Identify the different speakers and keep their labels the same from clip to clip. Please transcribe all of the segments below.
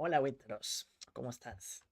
Speaker 1: Hola, Winteros. ¿Cómo estás?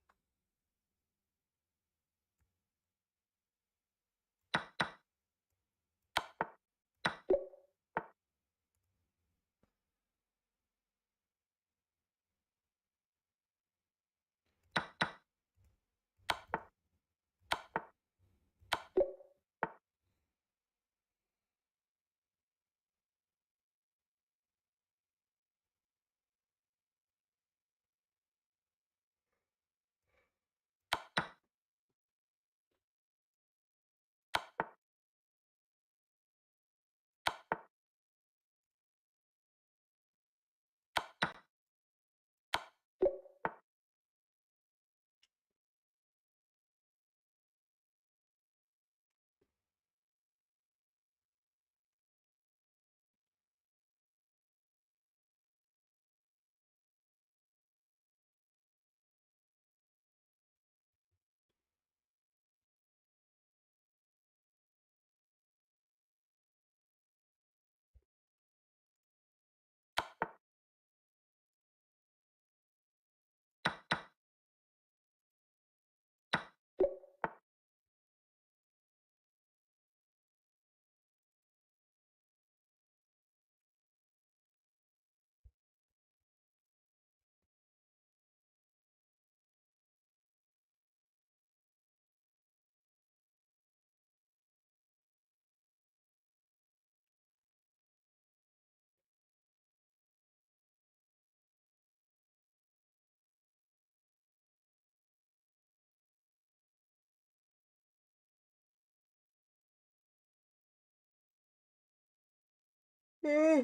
Speaker 1: Mm.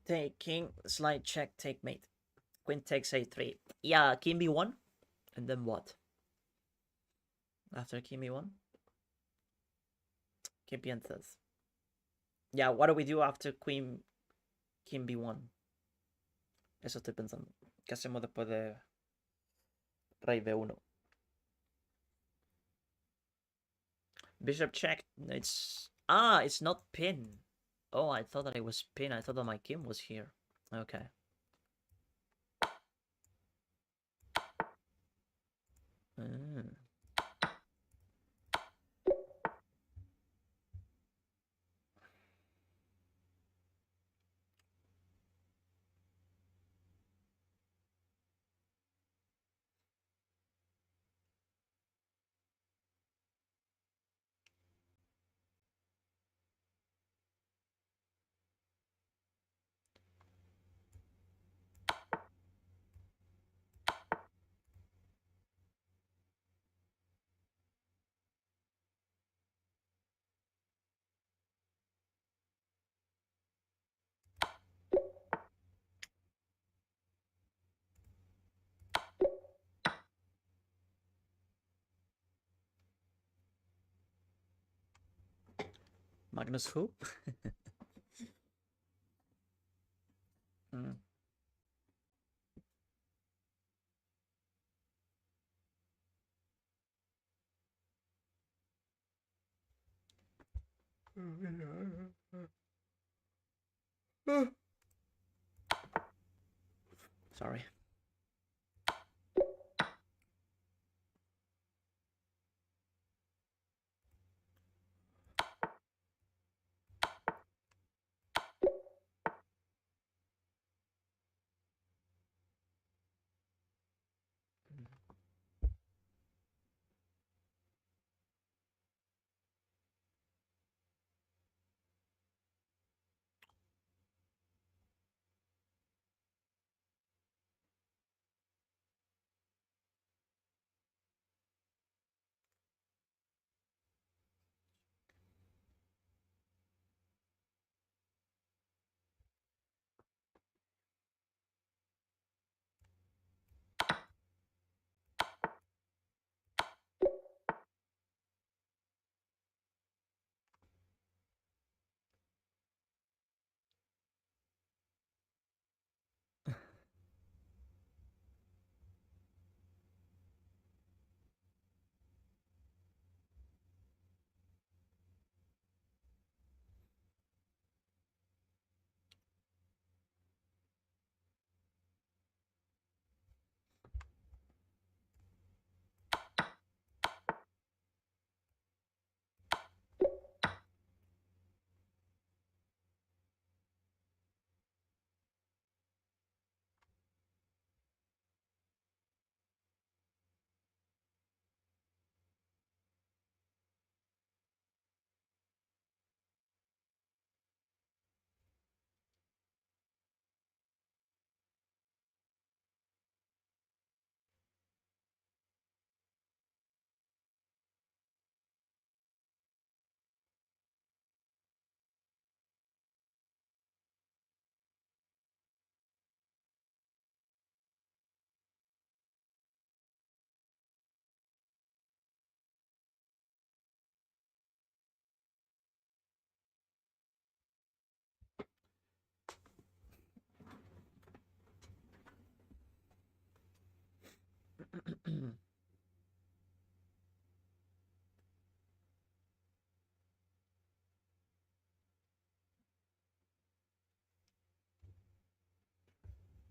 Speaker 1: Take king, slide check, take mate. Queen takes a3. Yeah, king b1. And then what? After king b1? ¿Qué piensas? Yeah, what do we do after queen king b1? Eso estoy pensando. ¿Qué hacemos después de rey b1? Bishop check. It's not pin. Oh, I thought that it was pin. I thought that my king was here. Okay. Mm. Magnus who? Mm. Sorry.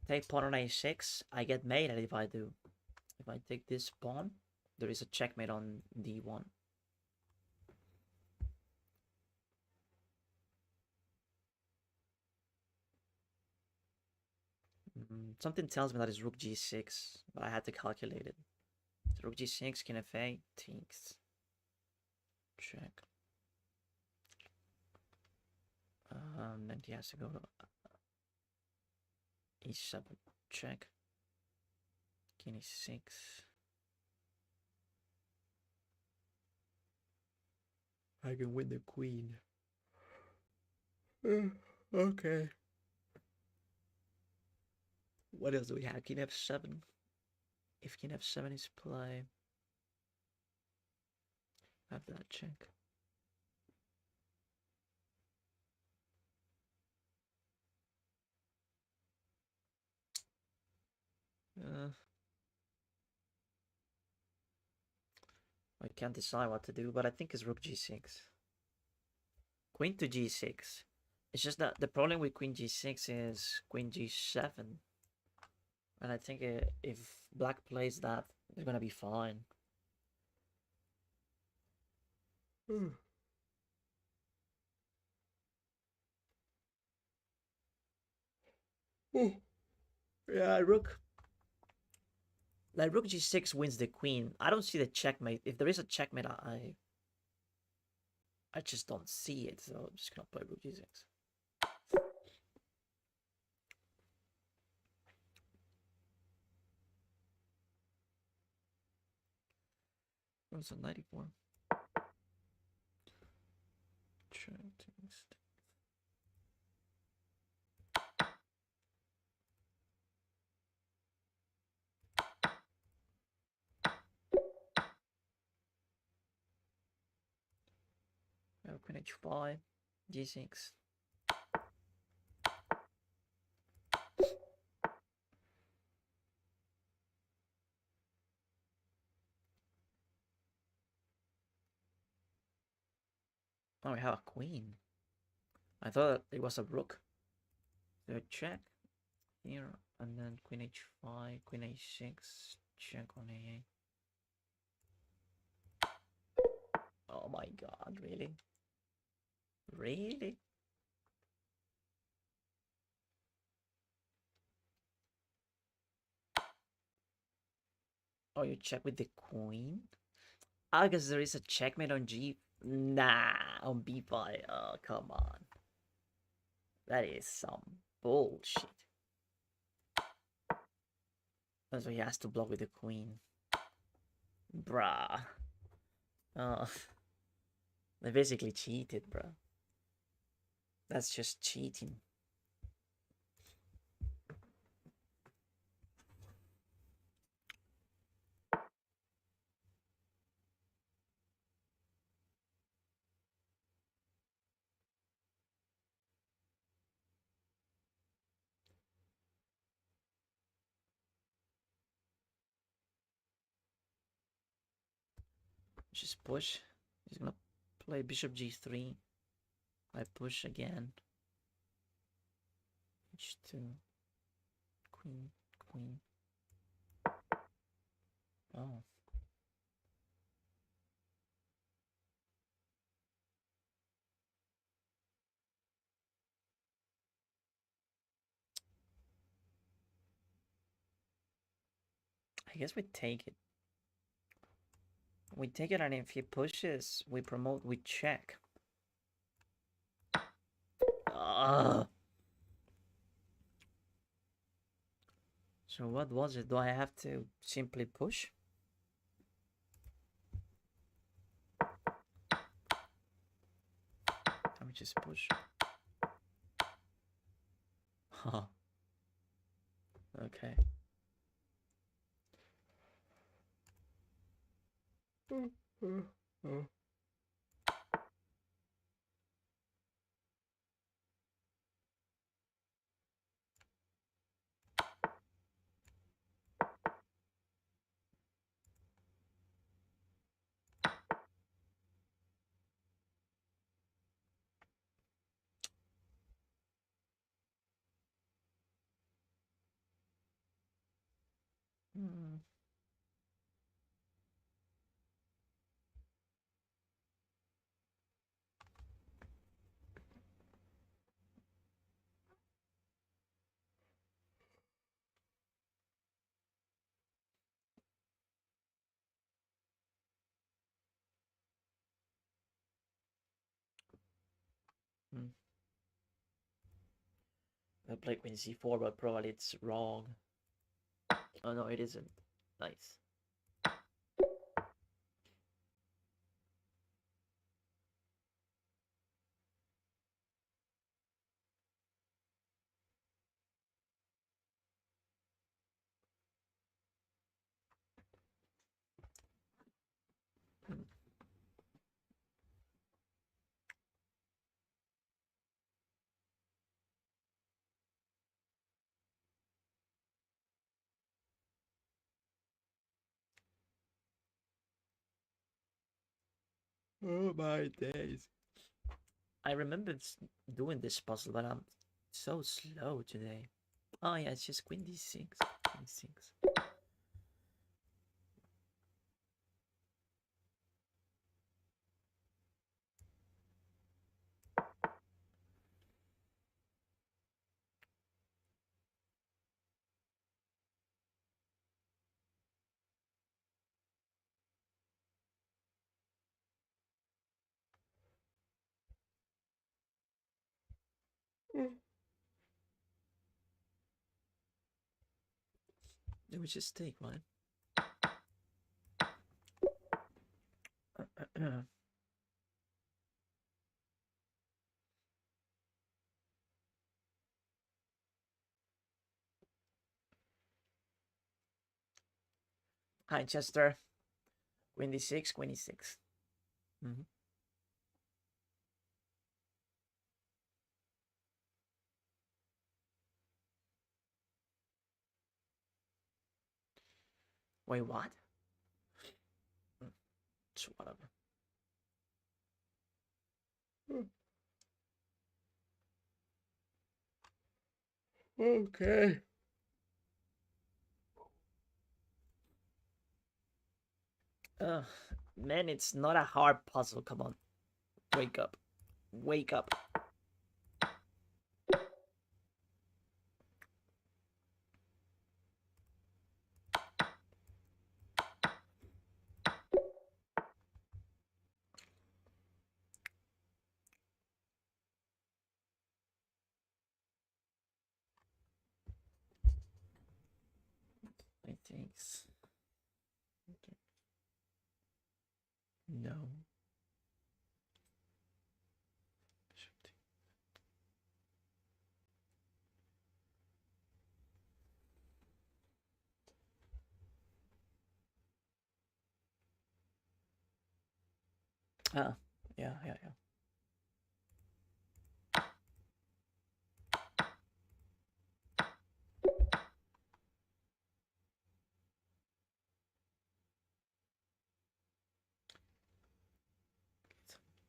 Speaker 1: Take pawn on a6. I get mated if I do. If I take this pawn, there is a checkmate on d1. Something tells me that it's rook g6, but I had to calculate it. So rook g6, king f8, takes. Check. Then he has to go to e7. Check. King e6. I can win the queen. Okay. What else do we have? King f7. If king f7 is play, have that check. I can't decide what to do, but I think it's rook g6. Queen to g6. It's just that the problem with queen g6 is queen g7. And I think if black plays that, it's gonna be fine. Yeah, rook. Like rook g6 wins the queen. I don't see the checkmate. If there is a checkmate, I just don't see it. So I'm just gonna play rook g6. What's a 94? Queen h5. G6. Oh, we have a queen. I thought it was a rook. So check here, and then queen h5, queen h6, check on a8. Oh my god, really? Really? Oh, you check with the queen? I guess there is a checkmate on G. Nah, on B5. Oh, come on. That is some bullshit. So he has to block with the queen. Bruh. Oh. They basically cheated, bruh. That's just cheating. Just push. He's gonna play bishop g3. I push again. h2. Queen, queen. Oh. I guess we take it. We take it, and if he pushes, we promote, we check. Ugh. So what was it? Do I have to simply push? Let me just push. Huh. Okay. Hmm. Hmm. I played queen c4, but probably it's wrong. Oh no, it isn't. Nice. Hmm. Oh my days. I remember doing this puzzle, but I'm so slow today. Oh yeah, it's just queen d6. Queen 6. It would just take, right? Hi, Chester. Queen d6, queen e6. Mm-hmm. Wait, what? So whatever. Okay. Man, it's not a hard puzzle. Come on. Wake up. Wake up. I think. Okay. No. Ah, yeah.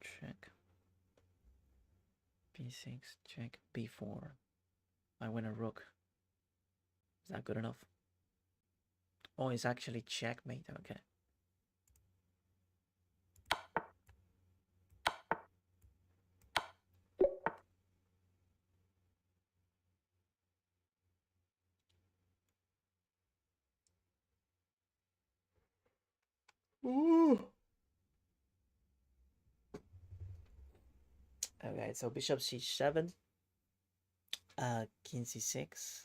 Speaker 1: Check. B6, check. B4. I win a rook. Is that good enough? Oh, it's actually checkmate. Okay. Ooh. Okay, so bishop c7. King c6.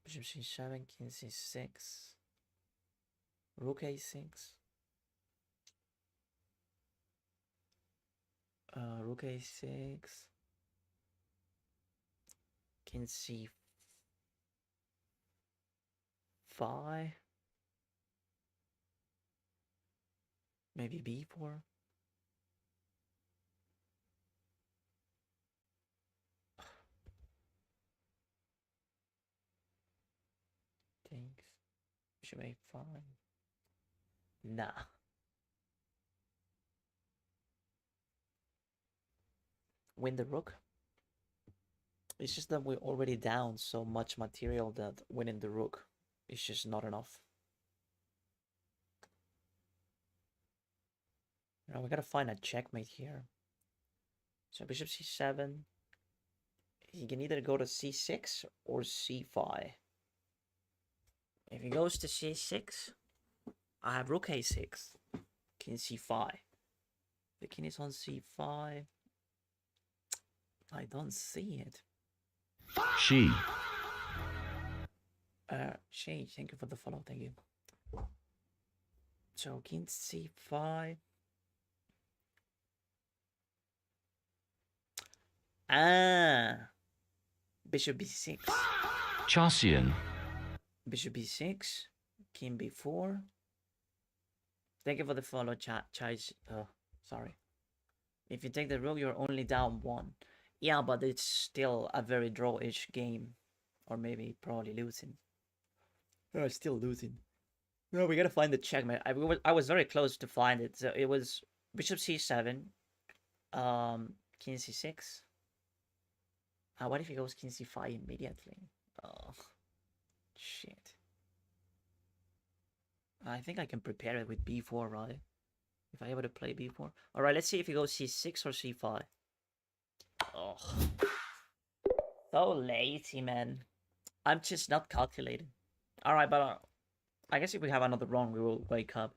Speaker 1: Bishop c7, king c6. Rook a6. Rook a6. King c5. Maybe b4. Thanks. Bishop a5. Nah. Win the rook. It's just that we're already down so much material that winning the rook is just not enough. Now we gotta find a checkmate here. So bishop c7. He can either go to c6 or c5. If he goes to c6, I have rook a6. King c5. The king is on c5. I don't see it.
Speaker 2: She.
Speaker 1: She, thank you for the follow. Thank you. So king c5. Ah. Bishop b6.
Speaker 2: Chasian.
Speaker 1: Bishop b6. King b4. Thank you for the follow, chat. Sorry. If you take the rook, you're only down 1. Yeah, but it's still a very draw-ish game. Or maybe probably losing. No, still losing. No, we gotta find the checkmate. I was very close to find it. So it was bishop c7, king c6. What if he goes king c5 immediately? Oh, shit. I think I can prepare it with b4, right? If I able to play b4. All right, let's see if he goes c6 or c5. Oh, so lazy, man. I'm just not calculating. All right, but I guess if we have another run, we will wake up.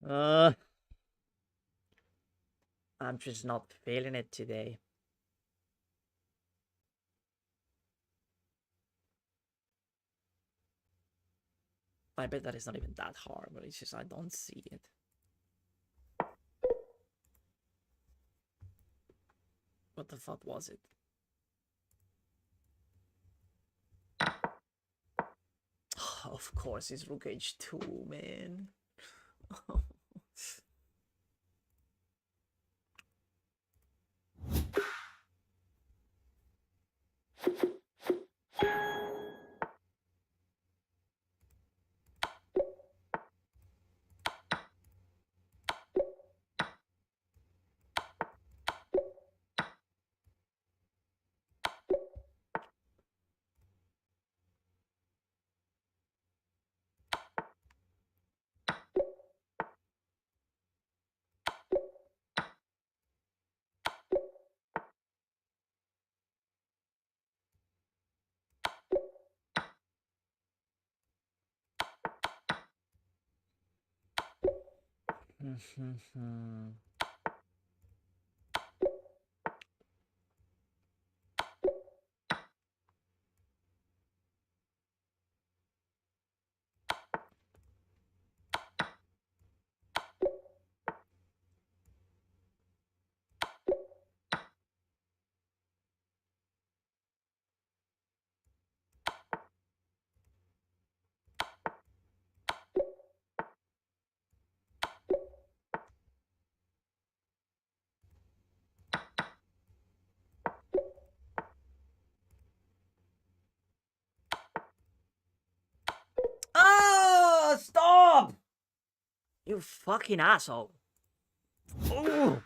Speaker 1: Uh, I'm just not feeling it today. I bet that it's not even that hard, but it's just I don't see it. What the fuck was it? Of course, it's Rook H2, man. Oh, stop! You fucking asshole. Oh.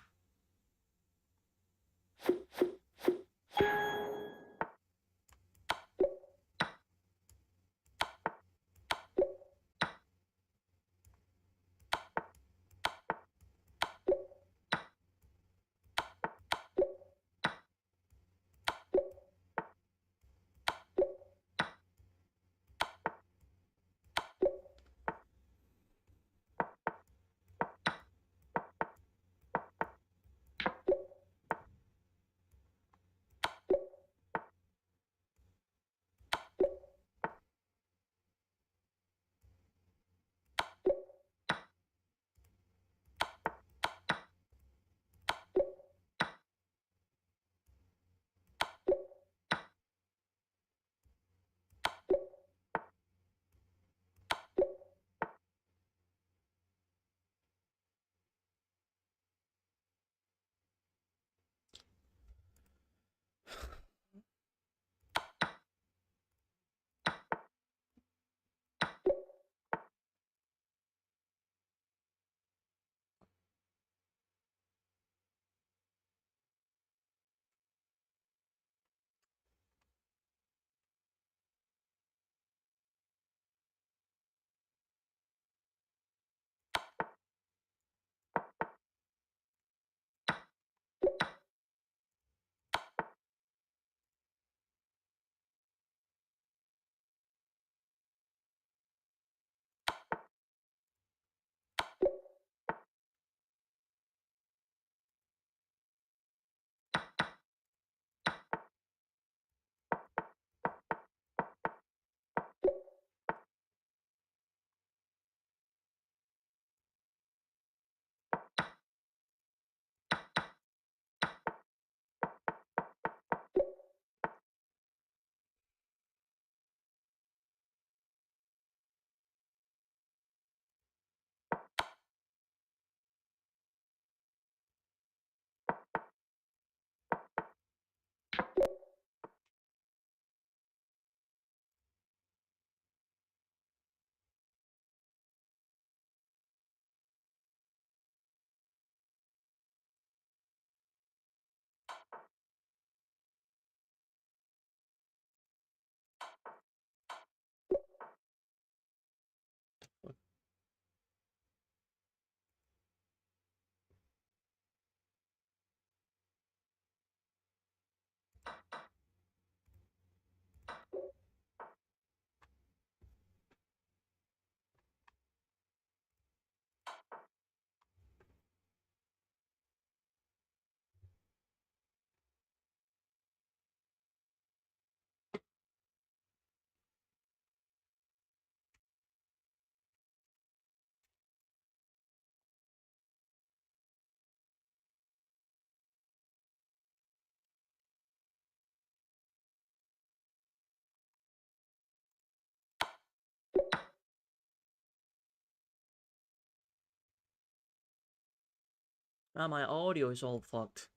Speaker 1: Ah, my audio is all fucked.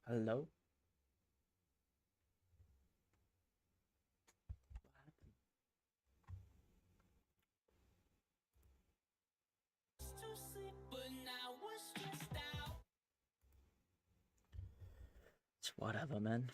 Speaker 1: Hello? It's whatever, man.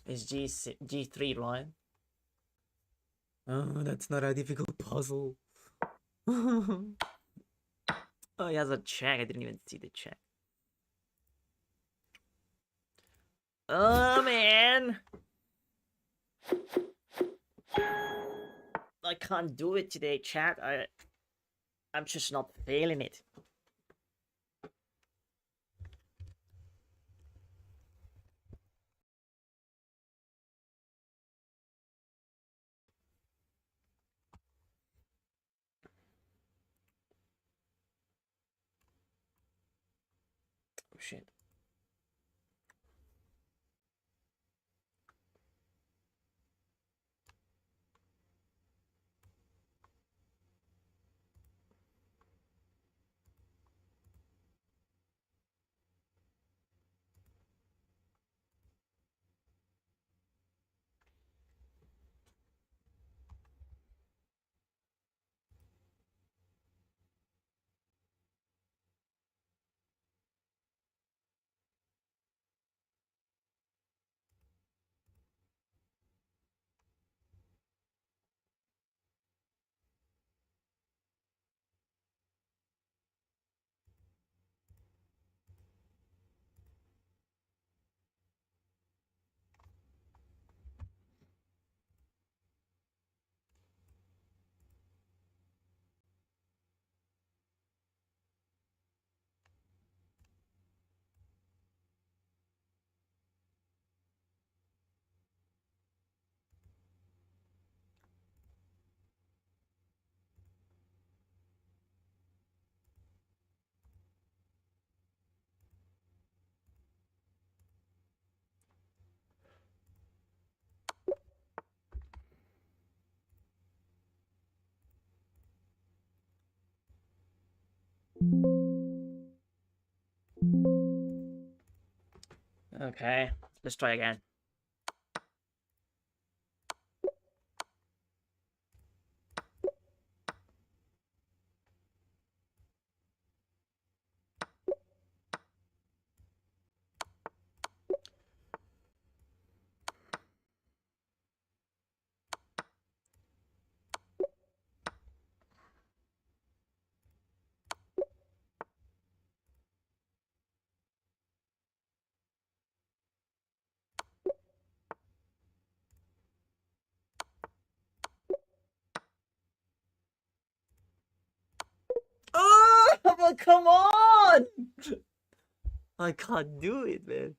Speaker 1: It's G3, right? Oh, that's not a difficult puzzle. Oh, he has a check. I didn't even see the check. Oh, man. I can't do it today, chat. I'm just not feeling it. Oh, shit. Okay, let's try again. Oh, come on! I can't do it, man.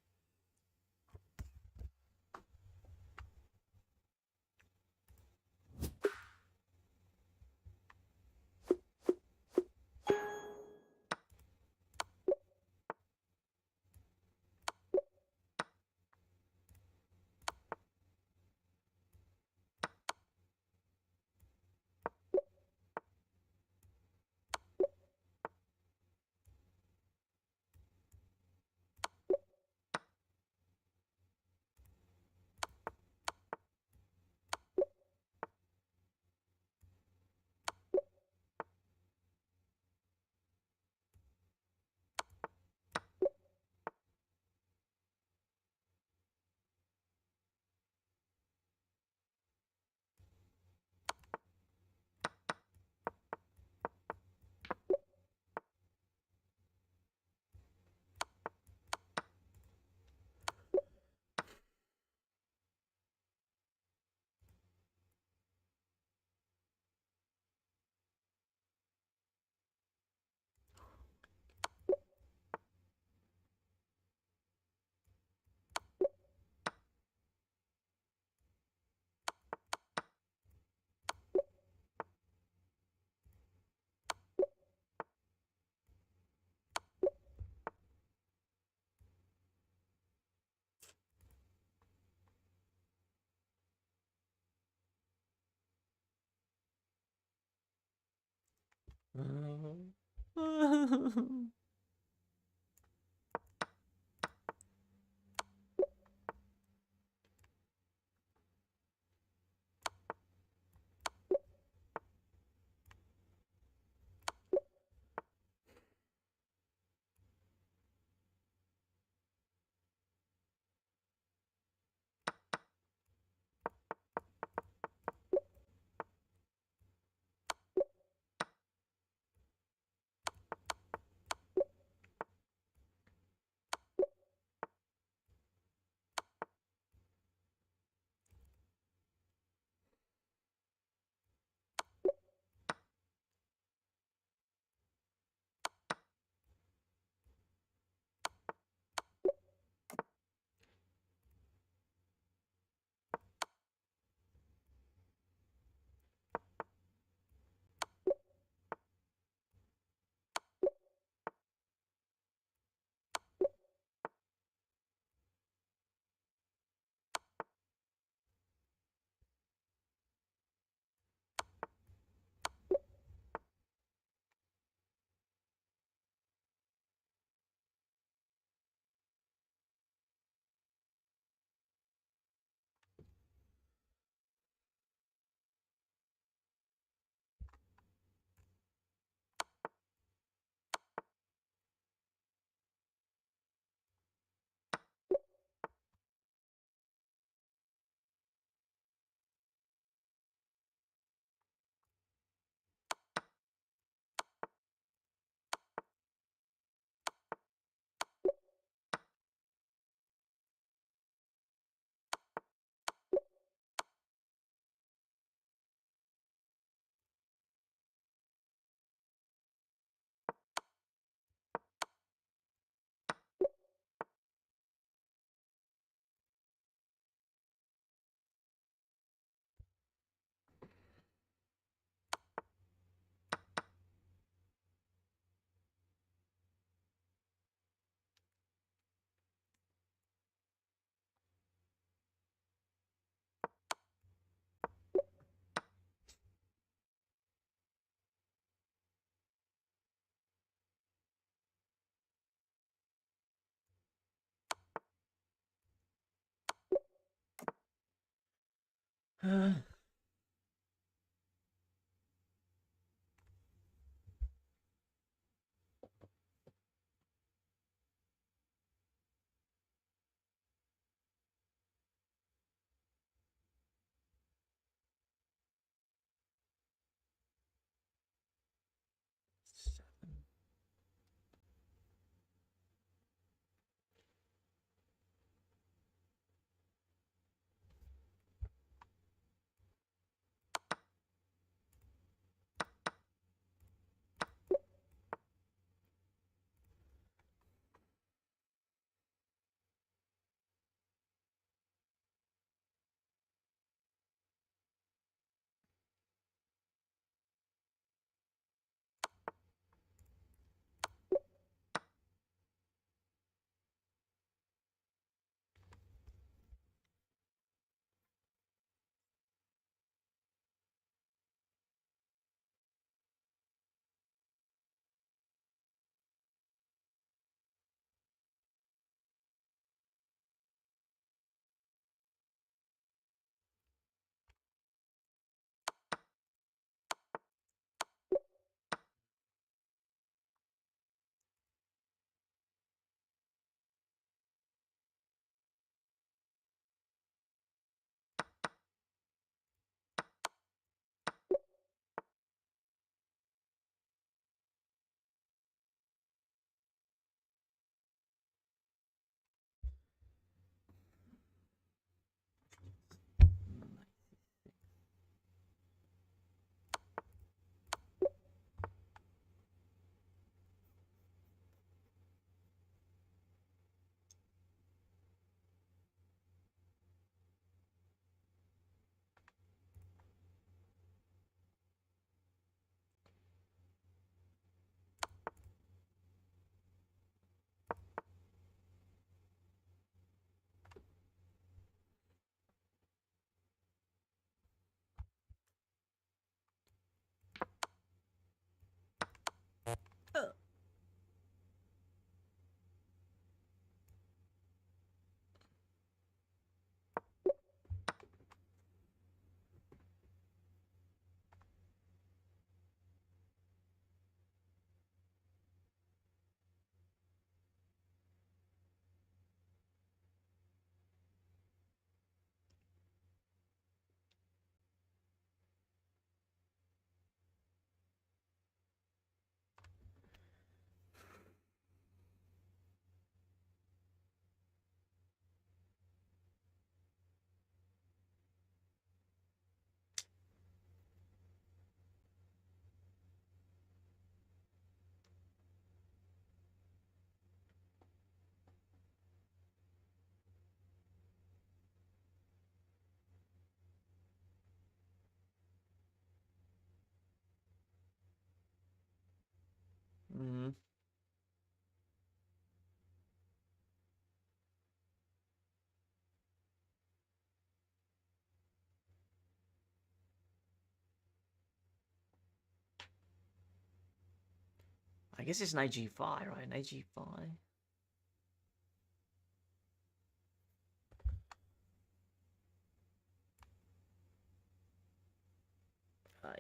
Speaker 1: I guess it's knight g5, right? Knight g5.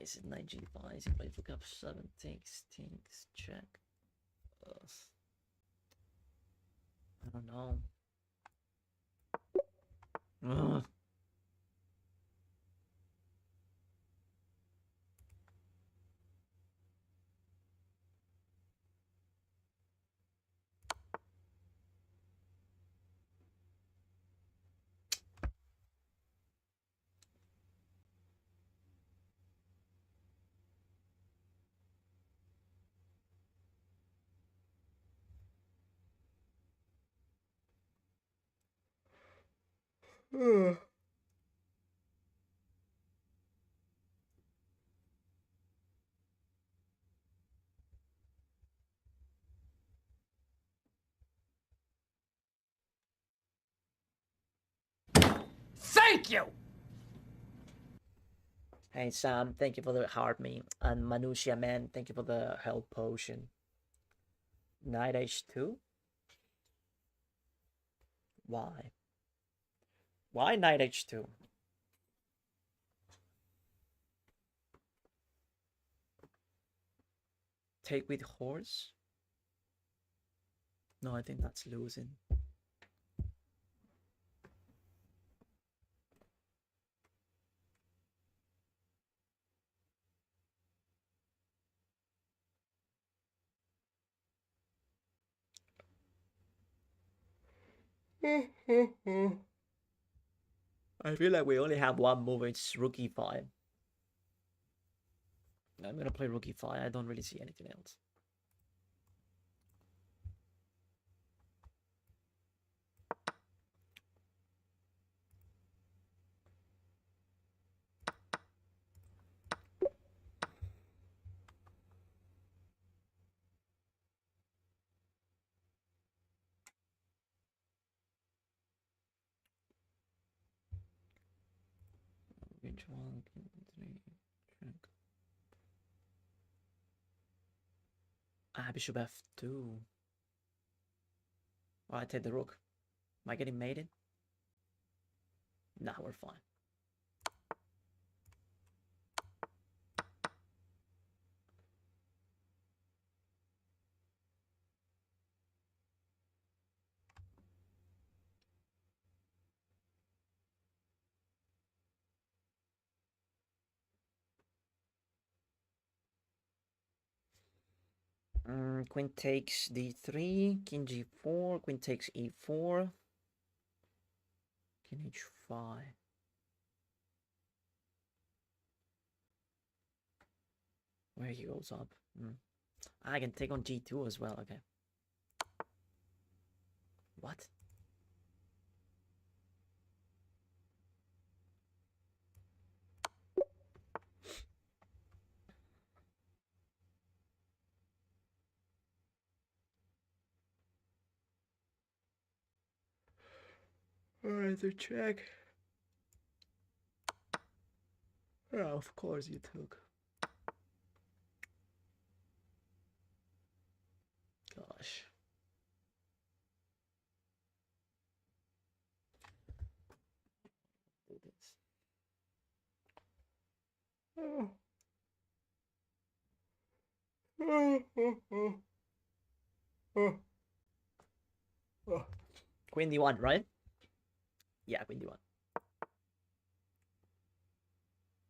Speaker 1: Is it knight g5? Is it play for up 7? Takes, check. I don't know. Ugh.
Speaker 3: Thank you!
Speaker 1: Hey Sam, thank you for the heart me. And Manusia Man, thank you for the health potion. Knight h2? Why? Why knight h2? Take with horse? No, I think that's losing. I feel like we only have one move, it's rook e5. I'm gonna play rook e5, I don't really see anything else. Which one? Check. Bishop f2. Oh, I take the rook. Am I getting mated? Nah, we're fine. Queen takes d3, king g4, queen takes e4, king h5. Where he goes up. I can take on g2 as well, okay. What? Alright, the check. Oh, of course you took. Gosh. Do this. Queen d1, right? Yeah, queen d1.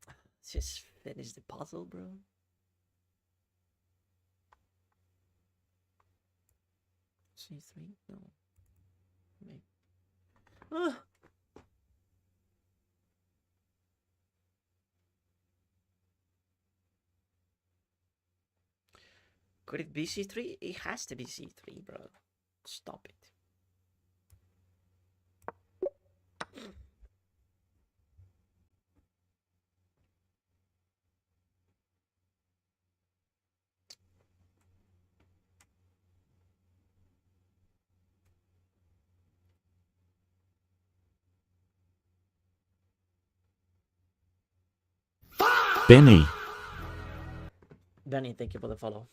Speaker 1: Let's just finish the puzzle, bro. c3? No. Maybe. Could it be c3? It has to be c3, bro. Stop it.
Speaker 2: Benny,
Speaker 1: Benny, thank you for the follow.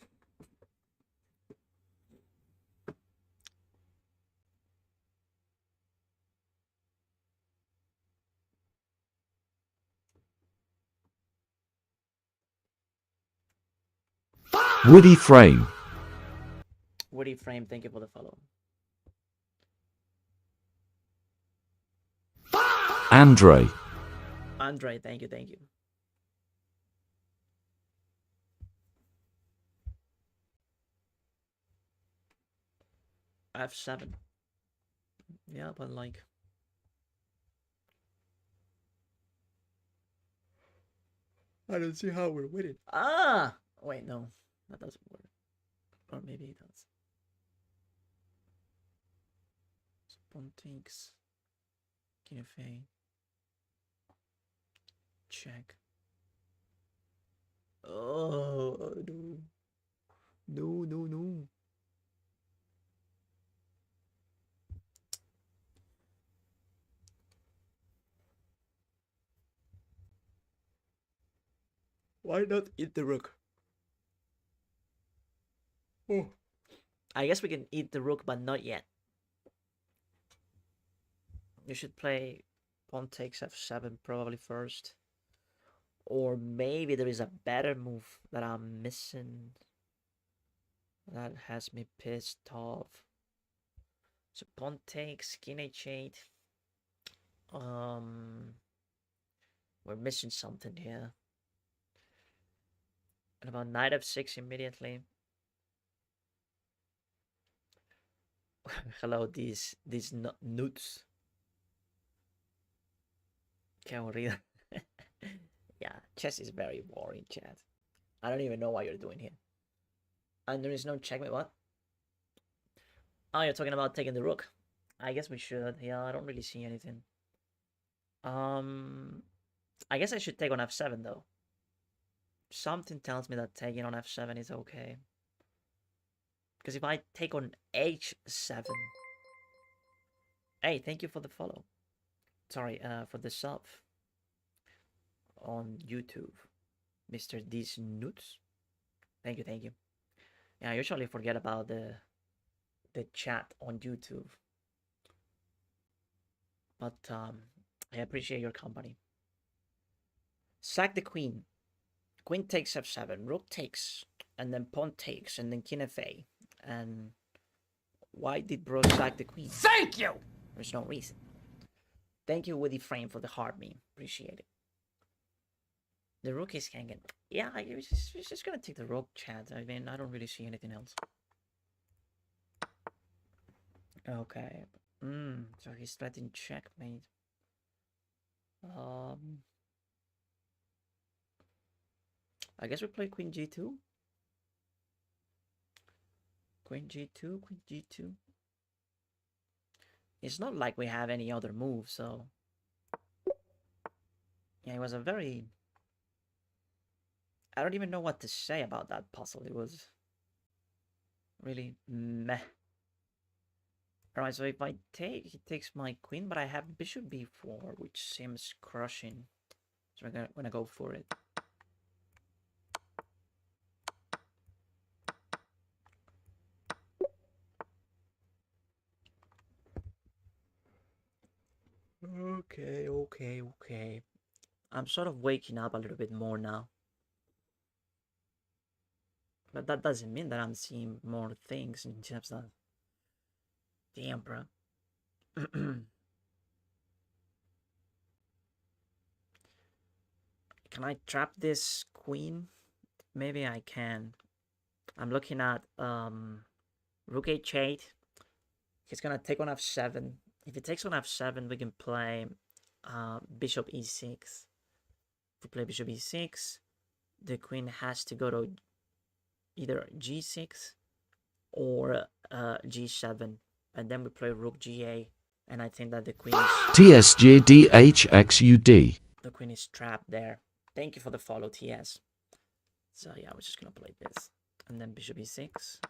Speaker 2: Woody Frame,
Speaker 1: Woody Frame, thank you for the follow.
Speaker 2: Andre,
Speaker 1: Andre, thank you, thank you. F7. Yeah, but like... I don't see how we're winning. Ah! Wait, no. That doesn't work. Or maybe it does. Pawn takes. King f8. Check. Oh, no. No, no, no. Why not eat the rook? Oh. I guess we can eat the rook, but not yet. You should play pawn takes f7 probably first. Or maybe there is a better move that I'm missing. That has me pissed off. So pawn takes, king h8. We're missing something here. And about knight f6 immediately. Hello, these nuts. Can't read. Yeah, chess is very boring, chat. I don't even know what you're doing here. And there is no checkmate, what? Oh, you're talking about taking the rook. I guess we should. Yeah, I don't really see anything. I guess I should take on f7 though. Something tells me that taking on f7 is okay. Because if I take on h7... Hey, thank you for the follow. Sorry, for the sub. On YouTube. Mr. These Nuts. Thank you, thank you. Yeah, I usually forget about the chat on YouTube. But I appreciate your company. Sack the queen. Queen takes f7, rook takes, and then pawn takes, and then king f8. And why did bro sack the queen?
Speaker 3: Thank you!
Speaker 1: There's no reason. Thank you, Woody Frame, for the heart meme. Appreciate it. The rook is hanging. Yeah, he's just gonna take the rook, chat. I mean, I don't really see anything else. Okay. So he's threatening checkmate. I guess we play queen g2. Queen g2, queen g2. It's not like we have any other move, so... Yeah, it was a very... I don't even know what to say about that puzzle. It was really meh. Alright, so if I take, he takes my queen, but I have bishop b4, which seems crushing. So I'm gonna go for it. Okay. I'm sort of waking up a little bit more now. But that doesn't mean that I'm seeing more things in terms of... Damn, bro. Can I trap this queen? Maybe I can. I'm looking at rook h8. He's gonna take on f7. If he takes on f7, we can play bishop e6. If we play bishop e6, the queen has to go to either g6 or g7, and then we play rook ga, and I think that the queen is...
Speaker 2: TSJDHXUD.
Speaker 1: The queen is trapped there. Thank you for the follow, TS. So yeah, we're just gonna play this, and then bishop e6,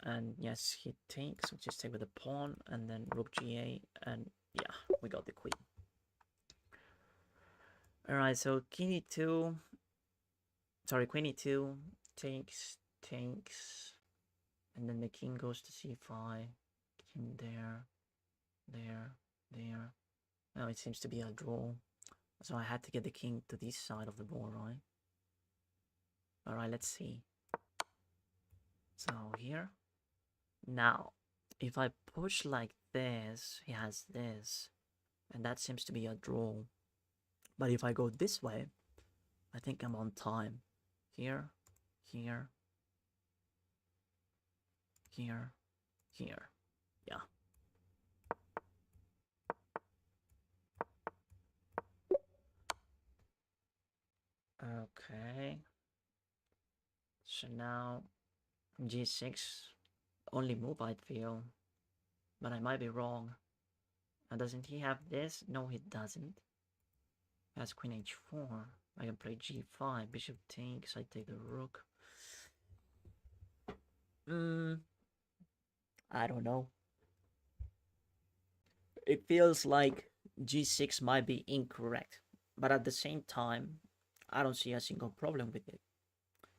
Speaker 1: and yes, he takes. We just take with the pawn, and then rook ga, and yeah, we got the queen. All right, so king e2. Sorry, queen e2 takes, and then the king goes to c5. King there. Now it seems to be a draw. So I had to get the king to this side of the board, right? Alright, let's see. So here. Now, if I push like this, he has this. And that seems to be a draw. But if I go this way, I think I'm on time. Here, here, here, here. Yeah. Okay. So now G6 only move I feel. But I might be wrong. And doesn't he have this? No, he doesn't. He has Queen H4. I can play G5. Bishop takes. I take the rook. I don't know. It feels like G6 might be incorrect. But at the same time, I don't see a single problem with it.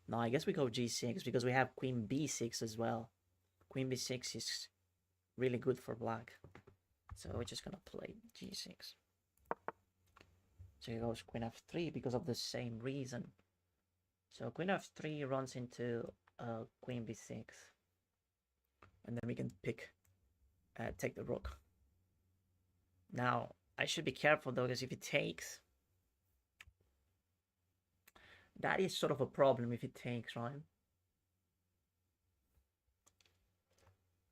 Speaker 1: No, I guess we go G6 because we have Queen B6 as well. Queen B6 is really good for black. So we're just gonna play G6. So he goes Queen F3 because of the same reason. So Queen F3 runs into Queen B6. And then we can take the rook. Now, I should be careful though, because if he takes, that is sort of a problem if he takes, right?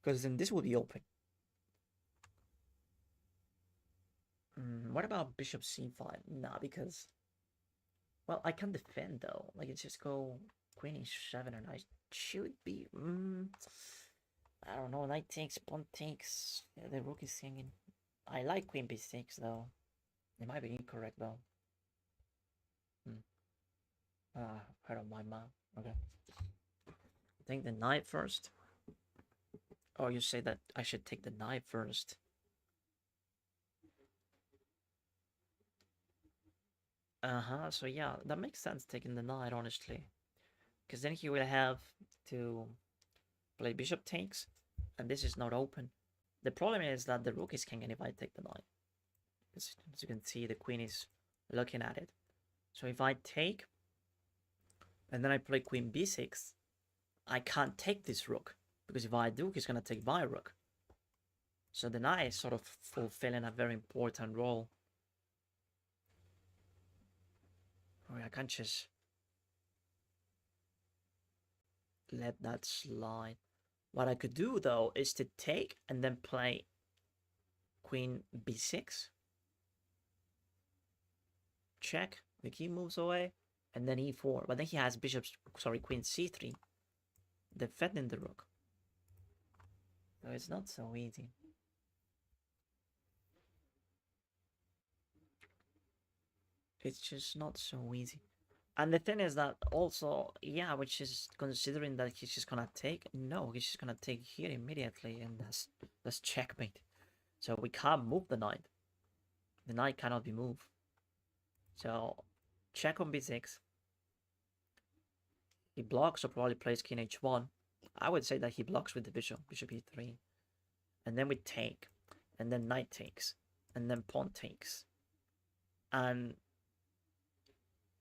Speaker 1: Because then this will be open. What about Bishop C5? Nah, because, well, I can defend though. Like, it's just go Queen H7 and I should be, I don't know, knight takes, pawn takes. Yeah, the rook is hanging. I like Queen B6 though. It might be incorrect though. Heard of my mom. Okay. I think the knight first. Oh, you say that I should take the knight first. So yeah, that makes sense taking the knight, honestly. Because then he will have to play bishop takes, and this is not open. The problem is that the rook is king, and if I take the knight, as you can see, the queen is looking at it. So if I take, and then I play queen b6, I can't take this rook, because if I do, he's gonna take my rook. So the knight is sort of fulfilling a very important role. Oh, I can't just let that slide. What I could do though is to take and then play queen b6. Check, the key moves away, and then e4. But then he has queen c3, defending the rook. So it's not so easy. It's just not so easy. And the thing is that also, yeah, which is considering that he's just gonna take. No, he's just gonna take here immediately, and that's checkmate. So we can't move the knight. The knight cannot be moved. So check on b6. He blocks or probably plays king h1. I would say that he blocks with the bishop e3. And then we take, and then knight takes, and then pawn takes.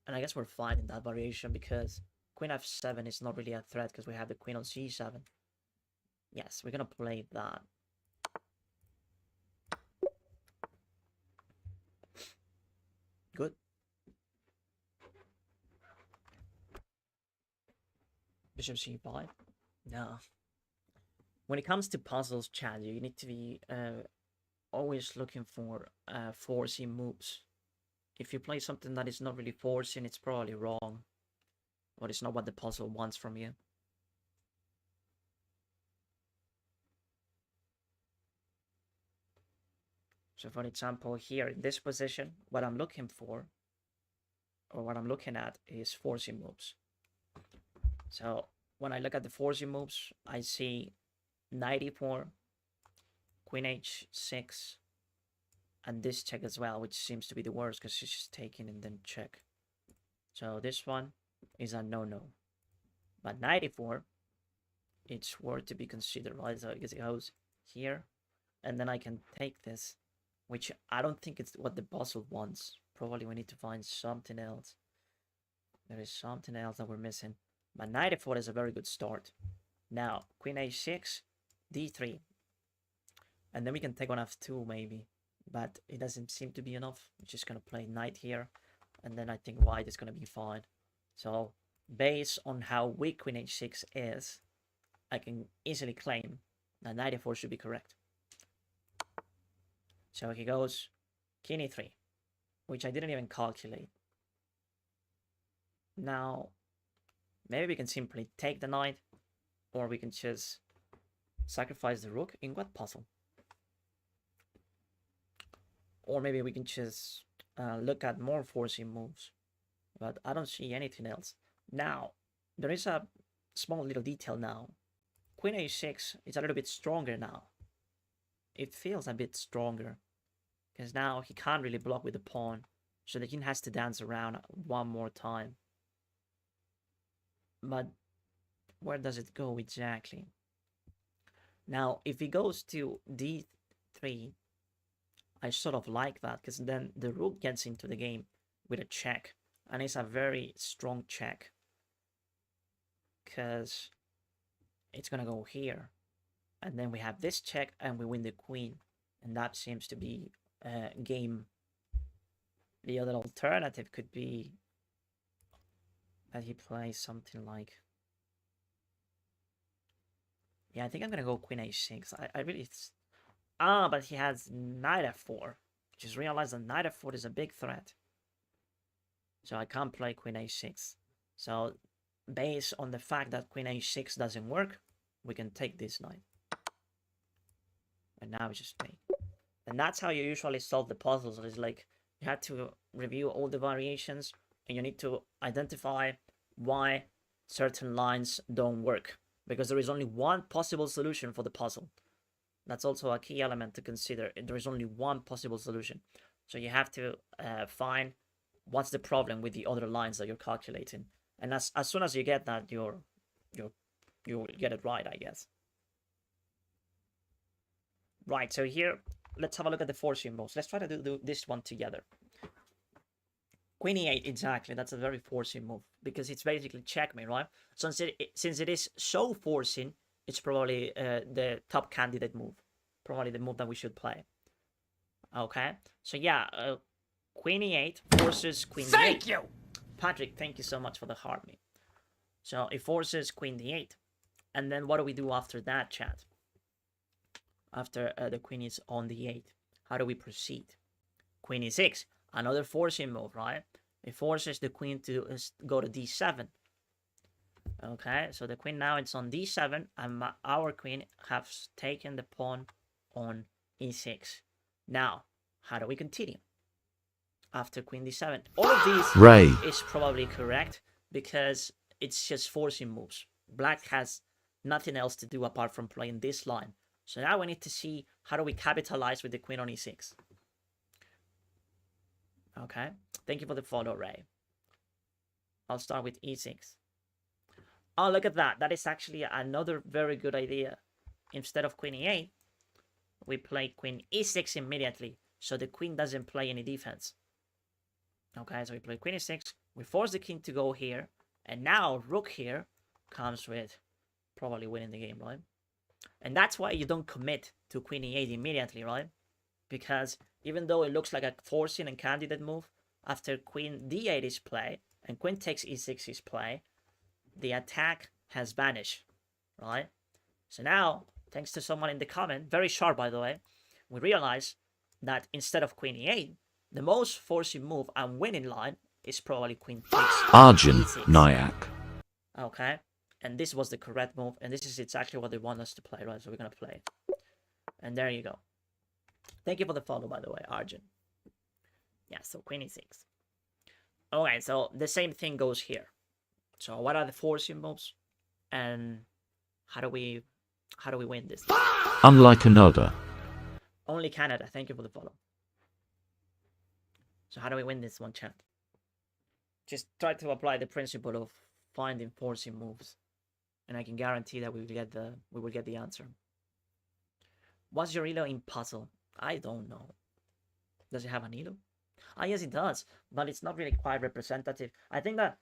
Speaker 1: And I guess we're fine in that variation because queen f7 is not really a threat because we have the queen on c7. Yes, we're gonna play that. Good. Bishop c5. No. When it comes to puzzles, Chad, you need to be always looking for forcing moves. If you play something that is not really forcing, it's probably wrong. Or it's not what the puzzle wants from you. So for example, here in this position, what I'm looking for, or what I'm looking at, is forcing moves. So when I look at the forcing moves, I see knight e4, queen h6, and this check as well, which seems to be the worst because she's just taking and then check. So this one is a no-no. But knight e4, it's worth to be considered, right? So because it goes here, and then I can take this, which I don't think it's what the puzzle wants. Probably we need to find something else. There is something else that we're missing. But knight e4 is a very good start. Now, queen h6, d3. And then we can take on f2 maybe. But it doesn't seem to be enough. We're just going to play knight here. And then I think white is going to be fine. So, based on how weak queen h6 is, I can easily claim that knight e4 should be correct. So he goes king e3, which I didn't even calculate. Now, maybe we can simply take the knight, or we can just sacrifice the rook. In what puzzle? Or maybe we can just look at more forcing moves. But I don't see anything else. Now, there is a small little detail now. Queen a6 is a little bit stronger now. It feels a bit stronger. Because now he can't really block with the pawn. So the king has to dance around one more time. But where does it go exactly? Now, if he goes to d3, I sort of like that, because then the rook gets into the game with a check. And it's a very strong check. Because it's going to go here. And then we have this check and we win the queen. And that seems to be game. The other alternative could be that he plays something like... Yeah, I think I'm going to go queen a6. I really... but he has knight f4. Just realized that knight f4 is a big threat. So I can't play queen a6. So based on the fact that queen a6 doesn't work, we can take this knight. And now we just play. And that's how you usually solve the puzzles. It's like you have to review all the variations and you need to identify why certain lines don't work. Because there is only one possible solution for the puzzle. That's also a key element to consider. There is only one possible solution. So you have to find what's the problem with the other lines that you're calculating. And as soon as you get that, you'll get it right, I guess. Right, so here, let's have a look at the forcing moves. Let's try to do this one together. Queen e8, exactly. That's a very forcing move because it's basically checkmate, right? So since it is so forcing, it's probably the top candidate move. Probably the move that we should play. Okay, so yeah, Queen e8 forces Queen d8.
Speaker 3: Thank you!
Speaker 1: Patrick, thank you so much for the heart me. So it forces Queen d8. And then what do we do after that, chat? After the queen is on d8. How do we proceed? Queen e6. Another forcing move, right? It forces the queen to go to d7. Okay, so the queen now it's on d7, and our queen has taken the pawn on e6. Now, how do we continue? After queen d7. All of these
Speaker 2: Ray.
Speaker 1: is probably correct, because it's just forcing moves. Black has nothing else to do apart from playing this line. So now we need to see how do we capitalize with the queen on e6. Okay, thank you for the follow, Ray. I'll start with e6. Oh, look at that. That is actually another very good idea. Instead of queen e8, we play queen e6 immediately, so the queen doesn't play any defense. Okay, so we play queen e6. We force the king to go here, and now rook here comes with probably winning the game, right? And that's why you don't commit to queen e8 immediately, right? Because even though it looks like a forcing and candidate move, after queen d8 is played and queen takes e6 is played, the attack has vanished, right? So now, thanks to someone in the comment, very sharp by the way, we realize that instead of queen e8, the most forcing move and winning line is probably queen takes
Speaker 2: Arjun
Speaker 1: e6.
Speaker 2: Nyack.
Speaker 1: Okay, and this was the correct move, and this is exactly what they want us to play, right? So we're gonna play it. And there you go. Thank you for the follow, by the way, Arjun. Yeah, so queen e6. Okay, so the same thing goes here. So what are the forcing moves, and how do we win this?
Speaker 2: Unlike another.
Speaker 1: Only Canada. Thank you for the follow. So how do we win this one, chat? Just try to apply the principle of finding forcing moves, and I can guarantee that we will get the answer. What's your elo in puzzle? I don't know. Does it have an elo? Ah, yes, it does, but it's not really quite representative. I think that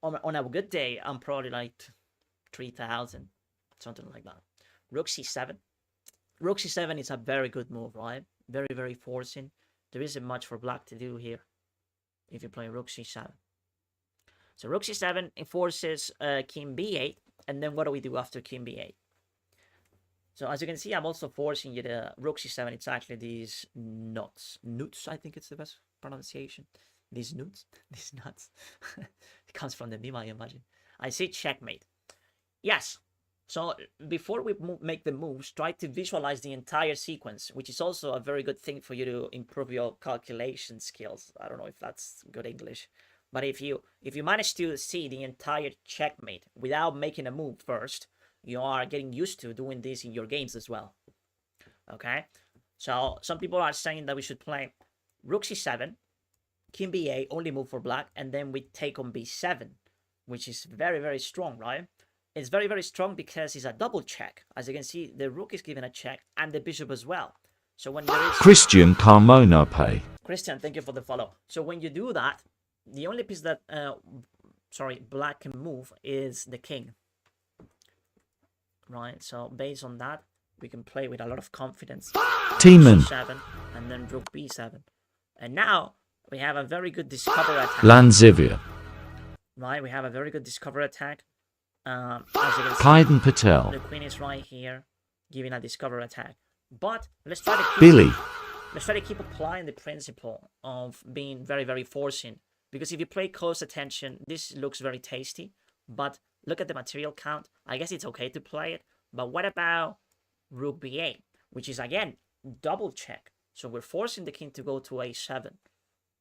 Speaker 1: on a good day, I'm probably like 3000, something like that. Rook c7. Rook c7 is a very good move, right? Very, very forcing. There isn't much for black to do here if you play rook c7. So rook c7 enforces king b8, and then what do we do after king b8? So as you can see, I'm also forcing you to rook c7. It's actually these nuts. Nuts, I think it's the best pronunciation. These nuts. These nuts. It comes from the meme, I imagine. I say checkmate. Yes. So before we make the moves, try to visualize the entire sequence, which is also a very good thing for you to improve your calculation skills. I don't know if that's good English. But if you manage to see the entire checkmate without making a move first, you are getting used to doing this in your games as well. Okay? So some people are saying that we should play rook c7, king b8, only move for black, and then we take on b7, which is very, very strong, right? It's very, very strong because it's a double check. As you can see, the rook is given a check and the bishop as well. So when there is...
Speaker 2: Christian Carmona Pay.
Speaker 1: Christian, thank you for the follow. So when you do that, the only piece that, black can move is the king. Right, so based on that, we can play with a lot of confidence.
Speaker 2: Teeman.
Speaker 1: C7 and then rook b7. And now we have a very good discover attack.
Speaker 2: Lanzivia.
Speaker 1: Right, we have a very good discover attack. As you can see,
Speaker 2: Kaiden Patel.
Speaker 1: the queen is right here, giving a discover attack. But let's try to keep,
Speaker 2: Billy.
Speaker 1: let's try to keep applying the principle of being very, very forcing. Because if you play close attention, this looks very tasty. But look at the material count. I guess it's okay to play it. But what about rook b8, which is again double check. So we're forcing the king to go to a7.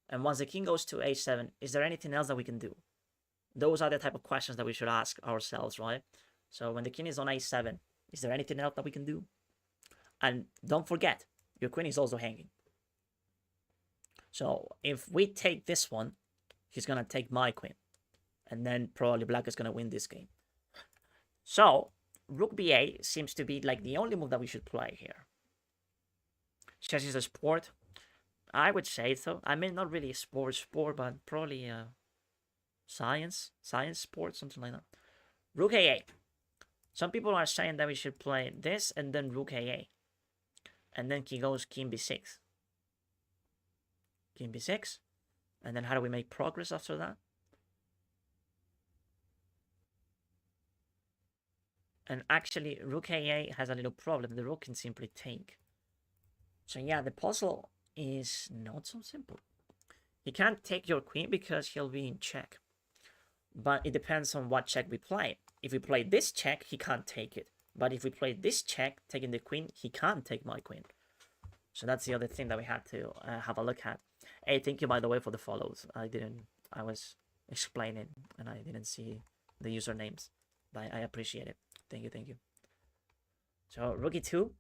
Speaker 1: And once the king goes to a7, is there anything else that we can do? Those are the type of questions that we should ask ourselves, right? So when the king is on a7, is there anything else that we can do? And don't forget, your queen is also hanging. So if we take this one, he's going to take my queen. And then probably black is going to win this game. So rook b8 seems to be like the only move that we should play here. Chess is a sport. I would say so. I mean, not really a sport, but probably science sport, something like that. Rook a8. Some people are saying that we should play this and then rook a8. And then he goes king b6. King b6. And then how do we make progress after that? And actually, rook a8 has a little problem. The rook can simply take. So yeah, the puzzle is not so simple. He can't take your queen because he'll be in check. But it depends on what check we play. If we play this check, he can't take it. But if we play this check, taking the queen, he can't take my queen. So that's the other thing that we had to have a look at. Hey, thank you, by the way, for the follows. I was explaining and I didn't see the usernames. But I appreciate it. Thank you. So, rook e2.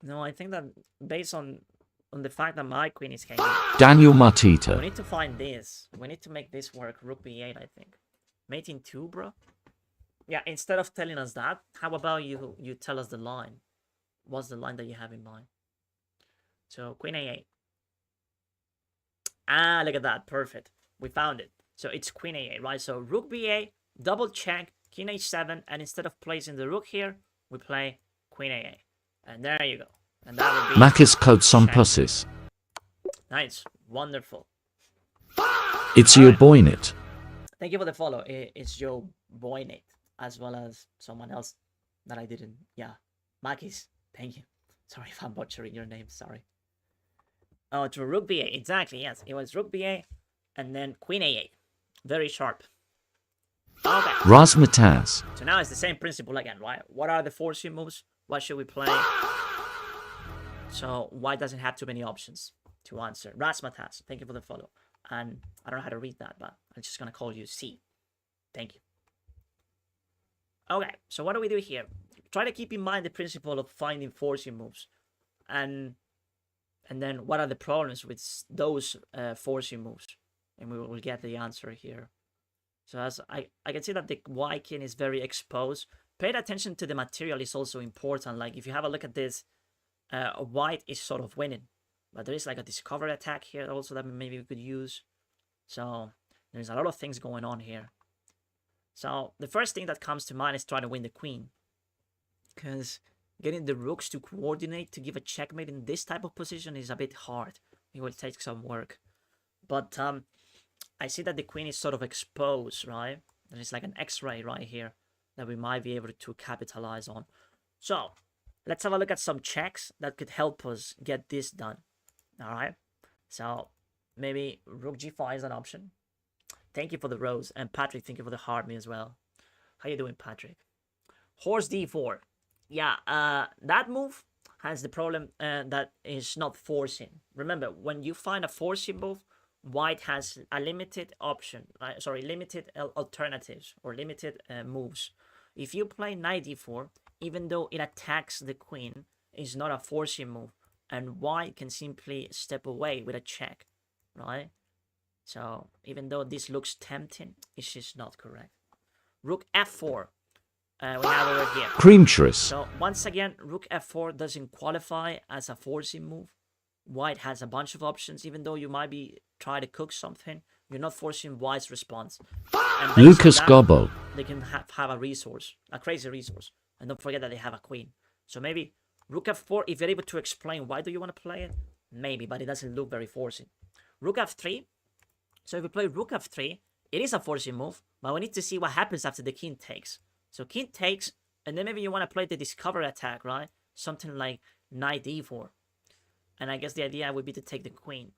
Speaker 1: No, I think that based on the fact that my queen is hanging,
Speaker 2: Daniel
Speaker 1: we
Speaker 2: Matita.
Speaker 1: need to find this. We need to make this work. Rook b8, I think. Mate in 2, bro. Yeah, instead of telling us that, how about you tell us the line? What's the line that you have in mind? So, queen a8. Ah, look at that. Perfect. We found it. So, it's queen a8, right? So, rook b8, double check, king h7, and instead of placing the rook here, we play queen a8. And there you go. And that would be...
Speaker 2: Makis Kotsomposis.
Speaker 1: Nice. Wonderful.
Speaker 2: It's your boynet.
Speaker 1: Thank you for the follow. It's Joe Boynet, as well as someone else that I didn't. Yeah. Makis. Thank you. Sorry if I'm butchering your name. Sorry. Oh, to rook b8. Exactly, yes. It was rook b8 and then queen a8. Very sharp. Okay.
Speaker 2: Razmataz.
Speaker 1: So now it's the same principle again, right? What are the forcing moves? What should we play? So white doesn't have too many options to answer. Razmataz, thank you for the follow. And I don't know how to read that, but I'm just going to call you C. Thank you. Okay, so what do we do here? Try to keep in mind the principle of finding forcing moves. And then what are the problems with those forcing moves? And we will get the answer here. So as I can see that the white king is very exposed. Pay attention to the material is also important. Like if you have a look at this, white is sort of winning. But there is like a discovery attack here also that maybe we could use. So there's a lot of things going on here. So the first thing that comes to mind is trying to win the queen, because getting the rooks to coordinate to give a checkmate in this type of position is a bit hard. It will take some work. But I see that the queen is sort of exposed, right? And it's like an X-ray right here that we might be able to capitalize on. So let's have a look at some checks that could help us get this done. All right. So maybe rook g5 is an option. Thank you for the rose. And Patrick, thank you for the heart me as well. How you doing, Patrick? Horse d4. Yeah, that move has the problem that is not forcing. Remember, when you find a forcing move, white has a limited option. Limited alternatives or limited moves. If you play knight d4, even though it attacks the queen, it's not a forcing move, and white can simply step away with a check, right? So even though this looks tempting, it's just not correct. Rook f4. We have over here.
Speaker 2: Creamtress.
Speaker 1: So once again, rook f4 doesn't qualify as a forcing move. White has a bunch of options. Even though you might be trying to cook something, you're not forcing white's response. And
Speaker 2: Lucas Gobbo.
Speaker 1: They can have a resource, a crazy resource. And don't forget that they have a queen. So maybe rook f4, if you're able to explain why do you want to play it, maybe, but it doesn't look very forcing. Rook f3. So if we play rook f3, it is a forcing move, but we need to see what happens after the king takes. So king takes, and then maybe you want to play the discover attack, right? Something like knight d4. And I guess the idea would be to take the queen.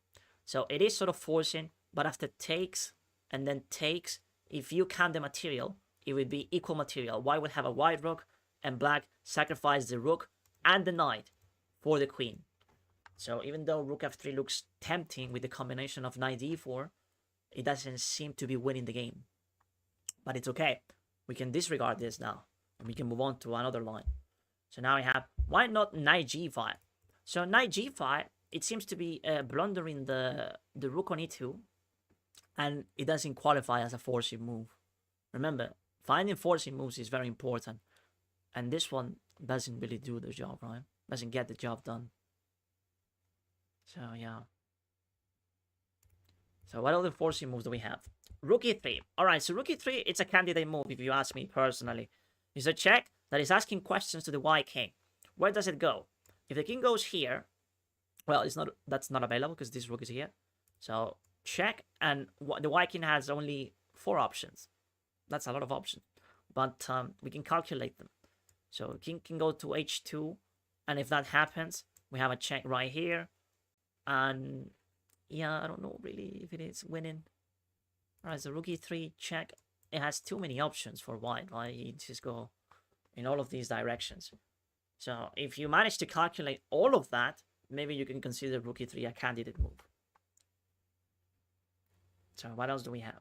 Speaker 1: So it is sort of forcing, but after takes and then takes, if you count the material, it would be equal material. White would have a white rook, and black sacrifice the rook and the knight for the queen. So even though rook f3 looks tempting with the combination of knight d4, it doesn't seem to be winning the game. But it's okay. We can disregard this now, and we can move on to another line. So now we have, why not knight g5? So knight g5, it seems to be blundering the rook on e2, and it doesn't qualify as a forcing move. Remember, finding forcing moves is very important, and this one doesn't really do the job, right? Doesn't get the job done. So yeah. So what other forcing moves do we have? Rook e3. Alright, so rook e3, it's a candidate move if you ask me personally. It's a check that is asking questions to the white king. Where does it go? If the king goes here, well, that's not available because this rook is here. So check, and the white king has only 4 options. That's a lot of options, but we can calculate them. So king can go to h2, and if that happens, we have a check right here. And yeah, I don't know really if it is winning. Alright, so rook e3 check. It has too many options for white, right? You just go in all of these directions. So if you manage to calculate all of that, maybe you can consider rook e3 a candidate move. So what else do we have?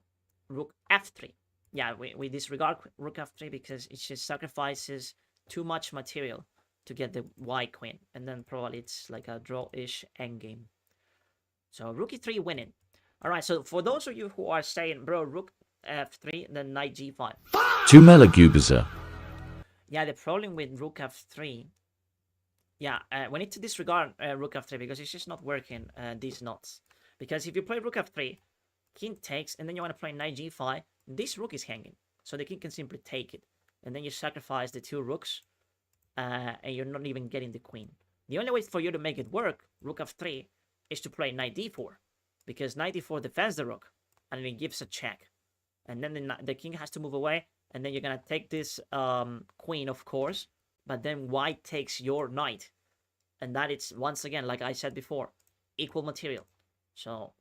Speaker 1: Rook f3. Yeah, we disregard rook f3 because it just sacrifices too much material to get the white queen. And then probably it's like a draw-ish endgame. So rook e3 winning. Alright, so for those of you who are saying, bro, rook f3, then knight g5.
Speaker 2: Tumela.
Speaker 1: Yeah, the problem with rook f3, yeah, we need to disregard rook f3 because it's just not working, these knots. Because if you play rook f3, king takes, and then you want to play knight g5, this rook is hanging. So the king can simply take it. And then you sacrifice the 2 rooks, and you're not even getting the queen. The only way for you to make it work, rook f3, is to play knight d4. Because knight d4 defends the rook, and it gives a check. And then the king has to move away, and then you're going to take this queen, of course, but then white takes your knight. And that is, once again, like I said before, equal material. So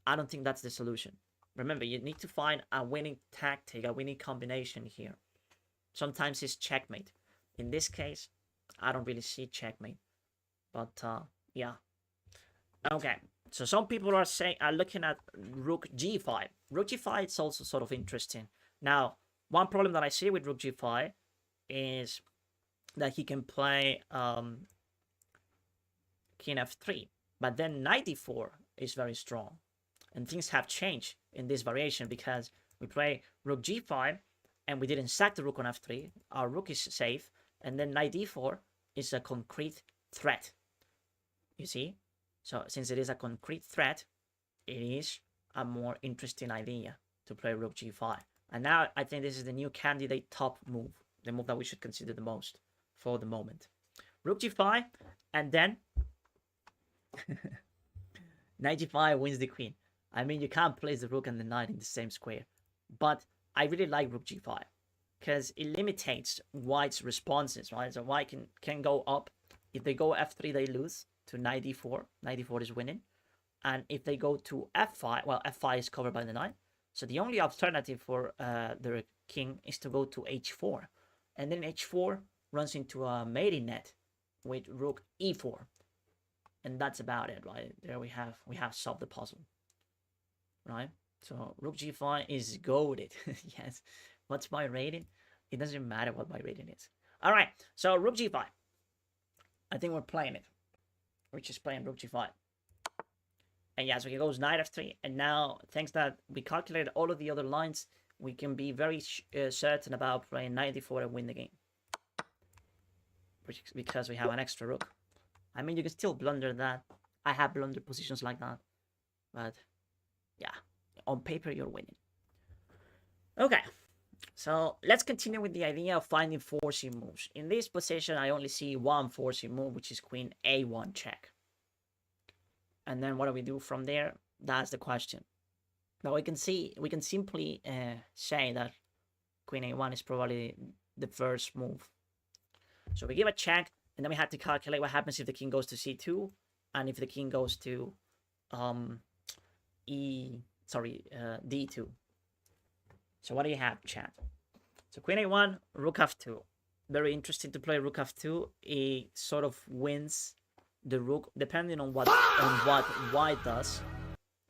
Speaker 1: I don't think that's the solution. Remember, you need to find a winning tactic, a winning combination here. Sometimes it's checkmate. In this case, I don't really see checkmate. But, yeah. Okay. So some people are looking at rook g5. Rook g5 is also sort of interesting. Now, one problem that I see with rook g5 is that he can play king f3. But then knight d4 is very strong. And things have changed in this variation because we play rook g5 and we didn't sack the rook on f3. Our rook is safe. And then knight d4 is a concrete threat. You see? So since it is a concrete threat, it is a more interesting idea to play rook g5. And now I think this is the new candidate top move, the move that we should consider the most for the moment. Rook g5, and then knight g5 wins the queen. I mean, you can't place the rook and the knight in the same square, but I really like rook g5 because it limitates white's responses, right? So white can go up. If they go f3, they lose to knight d4. Knight d4 is winning. And if they go to f5, well, f5 is covered by the knight. So the only alternative for the king is to go to h4. And then h4 runs into a mating net with rook e4. And that's about it, right? There we have solved the puzzle, right? So rook g5 is goated. Yes. What's my rating? It doesn't matter what my rating is. All right. So rook g5. I think we're playing it. We're just playing rook g5. And yeah, so he goes knight f3. And now, thanks that we calculated all of the other lines, we can be very certain about playing knight d4 and win the game. Because we have an extra rook. I mean, you can still blunder that. I have blundered positions like that. But, yeah. On paper, you're winning. Okay. So, let's continue with the idea of finding forcing moves. In this position, I only see one forcing move, which is queen a1 check. And then what do we do from there? That's the question. Now we can simply say that queen a1 is probably the first move. So we give a check, and then we have to calculate what happens if the king goes to c2, and if the king goes to d2. So what do you have, chat? So queen a1, rook f2. Very interesting to play rook f2. It sort of wins the rook depending on what white does,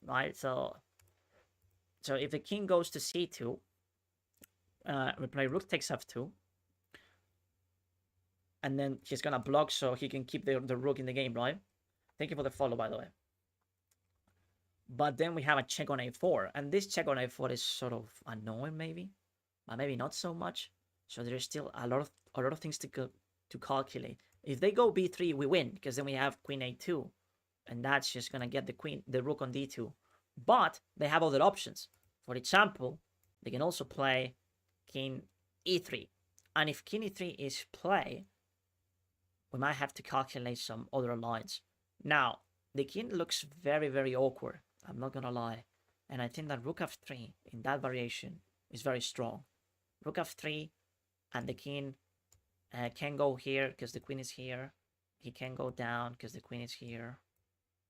Speaker 1: right? So if the king goes to c2, we play rook takes f2, and then he's gonna block so he can keep the rook in the game, right? Thank you for the follow, by the way. But then we have a check on a4, and this check on a4 is sort of annoying, maybe, but maybe not so much. So there's still a lot of things to calculate. If they go b3, we win, because then we have queen a2, and that's just gonna get the rook on d2. But they have other options. For example, they can also play king e3, and if king e3 is play, we might have to calculate some other lines. Now, the king looks very, very awkward. I'm not gonna lie, and I think that rook f3 in that variation is very strong. Rook f3, and the king can go here because the queen is here. He can go down because the queen is here.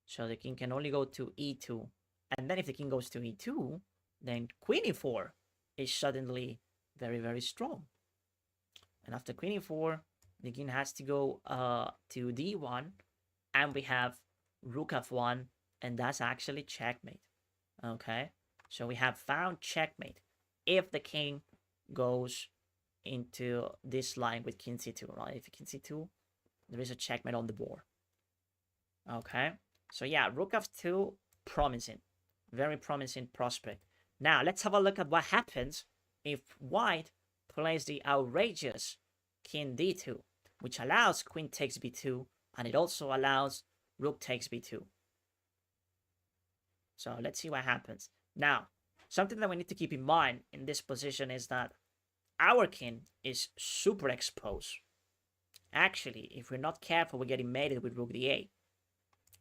Speaker 1: So the king can only go to e2. And then if the king goes to e2, then queen e4 is suddenly very, very strong. And after queen e4, the king has to go to d1. And we have rook f1. And that's actually checkmate. Okay? So we have found checkmate if the king goes into this line with king c2, right? If king c2, there is a checkmate on the board. Okay, so yeah, rook f2, promising, very promising prospect. Now let's have a look at what happens if white plays the outrageous king d2, which allows queen takes b2, and it also allows rook takes b2. So let's see what happens. Now, something that we need to keep in mind in this position is that our king is super exposed. Actually, if we're not careful, we're getting mated with rook d8.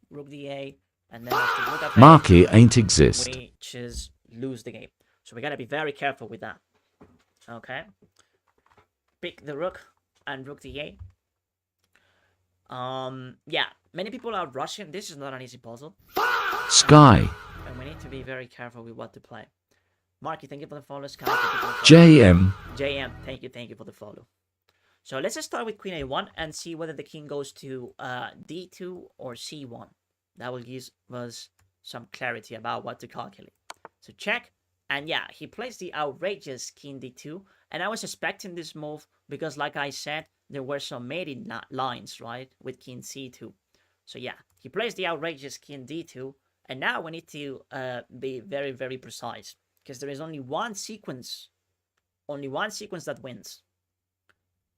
Speaker 1: Rook d8, and then after rook f8,
Speaker 2: Marky ain't exist.
Speaker 1: we just lose the game. So we gotta be very careful with that. Okay? Pick the rook and rook d8. Yeah, many people are rushing. This is not an easy puzzle.
Speaker 2: Sky.
Speaker 1: And we need to be very careful with what to play. Marky, thank you for the follow. Sky, thank you for the follow.
Speaker 2: JM.
Speaker 1: thank you for the follow. So let's just start with queen a1 and see whether the king goes to d2 or c1. That will give us some clarity about what to calculate. So check, and yeah, he plays the outrageous king d2, and I was expecting this move because, like I said, there were some mating lines, right, with king c2. So yeah, he plays the outrageous king d2, and now we need to be very, very precise, because there is only one sequence that wins.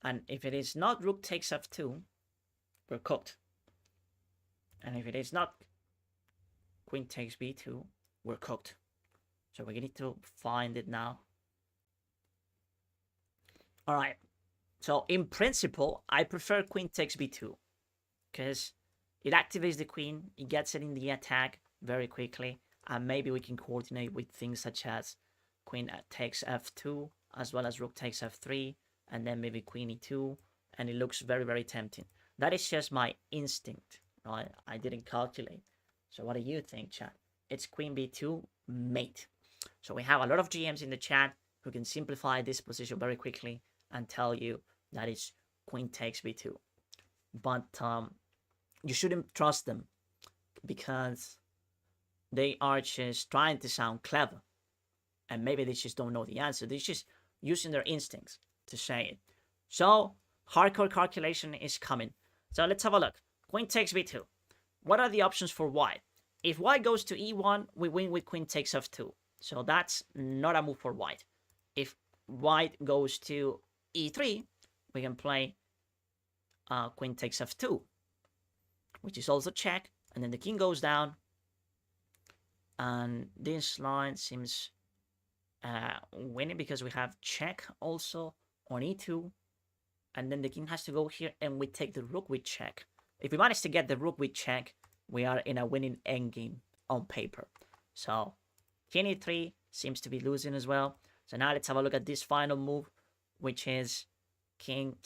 Speaker 1: And if it is not rook takes f2, we're cooked. And if it is not queen takes b2, we're cooked. So we need to find it now. All right. So in principle, I prefer queen takes b2 because it activates the queen, it gets it in the attack very quickly, and maybe we can coordinate with things such as queen takes f2 as well as rook takes f3, and then maybe queen e2, and it looks very, very tempting. That is just my instinct, right? I didn't calculate. So what do you think, chat? It's queen b2, mate. So we have a lot of GMs in the chat who can simplify this position very quickly and tell you that it's queen takes b2. But you shouldn't trust them because they are just trying to sound clever. And maybe they just don't know the answer. They're just using their instincts to say it. So hardcore calculation is coming. So let's have a look. Queen takes b2. What are the options for white? If white goes to e1, we win with queen takes f2. So that's not a move for white. If white goes to e3, we can play queen takes f2, which is also check. And then the king goes down. And this line seems winning because we have check also on e2. And then the king has to go here and we take the rook with check. If we manage to get the rook with check, we are in a winning endgame on paper. So king e3 seems to be losing as well. So now let's have a look at this final move, which is king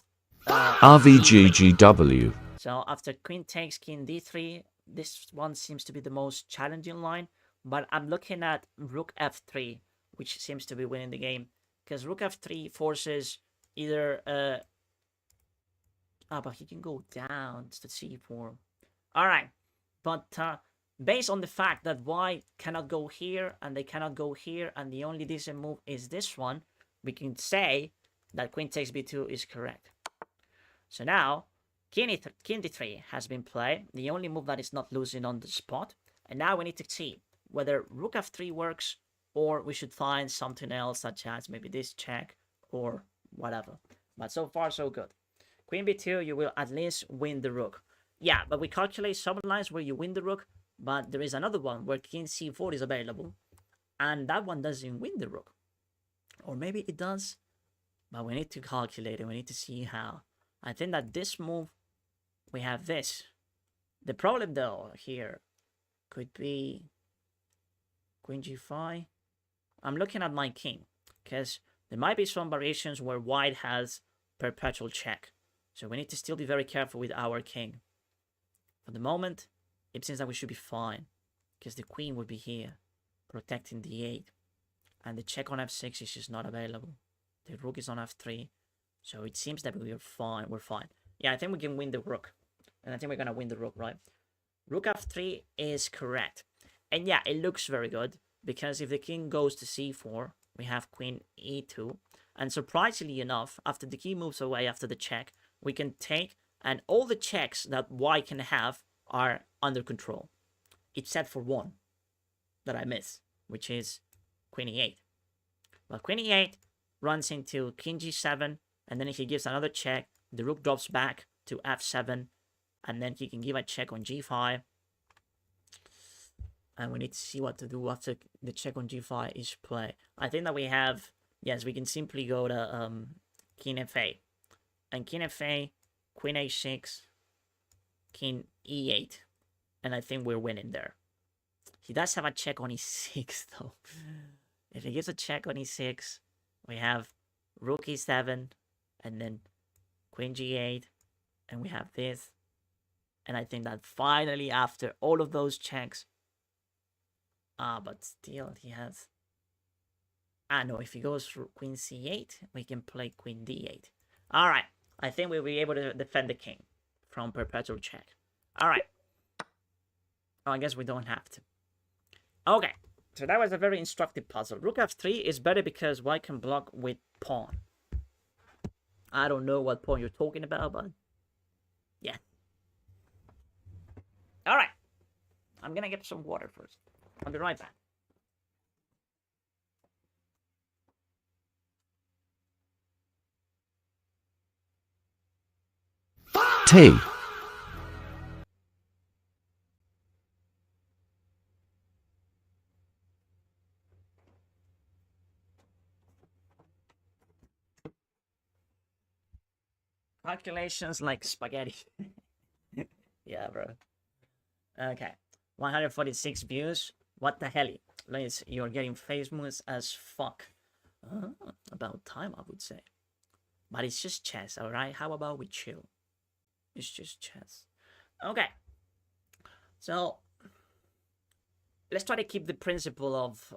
Speaker 2: RVGGW.
Speaker 1: So after queen takes king d3, this one seems to be the most challenging line. But I'm looking at rook f3, which seems to be winning the game. Because rook f3 forces either... but he can go down to c4. Alright, but based on the fact that white cannot go here and they cannot go here and the only decent move is this one, we can say that queen takes b2 is correct. So now, king d3 has been played, the only move that is not losing on the spot. And now we need to see whether rook f3 works or we should find something else such as maybe this check or whatever. But so far so good. Queen b2, you will at least win the rook. Yeah, but we calculate some lines where you win the rook, but there is another one where king c4 is available, and that one doesn't win the rook. Or maybe it does, but we need to calculate it, we need to see how. I think that this move, we have this. The problem though here could be queen g5. I'm looking at my king, because there might be some variations where white has perpetual check. So we need to still be very careful with our king. For the moment, it seems that we should be fine, because the queen would be here, protecting d8. And the check on f6 is just not available. The rook is on f3. So it seems that we are fine. We're fine. Yeah, I think we can win the rook. And I think we're going to win the rook, right? Rook f3 is correct. And yeah, it looks very good, because if the king goes to c4, we have queen e2. And surprisingly enough, after the king moves away after the check, we can take, and all the checks that white can have are under control. Except for one that I miss, which is queen e8. Well, queen e8 runs into king g7, and then if he gives another check, the rook drops back to f7, and then he can give a check on g5. And we need to see what to do after the check on g5 is played. I think that we have, yes, we can simply go to king fa. And king fa, queen a6, king e8. And I think we're winning there. He does have a check on e6 though. If he gives a check on e6, we have rook e7, and then queen g8, and we have this. And I think that finally, after all of those checks, but still he has... no, if he goes for queen c8, we can play queen d8. Alright, I think we'll be able to defend the king from perpetual check. Alright. Oh, I guess we don't have to. Okay, so that was a very instructive puzzle. Rook f3 is better because white can block with pawn. I don't know what pawn you're talking about, but yeah. Alright, I'm gonna get some water first. I'll be right back.
Speaker 2: T.
Speaker 1: Calculations like spaghetti. Yeah, bro. Okay. 146 views. What the hell? Liz, you're getting famous as fuck. About time, I would say. But it's just chess, alright? How about we chill? It's just chess. Okay. So, let's try to keep the principle of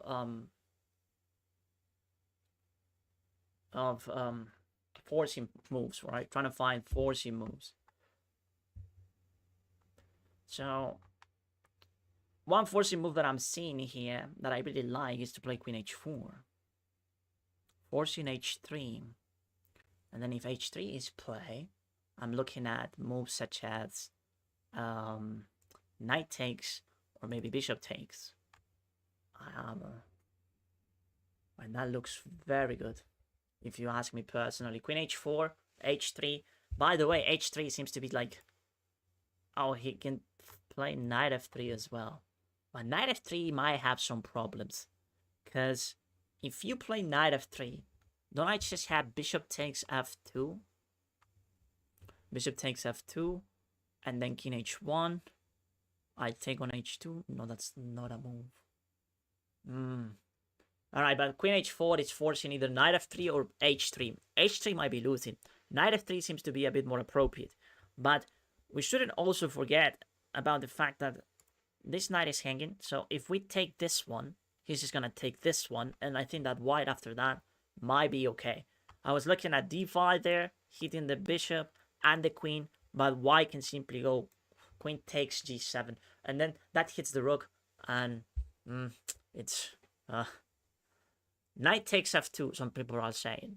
Speaker 1: forcing moves, right? Trying to find forcing moves. So, one forcing move that I'm seeing here that I really like is to play Queen H4. Forcing H3. And then if H3 is play, I'm looking at moves such as Knight takes or maybe Bishop takes. And that looks very good, if you ask me personally. Queen H4, H3. By the way, H3 seems to be like... Oh, he can play Knight F3 as well. But Knight F3 might have some problems. Because if you play Knight F3, don't I just have Bishop takes F2? Bishop takes F2. And then King H1. I take on H2. No, that's not a move. Alright, but Queen H4 is forcing either Knight F3 or H3. H3 might be losing. Knight F3 seems to be a bit more appropriate. But we shouldn't also forget about the fact that this knight is hanging. So if we take this one, he's just going to take this one. And I think that white after that might be okay. I was looking at d5 there, hitting the bishop and the queen. But white can simply go queen takes g7. And then that hits the rook. And it's... Knight takes f2, some people are saying.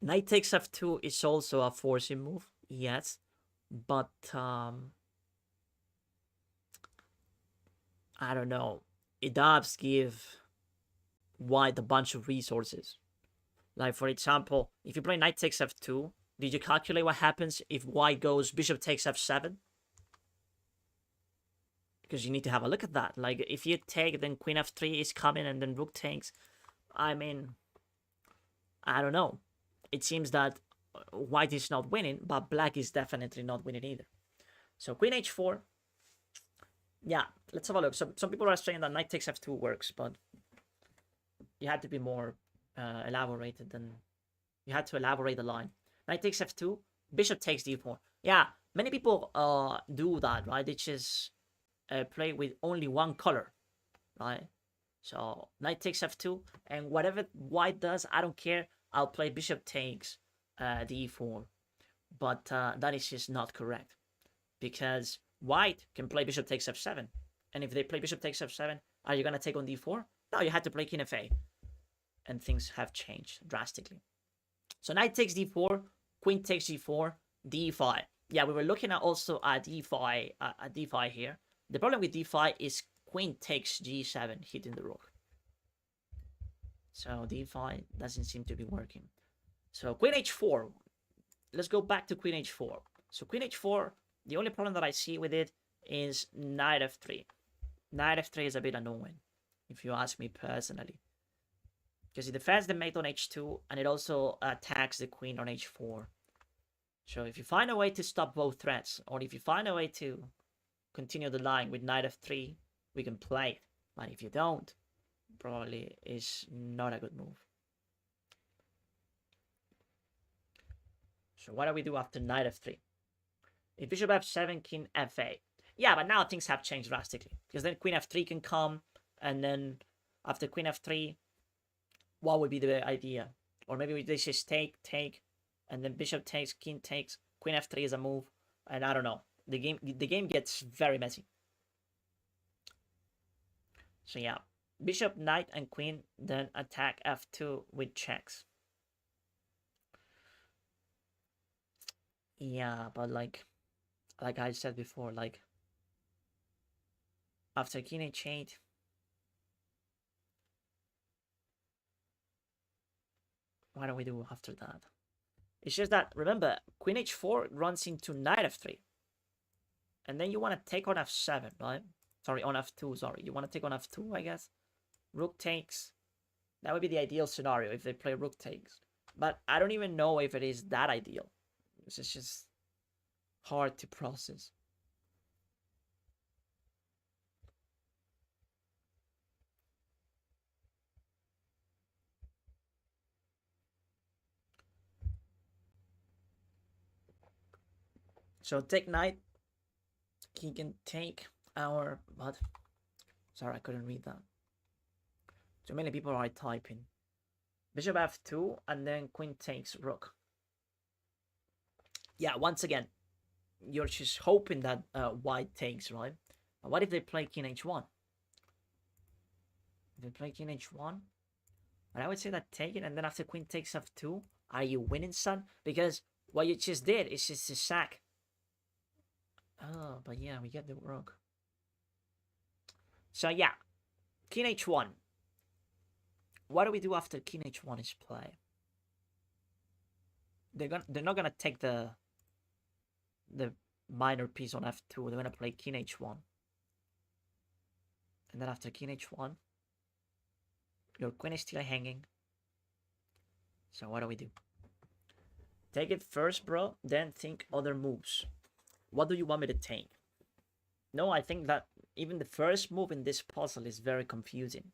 Speaker 1: Knight takes f2 is also a forcing move, yes. But, I don't know. It does give white a bunch of resources. Like, for example, if you play knight takes f2, did you calculate what happens if white goes bishop takes f7? Because you need to have a look at that. Like, if you take, then queen f3 is coming, and then rook takes. I mean, I don't know. It seems that white is not winning, but black is definitely not winning either. So queen h4. Yeah, let's have a look. So some people are saying that knight takes f2 works, but you had to be more elaborated than... You had to elaborate the line. Knight takes f2, bishop takes d4. Yeah, many people do that, right? They just play with only one color, right? So knight takes f2, and whatever white does, I don't care. I'll play bishop takes d4. But that is just not correct, because white can play bishop takes f7. And if they play bishop takes f7, are you going to take on d4? No, you had to play king f8. And things have changed drastically. So knight takes d4, queen takes g4, d5. Yeah, we were looking at also at d5 here. The problem with d5 is queen takes g7, hitting the rook. So d5 doesn't seem to be working. So queen h4. Let's go back to queen h4. So queen h4, the only problem that I see with it is knight f3. Knight f3 is a bit annoying, if you ask me personally. Because it defends the mate on h2, and it also attacks the queen on h4. So if you find a way to stop both threats, or if you find a way to continue the line with knight f3, we can play it. But if you don't, probably is not a good move. So what do we do after knight f3? If bishop f7, king f8. Yeah, but now things have changed drastically. Because then queen f3 can come, and then after queen f3, what would be the idea? Or maybe we just take, and then bishop takes, king takes, queen f3 is a move, and I don't know. The game gets very messy. So yeah, bishop, knight, and queen, then attack f2 with checks. Yeah, but like I said before, like after king h8, what do we do after that? It's just that, remember, queen h4 runs into knight f3. And then you want to take on f7, right? Sorry, on f2, sorry. You want to take on f2, I guess. Rook takes. That would be the ideal scenario if they play rook takes. But I don't even know if it is that ideal. It's just hard to process. So take knight. He can take our... What? Sorry, I couldn't read that. Too many people are typing. Bishop f2, and then queen takes rook. Yeah, once again, you're just hoping that white takes, right? But what if they play king h1? If they play king h1, but I would say that take it, and then after queen takes f2, are you winning, son? Because what you just did is just a sack. Oh, but yeah, we get the rook. So yeah, king h1. What do we do after king h1 is played? They're not gonna take the minor piece on f2. They're gonna play king h1, and then after king h1, your queen is still hanging. So what do we do? Take it first, bro. Then think other moves. What do you want me to take? No, I think that even the first move in this puzzle is very confusing.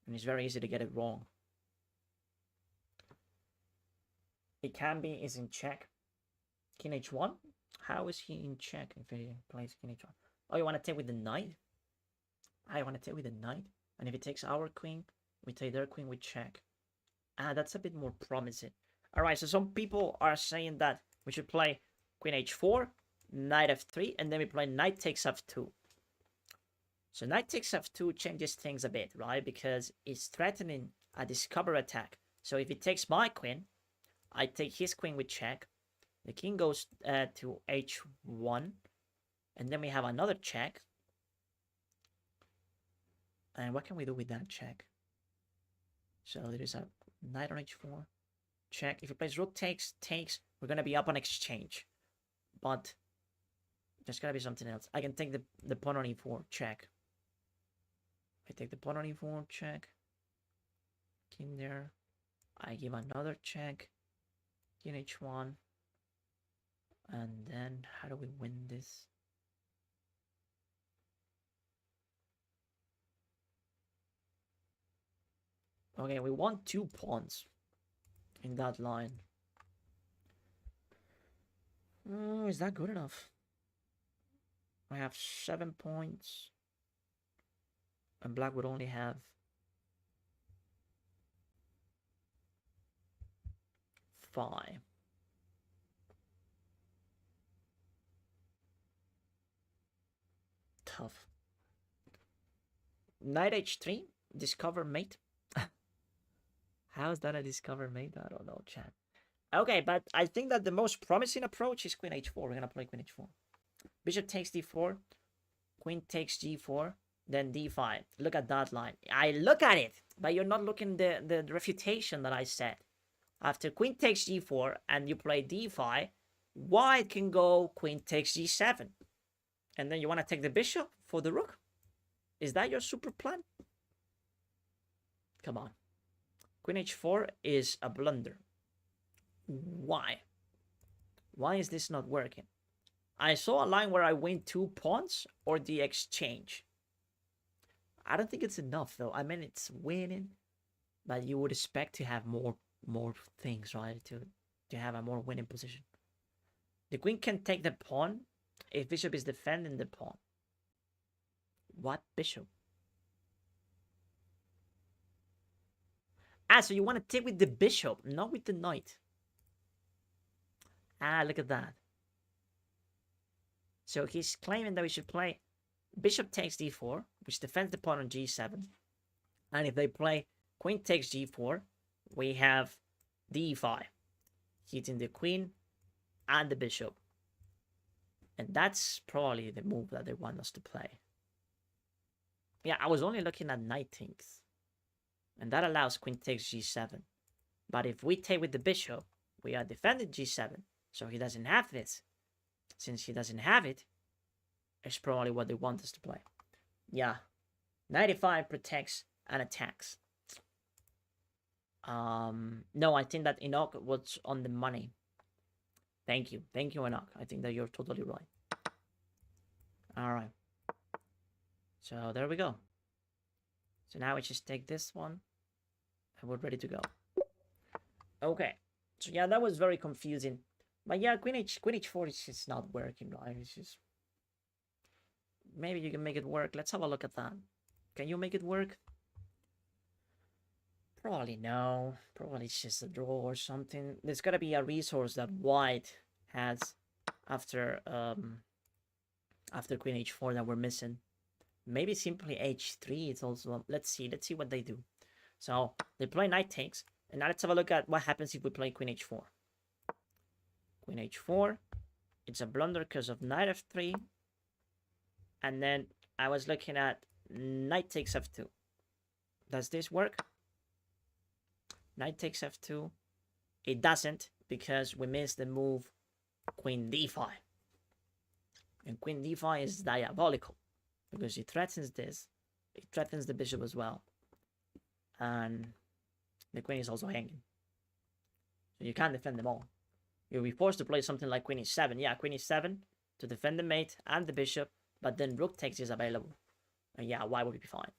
Speaker 1: And it's very easy to get it wrong. It can be is in check. King h1? How is he in check if he plays king h1? Oh, you want to take with the knight? I want to take with the knight. And if he takes our queen, we take their queen, we check. Ah, that's a bit more promising. Alright, so some people are saying that we should play queen h4, knight f3, and then we play knight takes f2. So knight takes f2 changes things a bit, right? Because it's threatening a discover attack. So if he takes my queen, I take his queen with check. The king goes to h1. And then we have another check. And what can we do with that check? So there is a knight on h4. Check. If he plays rook takes, we're going to be up on exchange. But there's got to be something else. I can take the pawn on e4. Check. I take the pawn on e4, check. King there. I give another check. King h1. And then, how do we win this? Okay, we want 2 pawns in that line. Oh, is that good enough? I have 7 points. And black would only have 5. Tough. Knight h3, discover mate. How is that a discover mate? I don't know, chat. Okay, but I think that the most promising approach is queen h4. We're gonna play queen h4. Bishop takes d4, queen takes g4, then d5. Look at that line. I look at it, but you're not looking the refutation that I said. After queen takes g4 and you play d5, white can go queen takes g7. And then you want to take the bishop for the rook? Is that your super plan? Come on. Queen h4 is a blunder. Why? Why is this not working? I saw a line where I win 2 pawns or the exchange. I don't think it's enough though. I mean, it's winning, but you would expect to have more things, right? To have a more winning position. The queen can take the pawn if bishop is defending the pawn. What bishop? Ah, so you want to take with the bishop, not with the knight. Ah, look at that. So he's claiming that we should play bishop takes d4, which defends the pawn on g7. And if they play queen takes g4, we have d5, hitting the queen and the bishop. And that's probably the move that they want us to play. Yeah, I was only looking at knight takes. And that allows queen takes g7. But if we take with the bishop, we are defending g7. So he doesn't have this. Since he doesn't have it, it's probably what they want us to play. Yeah. 95 protects and attacks. No, I think that Enoch was on the money. Thank you, Enoch. I think that you're totally right. All right. So there we go. So now we just take this one, and we're ready to go. Okay. So yeah, that was very confusing. But yeah, Queen H4 is just not working, right? It's just maybe you can make it work. Let's have a look at that. Can you make it work? Probably no. Probably it's just a draw or something. There's gotta be a resource that white has after Queen H4 that we're missing. Maybe simply H3 is also. Let's see what they do. So they play knight takes, and now let's have a look at what happens if we play Queen H4. Queen H4. It's a blunder because of knight F3. And then I was looking at knight takes F2. Does this work? Knight takes F2. It doesn't because we missed the move Queen D5. And Queen D5 is diabolical because it threatens this. It threatens the bishop as well. And the queen is also hanging. So you can't defend them all. You'll be forced to play something like Queen E7. Yeah, Queen E7 to defend the mate and the bishop. But then Rook takes is available. And yeah, white would be fine.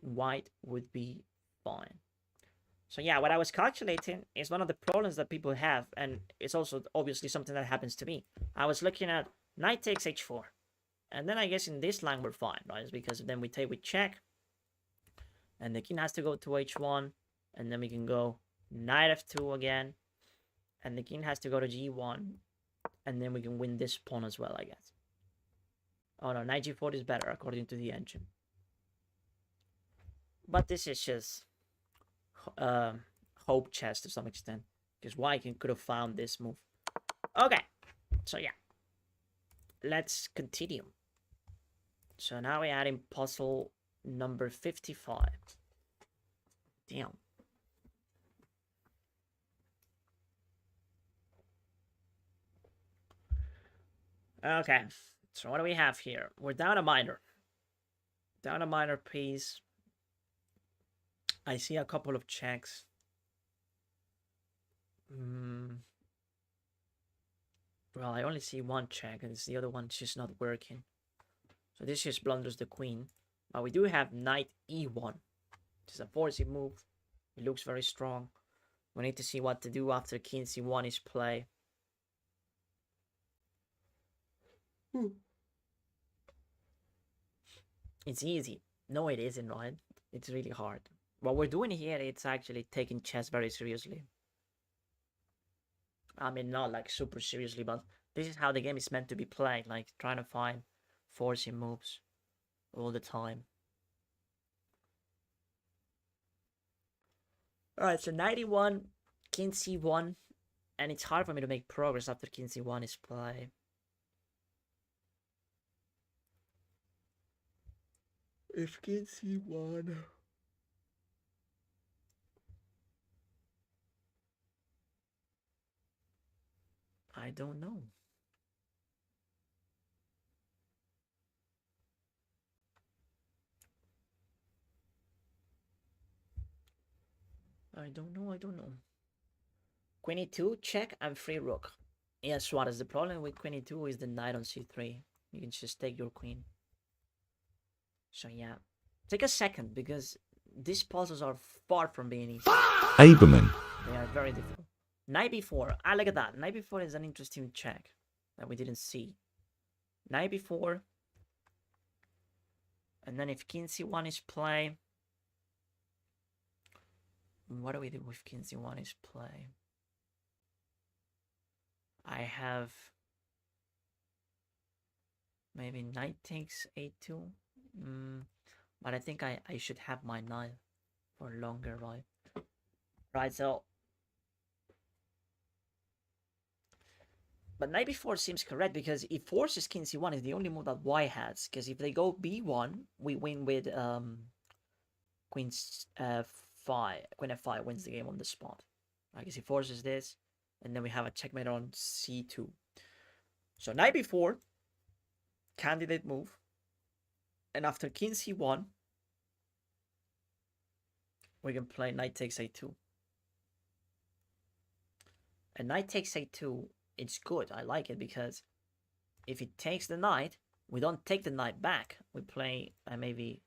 Speaker 1: White would be fine. So yeah, what I was calculating is one of the problems that people have, and it's also obviously something that happens to me. I was looking at knight takes H4. And then I guess in this line we're fine, right? It's because then we take with check. And the king has to go to H1. And then we can go knight F2 again. And the king has to go to G1. And then we can win this pawn as well, I guess. Oh no, knight G4 is better according to the engine. But this is just hope chess to some extent. Because white could have found this move. Okay, so yeah. Let's continue. So now we're adding puzzle number 55. Damn. Okay, so what do we have here? We're down a minor. Down a minor piece. I see a couple of checks. Well, I only see one check, and it's the other one's just not working. So this just blunders the queen. But we do have knight E1. Which is a forcing move. It looks very strong. We need to see what to do after king C1 is play. It's easy. No, it isn't, right? It's really hard. What we're doing here, it's actually taking chess very seriously. I mean, not like super seriously, but this is how the game is meant to be played. Like, trying to find forcing moves all the time. Alright, so 91, king C1. And it's hard for me to make progress after king C1 is played. If king C1... I don't know. I don't know. Queen E2, check, and free rook. Yeah, Suarez, the problem with Queen E2 is the knight on C3. You can just take your queen. So yeah. Take a second, because these puzzles are far from being easy.
Speaker 2: Aberman.
Speaker 1: They are very difficult. Knight B4. Ah, look at that. Knight B4 is an interesting check that we didn't see. Knight B4. And then if king C1 is play... What do we do if king C1 is play? I have... Maybe knight takes A2. But I think I should have my knight for longer, right? Right, so... But knight b4 seems correct because it forces king c1 is the only move that white has. Because if they go b1, we win with queen f5. Queen f5 wins the game on the spot. I guess he forces this, and then we have a checkmate on c2. So knight b4, candidate move. And after king c1, we can play knight takes a2. And knight takes a2, it's good. I like it because if it takes the knight, we don't take the knight back. We play maybe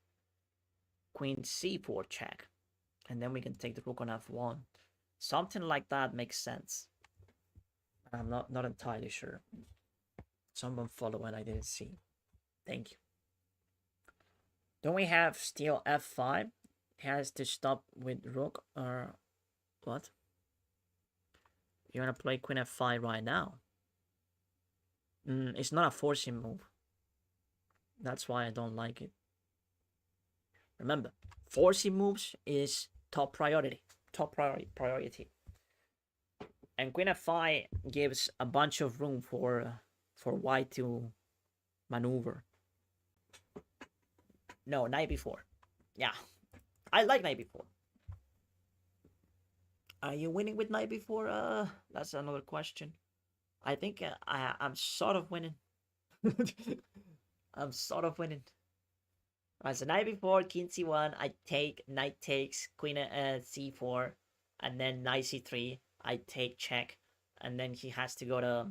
Speaker 1: queen c4 check. And then we can take the rook on f1. Something like that makes sense. I'm not entirely sure. Someone follow and I didn't see. Thank you. Don't we have steal f5? It has to stop with rook or what? You want to play queen f5 right now? It's not a forcing move. That's why I don't like it. Remember, forcing moves is top priority. Top priority. And queen f5 gives a bunch of room for white to maneuver. No, knight b4. Yeah, I like knight b4. Are you winning with knight b4? That's another question. I think I'm sort of winning. I'm sort of winning. Alright, so knight b4, king c1. I take, knight takes, queen c4, and then knight c3. I take check, and then he has to go to.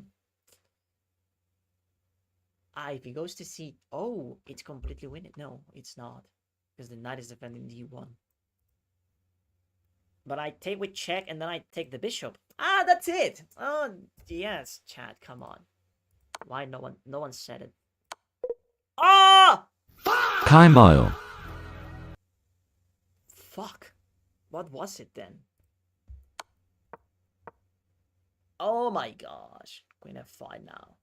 Speaker 1: If he goes to c, oh, it's completely winning. No, it's not, because the knight is defending d1. But I take with check, and then I take the bishop. That's it. Oh yes, chat, come on. Why no one said it?
Speaker 2: Kyle.
Speaker 1: Fuck. What was it then? Oh my gosh. Queen f5 now.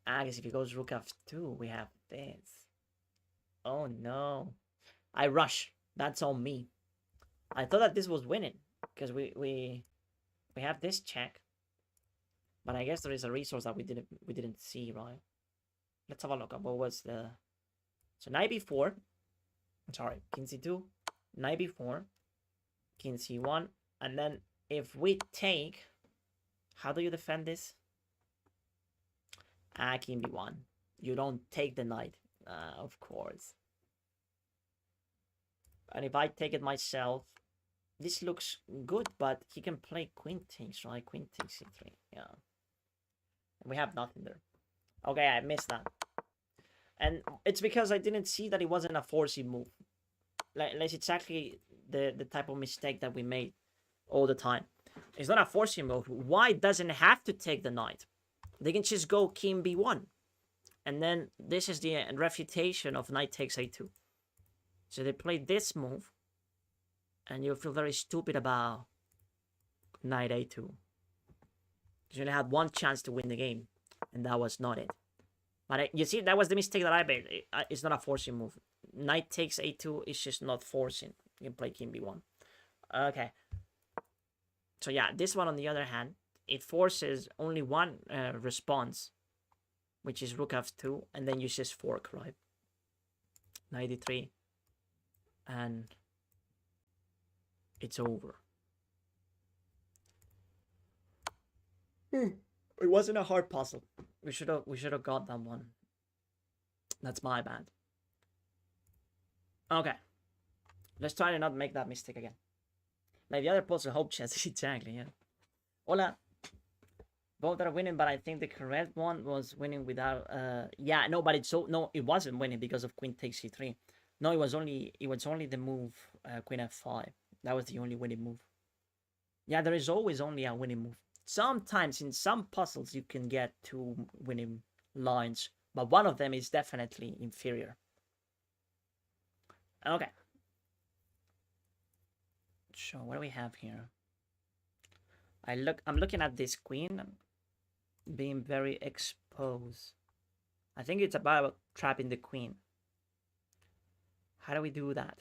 Speaker 1: I guess if he goes rook f2, we have this. Oh no. I rush. That's on me. I thought that this was winning. Because we have this check. But I guess there is a resource that we didn't see, right? Let's have a look at what was the. So knight b4. Sorry, king c2, knight b4, king c1, and then if we take, how do you defend this? King b1. You don't take the knight, of course. And if I take it myself, this looks good, but he can play queen takes, right? Queen takes c3, yeah. We have nothing there. Okay, I missed that. And it's because I didn't see that it wasn't a forcing move. Like it's exactly the type of mistake that we made all the time. It's not a forcing move. White doesn't have to take the knight. They can just go king b1. And then this is the refutation of knight takes a2. So they play this move. And you'll feel very stupid about knight a2. You only had one chance to win the game. And that was not it. But you see, that was the mistake that I made. It's not a forcing move. Knight takes a2 is just not forcing. You can play king b1. Okay. So yeah, this one on the other hand, it forces only one response, which is rook f2, and then you just fork, right? Knight d3, and it's over. It wasn't a hard puzzle. We should have got that one. That's my bad. Okay. Let's try to not make that mistake again. Like the other puzzle, hope chess. Exactly, yeah. Hola. Both are winning, but I think the correct one was winning without yeah, no, but it wasn't winning because of queen takes c3. No, it was only the move queen f5. That was the only winning move. Yeah, there is always only a winning move. Sometimes in some puzzles you can get two winning lines, but one of them is definitely inferior. Okay. So what do we have here? I'm looking at this queen being very exposed. I think it's about trapping the queen. How do we do that?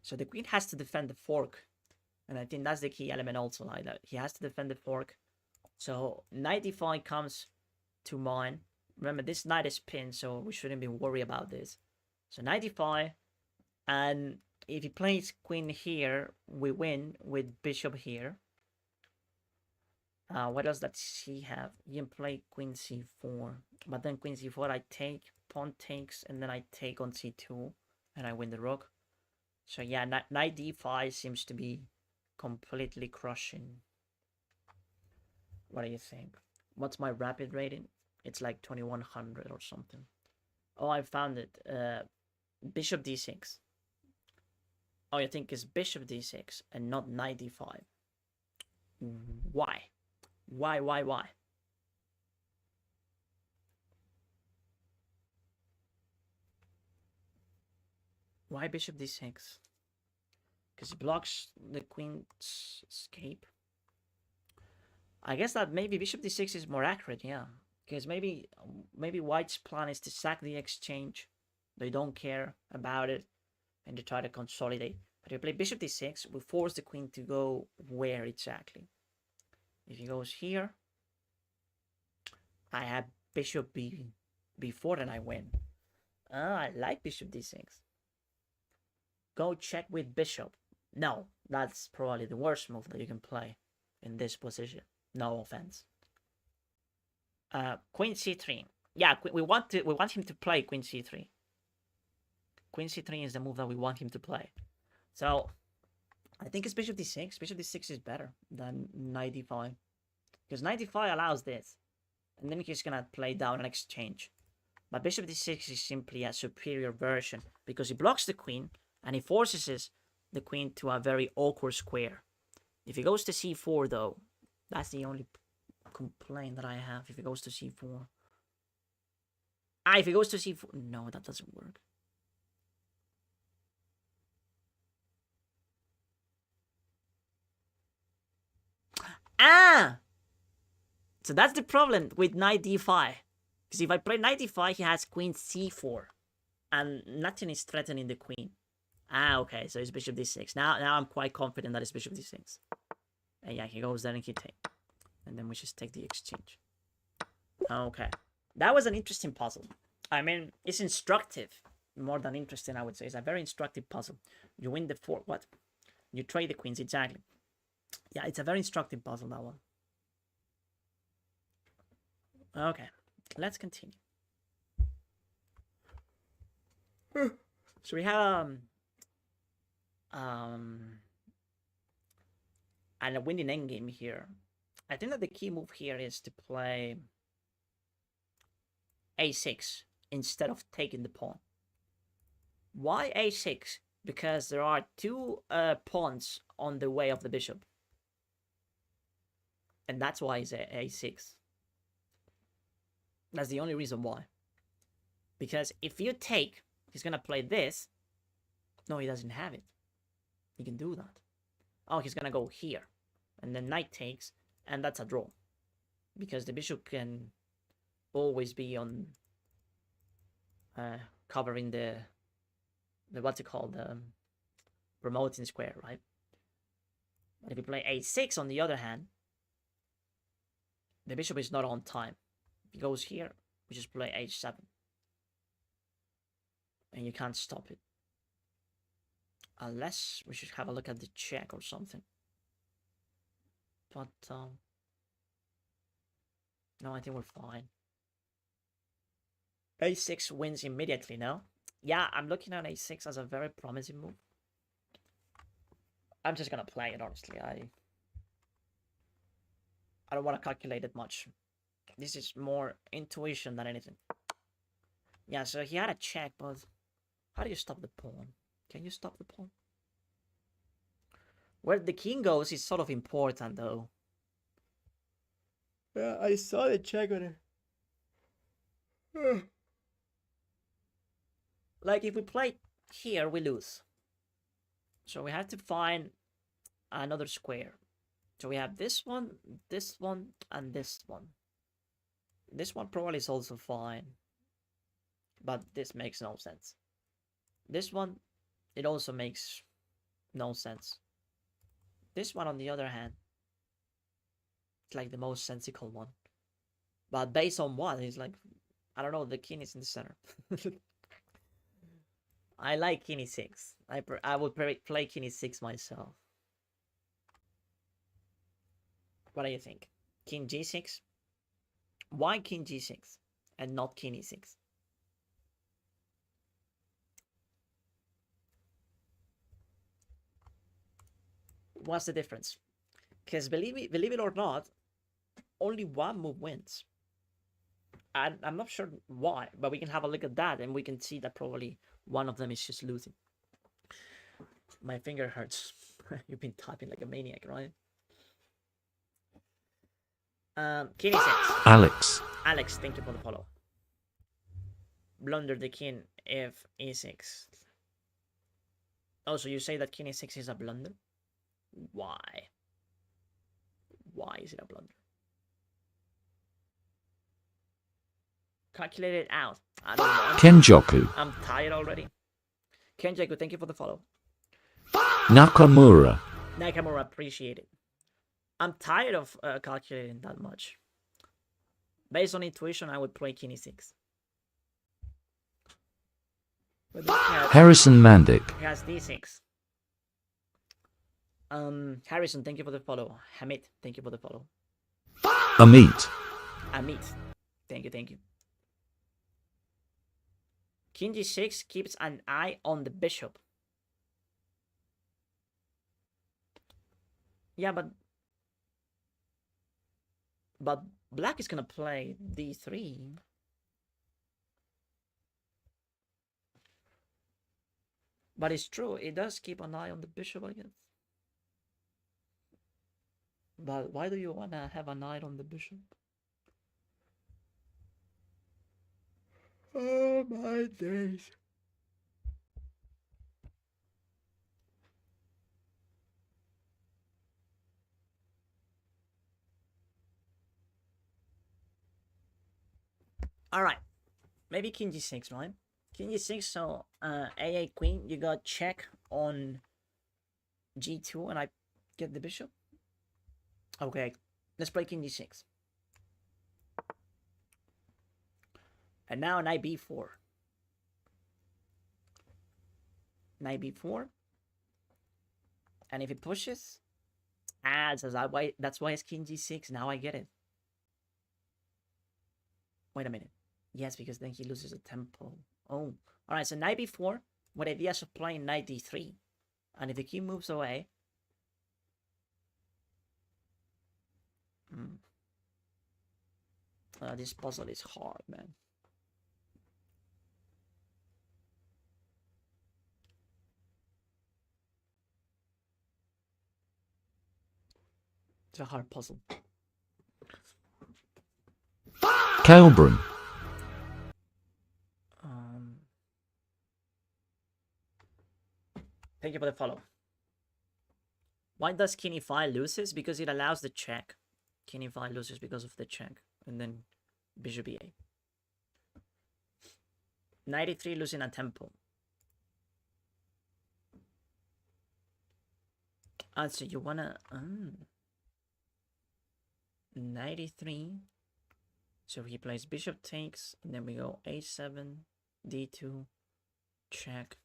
Speaker 1: So the queen has to defend the fork. And I think that's the key element also, like that. He has to defend the fork. So knight d5 comes to mind. Remember, this knight is pinned, so we shouldn't be worried about this. So knight d5. And if he plays queen here, we win with bishop here. What else does he have? He can play queen c4. But then queen c4 I take. pawn takes, and then I take on c2, and I win the rook. So yeah, knight d5 seems to be completely crushing. What do you think? What's my rapid rating? It's like 2100 or something. Oh, I found it. Bishop d6. Oh, you think it's bishop d6 and not knight d5? Why? Why? Why bishop d6? Because it blocks the queen's escape. I guess that maybe bishop d6 is more accurate, yeah. Because maybe white's plan is to sack the exchange. They don't care about it, and they try to consolidate. But if you play bishop d6, we force the queen to go where exactly? If he goes here, I have bishop b4 and I win. I like bishop d6. Go check with bishop. No, that's probably the worst move that you can play in this position. No offense. Queen c3. Yeah, we want him to play queen c3. Queen c3 is the move that we want him to play. So I think it's bishop d6. Bishop d6 is better than knight d5. Because knight d5 allows this. And then he's gonna play down an exchange. But bishop d6 is simply a superior version. Because he blocks the queen. And he forces the queen to a very awkward square. If he goes to c4 though, that's the only complaint that I have. If he goes to c4. If he goes to c4. No, that doesn't work. So that's the problem with knight d5. Because if I play knight d5, he has queen c4. And nothing is threatening the queen. Okay, so it's bishop d6. Now I'm quite confident that it's bishop d6. And yeah, he goes there and he takes. And then we just take the exchange. Okay. That was an interesting puzzle. I mean, it's instructive. More than interesting, I would say. It's a very instructive puzzle. You win the 4. What? You trade the queens, exactly. Yeah, it's a very instructive puzzle, that one. Okay. Let's continue. So we have... and a winning endgame here. I think that the key move here is to play a6 instead of taking the pawn. Why a6? Because there are 2 pawns on the way of the bishop. And that's why it's a6. That's the only reason why. Because if you take, he's gonna play this. No, he doesn't have it. He can do that. Oh, he's gonna go here. And then knight takes, and that's a draw. Because the bishop can always be on covering the what's it called? The promoting square, right? But if you play a6 on the other hand, the bishop is not on time. If he goes here, we just play h7. And you can't stop it. Unless we should have a look at the check or something. But, no, I think we're fine. a6 wins immediately, no? Yeah, I'm looking at a6 as a very promising move. I'm just gonna play it, honestly. I don't want to calculate it much. This is more intuition than anything. Yeah, so he had a check, but how do you stop the pawn? Can you stop the pawn? Where the king goes is sort of important, though. Yeah, I saw the check on it. Like, if we play here, we lose. So we have to find another square. So we have this one, and this one. This one probably is also fine. But this makes no sense. This one, it also makes no sense. This one, on the other hand, it's like the most sensical one. But based on what? It's like, I don't know, the king is in the center. I like king e6. I would play king e6 myself. What do you think? King g6? Why king g6 and not king e6? what's the difference? Because believe it or not, only one move wins. I'm not sure why, but we can have a look at that and we can see that probably one of them is just losing. My finger hurts. You've been typing like a maniac, right? King e6.
Speaker 2: Alex,
Speaker 1: thank you for the follow. Blunder the king if e6. Oh, so you say that king e6 is a blunder? Why? Why is it a blunder? Calculate it out. I don't know.
Speaker 2: Kenjoku,
Speaker 1: I'm tired already. Kenjaku, thank you for the follow.
Speaker 2: Nakamura,
Speaker 1: appreciate it. I'm tired of calculating that much. Based on intuition, I would play king e6.
Speaker 2: Harrison Mandic,
Speaker 1: He has d6. Harrison, thank you for the follow. Hamid, thank you for the follow.
Speaker 2: Amit,
Speaker 1: thank you. King g6 keeps an eye on the bishop. Yeah, but black is gonna play d3. But it's true, it does keep an eye on the bishop, I guess. But why do you wanna have an eye on the bishop? Oh my days. Alright. Maybe king g6, right? King g6, so a queen, you got check on g2 and I get the bishop. Okay, let's play king g6. And now knight b4. Knight b4. And if it pushes, that's why it's king g6. Now I get it. Wait a minute. Yes, because then he loses a tempo. Oh, alright, so knight b4 with ideas of playing knight d3. And if the king moves away... this puzzle is hard, man. It's a hard puzzle.
Speaker 2: Kelbrin,
Speaker 1: thank you for the follow. Why does king e5 loses? Because it allows the check. King e5 loses because of the check. And then bishop e8. Knight e3 losing a tempo. So you wanna... Knight e3. So he plays bishop takes, and then we go a7, d2, check.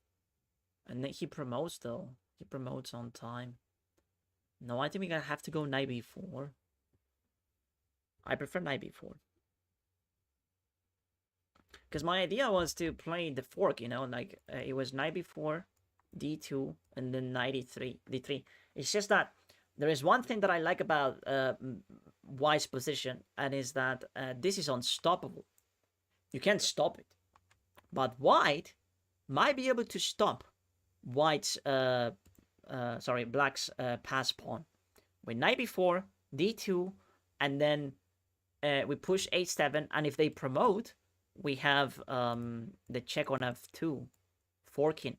Speaker 1: And then he promotes though. He promotes on time. No, I think we're gonna have to go knight b4. I prefer knight b4. Because my idea was to play the fork, you know, like it was knight b4, d2, and then knight d3. It's just that there is one thing that I like about White's position, and is that this is unstoppable. You can't stop it. But White might be able to stop Black's pass pawn. With knight b4, d2, and then we push h7, and if they promote, we have the check on f2, forking.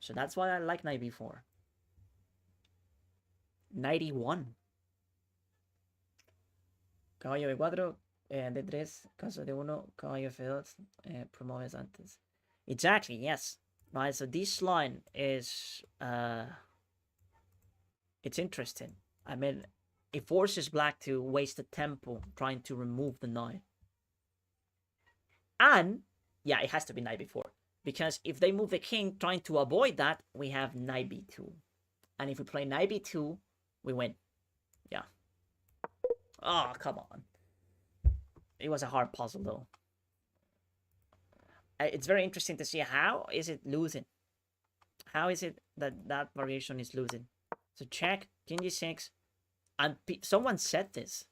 Speaker 1: So that's why I like knight b4. Knight e1. Caballo b4, d3, caso de 1, caballo f2, promoves antes. Exactly, yes. Right, so this line is... it's interesting. I mean, it forces black to waste the tempo trying to remove the knight. And, yeah, it has to be knight b4. Because if they move the king trying to avoid that, we have knight b2. And if we play knight b2, we win. Yeah. Oh, come on. It was a hard puzzle, though. It's very interesting to see how is it losing. How is it that that variation is losing? So check, king g6, and someone said this,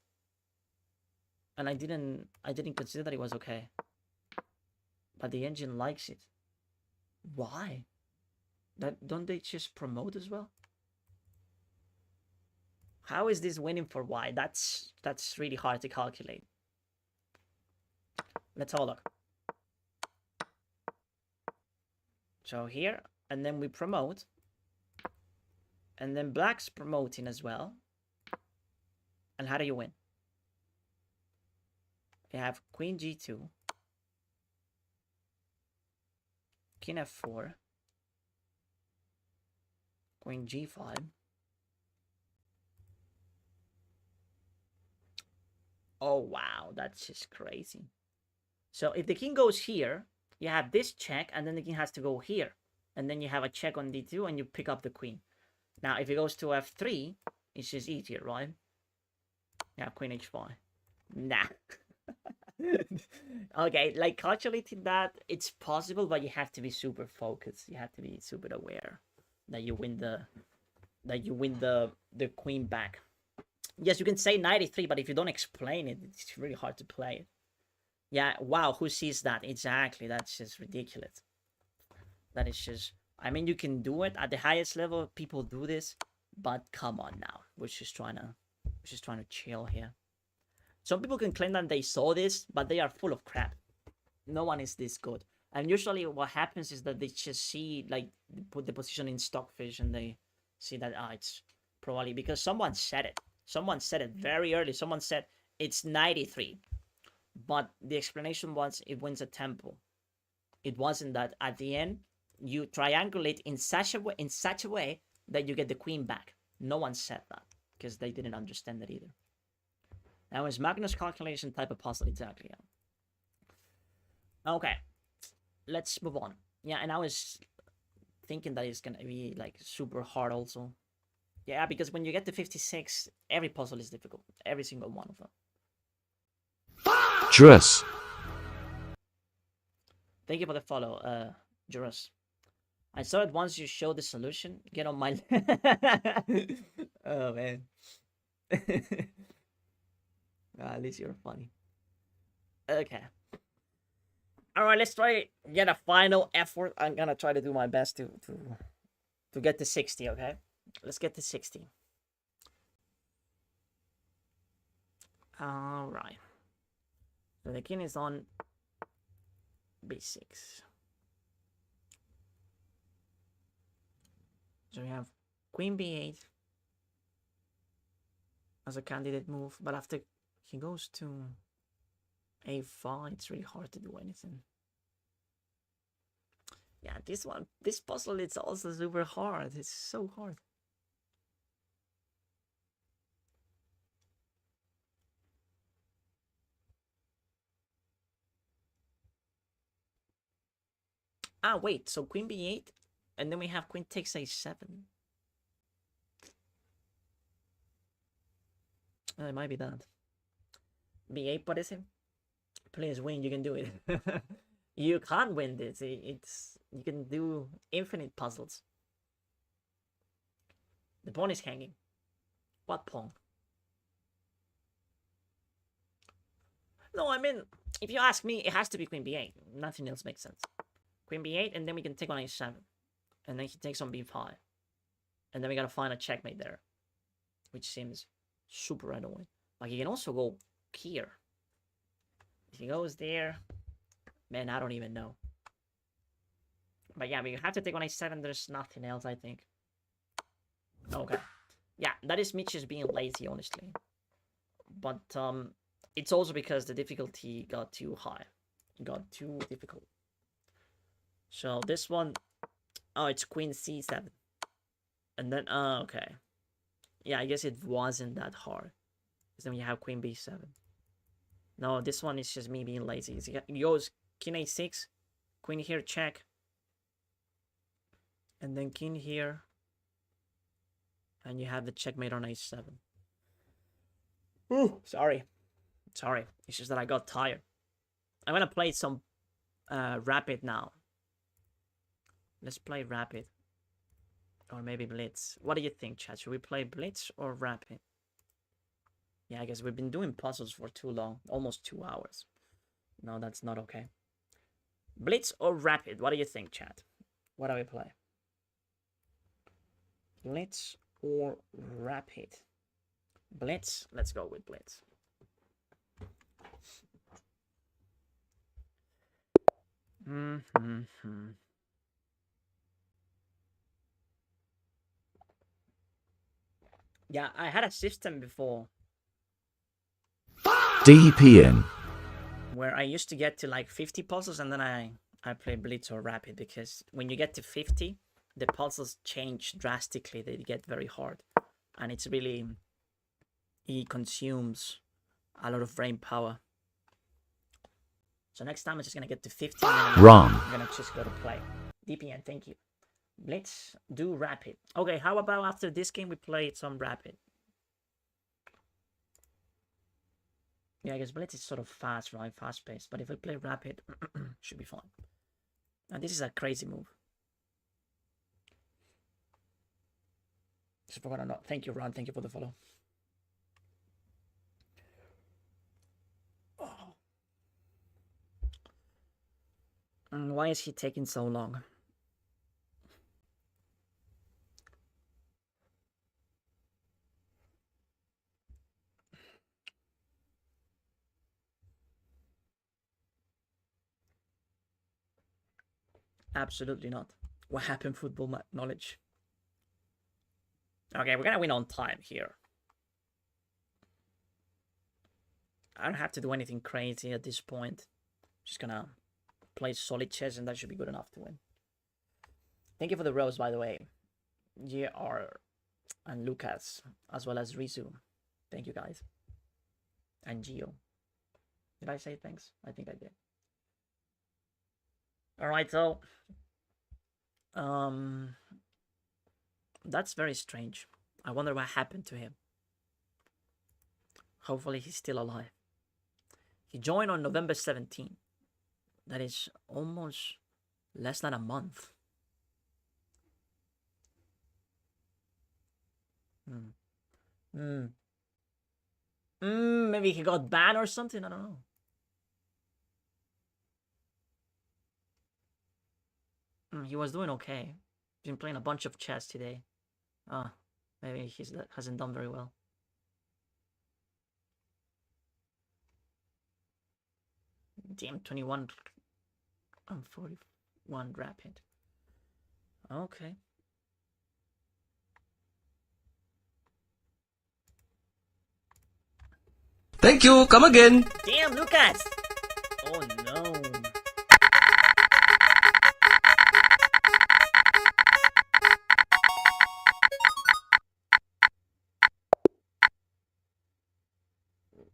Speaker 1: and I didn't consider that it was okay. But the engine likes it. Why? Don't they just promote as well? How is this winning for white? That's really hard to calculate. Let's have a look. So here, and then we promote. And then black's promoting as well. And how do you win? You have queen g2. King f4. Queen g5. Oh, wow. That's just crazy. So if the king goes here, you have this check, and then the king has to go here. And then you have a check on d2, and you pick up the queen. Now, if it goes to f3, it's just easier, right? Yeah, queen h5. Nah. Okay, like calculating that, it's possible, but you have to be super focused. You have to be super aware that you win the queen back. Yes, you can say 93, but if you don't explain it, it's really hard to play it. Yeah, wow, who sees that? Exactly, that's just ridiculous. That is just, I mean, you can do it at the highest level. People do this, but come on now. We're just trying to chill here. Some people can claim that they saw this, but they are full of crap. No one is this good. And usually what happens is that they just see, like, put the position in Stockfish and they see that, it's probably because someone said it. Someone said it very early. Someone said it's 93. But the explanation was it wins a tempo. It wasn't that at the end you triangulate in such a way that you get the queen back. No one said that because they didn't understand that either. Now it's Magnus calculation type of puzzle, exactly. Yeah. Okay, let's move on. Yeah, and I was thinking that it's gonna be like super hard also. Yeah, because when you get to 56, every puzzle is difficult. Every single one of them.
Speaker 2: Dress.
Speaker 1: Thank you for the follow, Juras. I saw it once you showed the solution. Get on my... Oh, man. At least you're funny. Okay. Alright, let's try get a final effort. I'm gonna try to do my best to get to 60, okay? Let's get to 60. Alright. So the king is on b6. So we have queen b8 as a candidate move, but after he goes to a5, it's really hard to do anything. Yeah, this puzzle, it's also super hard. It's so hard. Ah, wait, so queen b8, and then we have queen takes a7. It might be that. b8 parece. Please win, you can do it. You can't win this. You can do infinite puzzles. The pawn is hanging. What pawn? No, I mean, if you ask me, it has to be queen b8. Nothing else makes sense. Queen b8, and then we can take on a7. And then he takes on b5. And then we gotta find a checkmate there. Which seems super annoying. Like, he can also go here. If he goes there, man, I don't even know. But yeah, we have to take on a7. There's nothing else, I think. Okay. Yeah, that is me just being lazy, honestly. But it's also because the difficulty got too high. It got too difficult. So this one, oh, it's queen c7. And then, okay. Yeah, I guess it wasn't that hard. Because then you have queen b7. No, this one is just me being lazy. He goes king a6, queen here, check. And then king here. And you have the checkmate on a7. Ooh, sorry. Sorry. It's just that I got tired. I'm gonna play some rapid now. Let's play rapid. Or maybe Blitz. What do you think, chat? Should we play Blitz or Rapid? Yeah, I guess we've been doing puzzles for too long. Almost 2 hours. No, that's not okay. Blitz or Rapid? What do you think, chat? What do we play? Blitz or Rapid? Blitz? Let's go with Blitz. Yeah, I had a system before
Speaker 2: DPN.
Speaker 1: where I used to get to like 50 puzzles and then I play Blitz or Rapid, because when you get to 50, the puzzles change drastically. They get very hard, and it's really, it consumes a lot of brain power. So next time I'm just gonna get to 50 and
Speaker 2: Wrong.
Speaker 1: I'm gonna just go to play. DPN, thank you. Let's do Rapid. Okay, how about after this game we play some Rapid? Yeah, I guess Blitz is sort of fast, right? Fast paced. But if we play Rapid, should be fine. And this is a crazy move. Just forgot or not. Thank you, Ron. Thank you for the follow. Oh. And why is he taking so long? Absolutely not. What happened, football knowledge? Okay, we're gonna win on time here. I don't have to do anything crazy at this point. Just gonna play solid chess and that should be good enough to win. Thank you for the rose, by the way. JR and Lucas, as well as Rizu. Thank you, guys. And Gio. Did I say thanks? I think I did. Alright, so that's very strange. I wonder what happened to him. Hopefully he's still alive. He joined on November 17th. That is almost less than a month. Maybe he got banned or something. I don't know. He was doing okay. He's been playing a bunch of chess today. Maybe he hasn't done very well. Damn, 21 and 41 Rapid. Okay.
Speaker 3: Thank you. Come again.
Speaker 1: Damn, Lucas! Oh no.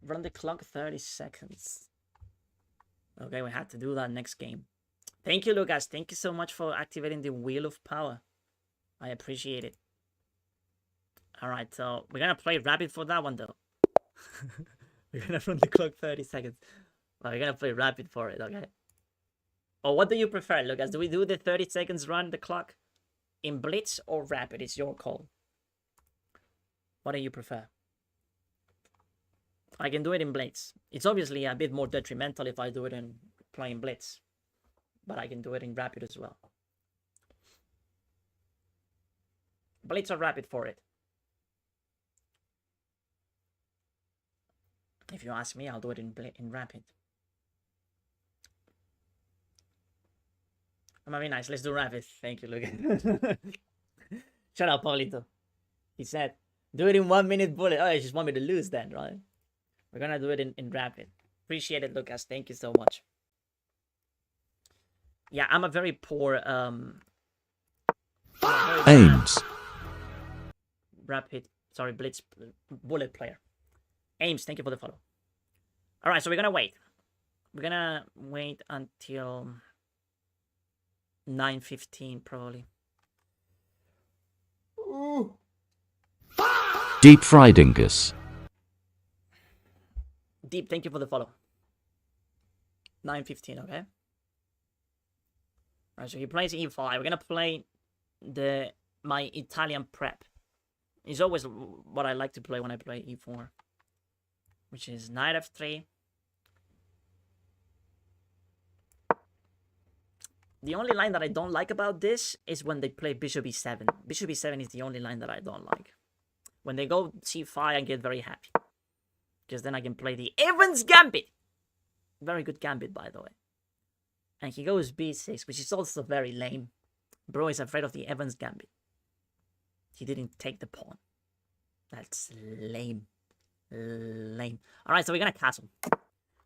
Speaker 1: Run the clock 30 seconds. Okay, we had to do that next game. Thank you, Lucas. Thank you so much for activating the Wheel of Power. I appreciate it. Alright, so we're gonna play Rapid for that one, though. We're gonna run the clock 30 seconds. But we're gonna play Rapid for it, okay? Or what do you prefer, Lucas? Do we do the 30 seconds run the clock in Blitz or Rapid? It's your call. What do you prefer? I can do it in Blitz. It's obviously a bit more detrimental if I do it in playing Blitz. But I can do it in Rapid as well. Blitz or Rapid for it? If you ask me, I'll do it in Rapid. I'm very nice. Let's do Rapid. Thank you, Lucas. Shut up, Paulito. He said, do it in 1 minute bullet. Oh, you just want me to lose then, right? We're gonna do it in Rapid. Appreciate it, Lucas. Thank you so much. Yeah, I'm a very poor
Speaker 2: Aims.
Speaker 1: Rapid, sorry, Blitz bullet player. Aims, thank you for the follow. Alright, so we're gonna wait. We're gonna wait until 9:15 probably. Ooh.
Speaker 2: Deep fried Dingus.
Speaker 1: Deep, thank you for the follow. 9:15, okay? Alright, so he plays e5. We're gonna play the my Italian prep. It's always what I like to play when I play e4, which is knight f3. The only line that I don't like about this is when they play bishop e7. Bishop e7 is the only line that I don't like. When they go c5, I get very happy. Because then I can play the Evans Gambit. Very good gambit, by the way. And he goes b6, which is also very lame. Bro is afraid of the Evans Gambit. He didn't take the pawn. That's lame. Lame. Alright, so we're gonna castle.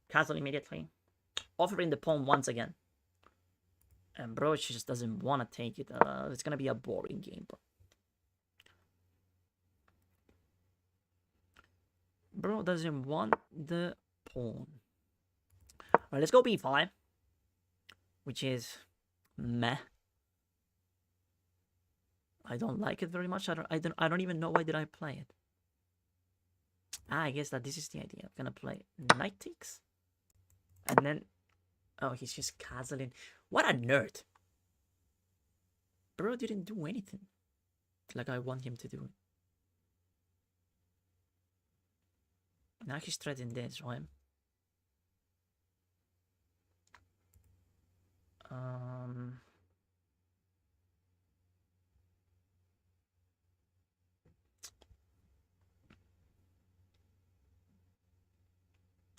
Speaker 1: Castle immediately. Offering the pawn once again. And bro just doesn't want to take it. It's gonna be a boring game, bro. Bro doesn't want the pawn. Alright, let's go b5. Which is meh. I don't like it very much. I don't even know why did I play it. I guess that this is the idea. I'm gonna play knight takes. And then oh, he's just castling. What a nerd. Bro didn't do anything like I want him to do. Now he's threatening this, right?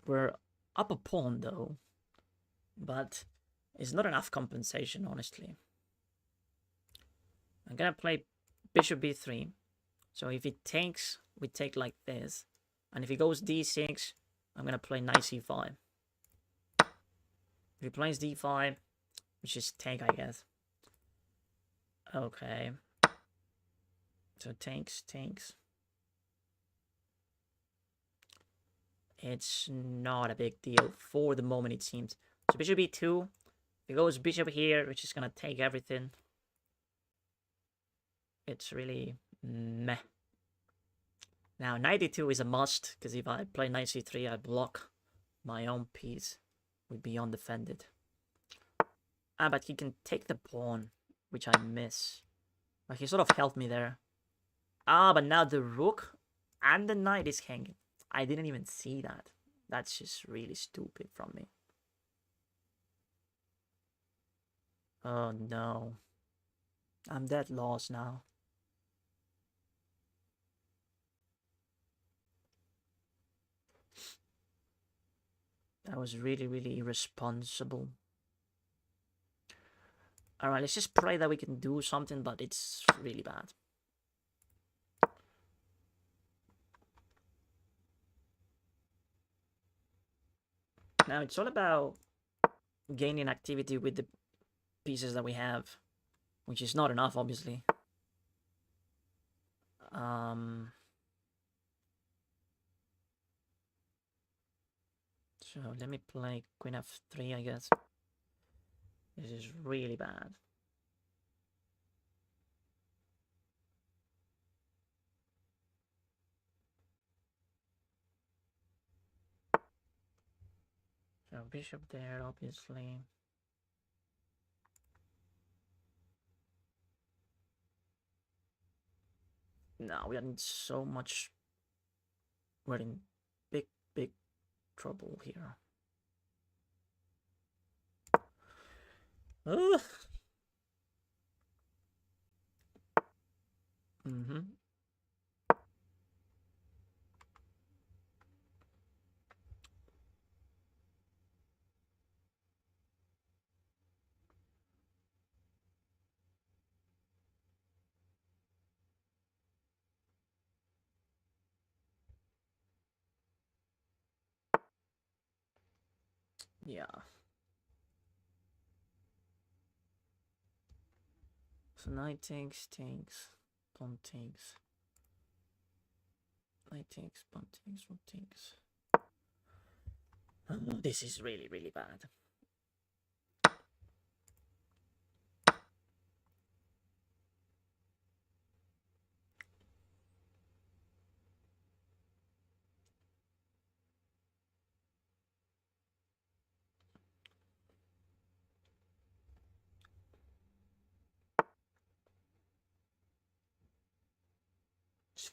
Speaker 1: We're up a pawn though, but it's not enough compensation, honestly. I'm gonna play bishop b3. So if he takes, we take like this. And if he goes d6, I'm gonna play knight c5. If he plays d5, which is take, I guess. Okay. So takes. It's not a big deal for the moment, it seems. So bishop b2. If he goes bishop here, which is gonna take everything. It's really meh. Now, knight d2 is a must, because if I play knight c3, I block my own piece. Would be undefended. But he can take the pawn, which I miss. Like, he sort of helped me there. But now the rook and the knight is hanging. I didn't even see that. That's just really stupid from me. Oh no. I'm dead lost now. That was really, really irresponsible. Alright, let's just pray that we can do something, but it's really bad. Now, it's all about gaining activity with the pieces that we have, which is not enough, obviously. So let me play queen f3, I guess. This is really bad. So bishop there, obviously. No, we are in so much. We're in big, big trouble here. Ugh. Yeah. So knight takes, pawn takes. Knight takes, pawn takes, pawn takes. This is really, really bad.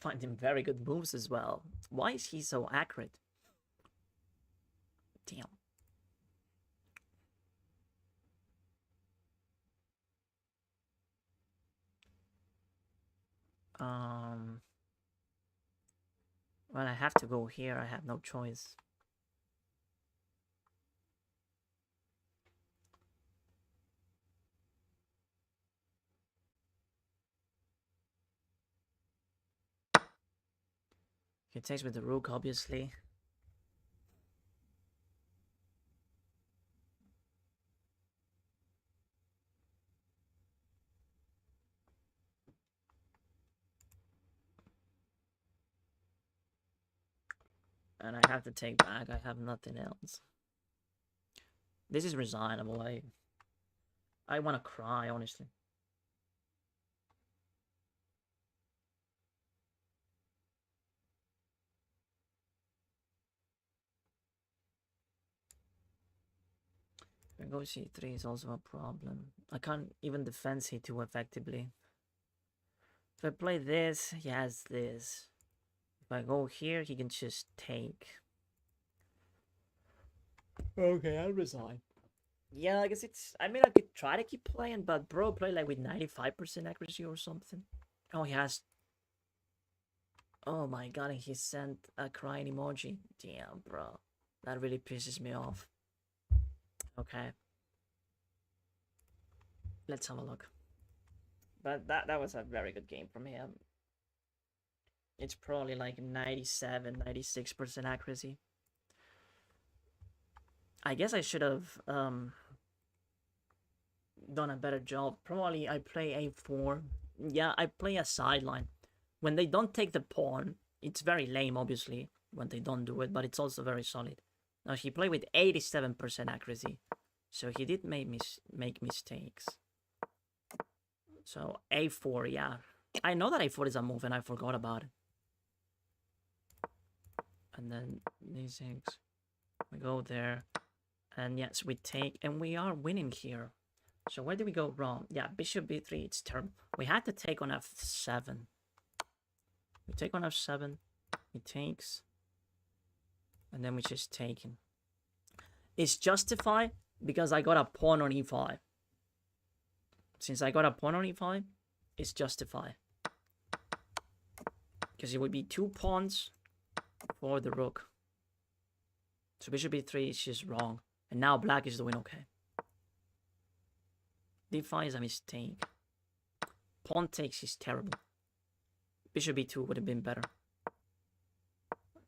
Speaker 1: finding very good moves as well. Why is he so accurate? Damn. Well, I have to go here. I have no choice. He takes with the rook, obviously. And I have to take back. I have nothing else. This is resignable. I want to cry, honestly. Go c3 is also a problem. I can't even defend c2 effectively. If I play this, he has this. If I go here, he can just take. Okay, I'll resign. Yeah, I guess it's... I mean, I could try to keep playing, but bro, play like with 95% accuracy or something. Oh, he has... Oh my god, he sent a crying emoji. Damn, bro. That really pisses me off. Okay. Let's have a look. But that was a very good game from him. It's probably like 97, 96% accuracy. I guess I should have done a better job. Probably I play a4. Yeah, I play a sideline. When they don't take the pawn, it's very lame, obviously, when they don't do it, but it's also very solid. Now, he played with 87% accuracy, so he did make mistakes. So, a4, yeah. I know that a4 is a move, and I forgot about it. And then d6. We go there. And yes, we take, and we are winning here. So where did we go wrong? Yeah, bishop b3, it's terrible. We had to take on f7. We take on f7. He takes. And then we just take him. It's justified because I got a pawn on e5. Since I got a pawn on e5, it's justified. Because it would be 2 pawns for the rook. So bishop b3 is just wrong. And now black is doing okay. d5 is a mistake. Pawn takes is terrible. Bishop b2 would have been better.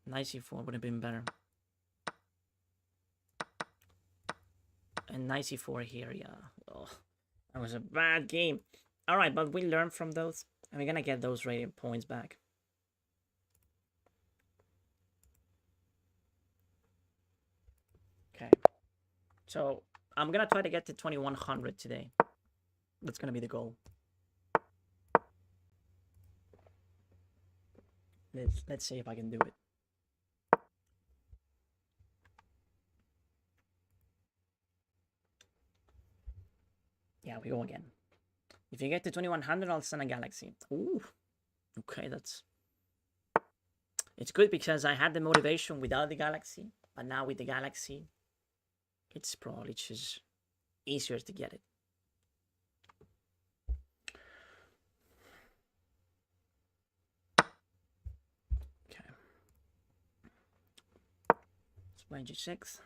Speaker 1: Knight c4 would have been better. And knight c4 here, yeah. Oh, that was a bad game. Alright, but we learned from those. And we're gonna get those rating points back. Okay. So, I'm gonna try to get to 2100 today. That's gonna be the goal. Let's see if I can do it. Yeah, we go again. If you get to 2100, I'll send a galaxy. Ooh. Okay, that's... It's good because I had the motivation without the galaxy. But now with the galaxy, it's probably just easier to get it. Okay. Let's play g6.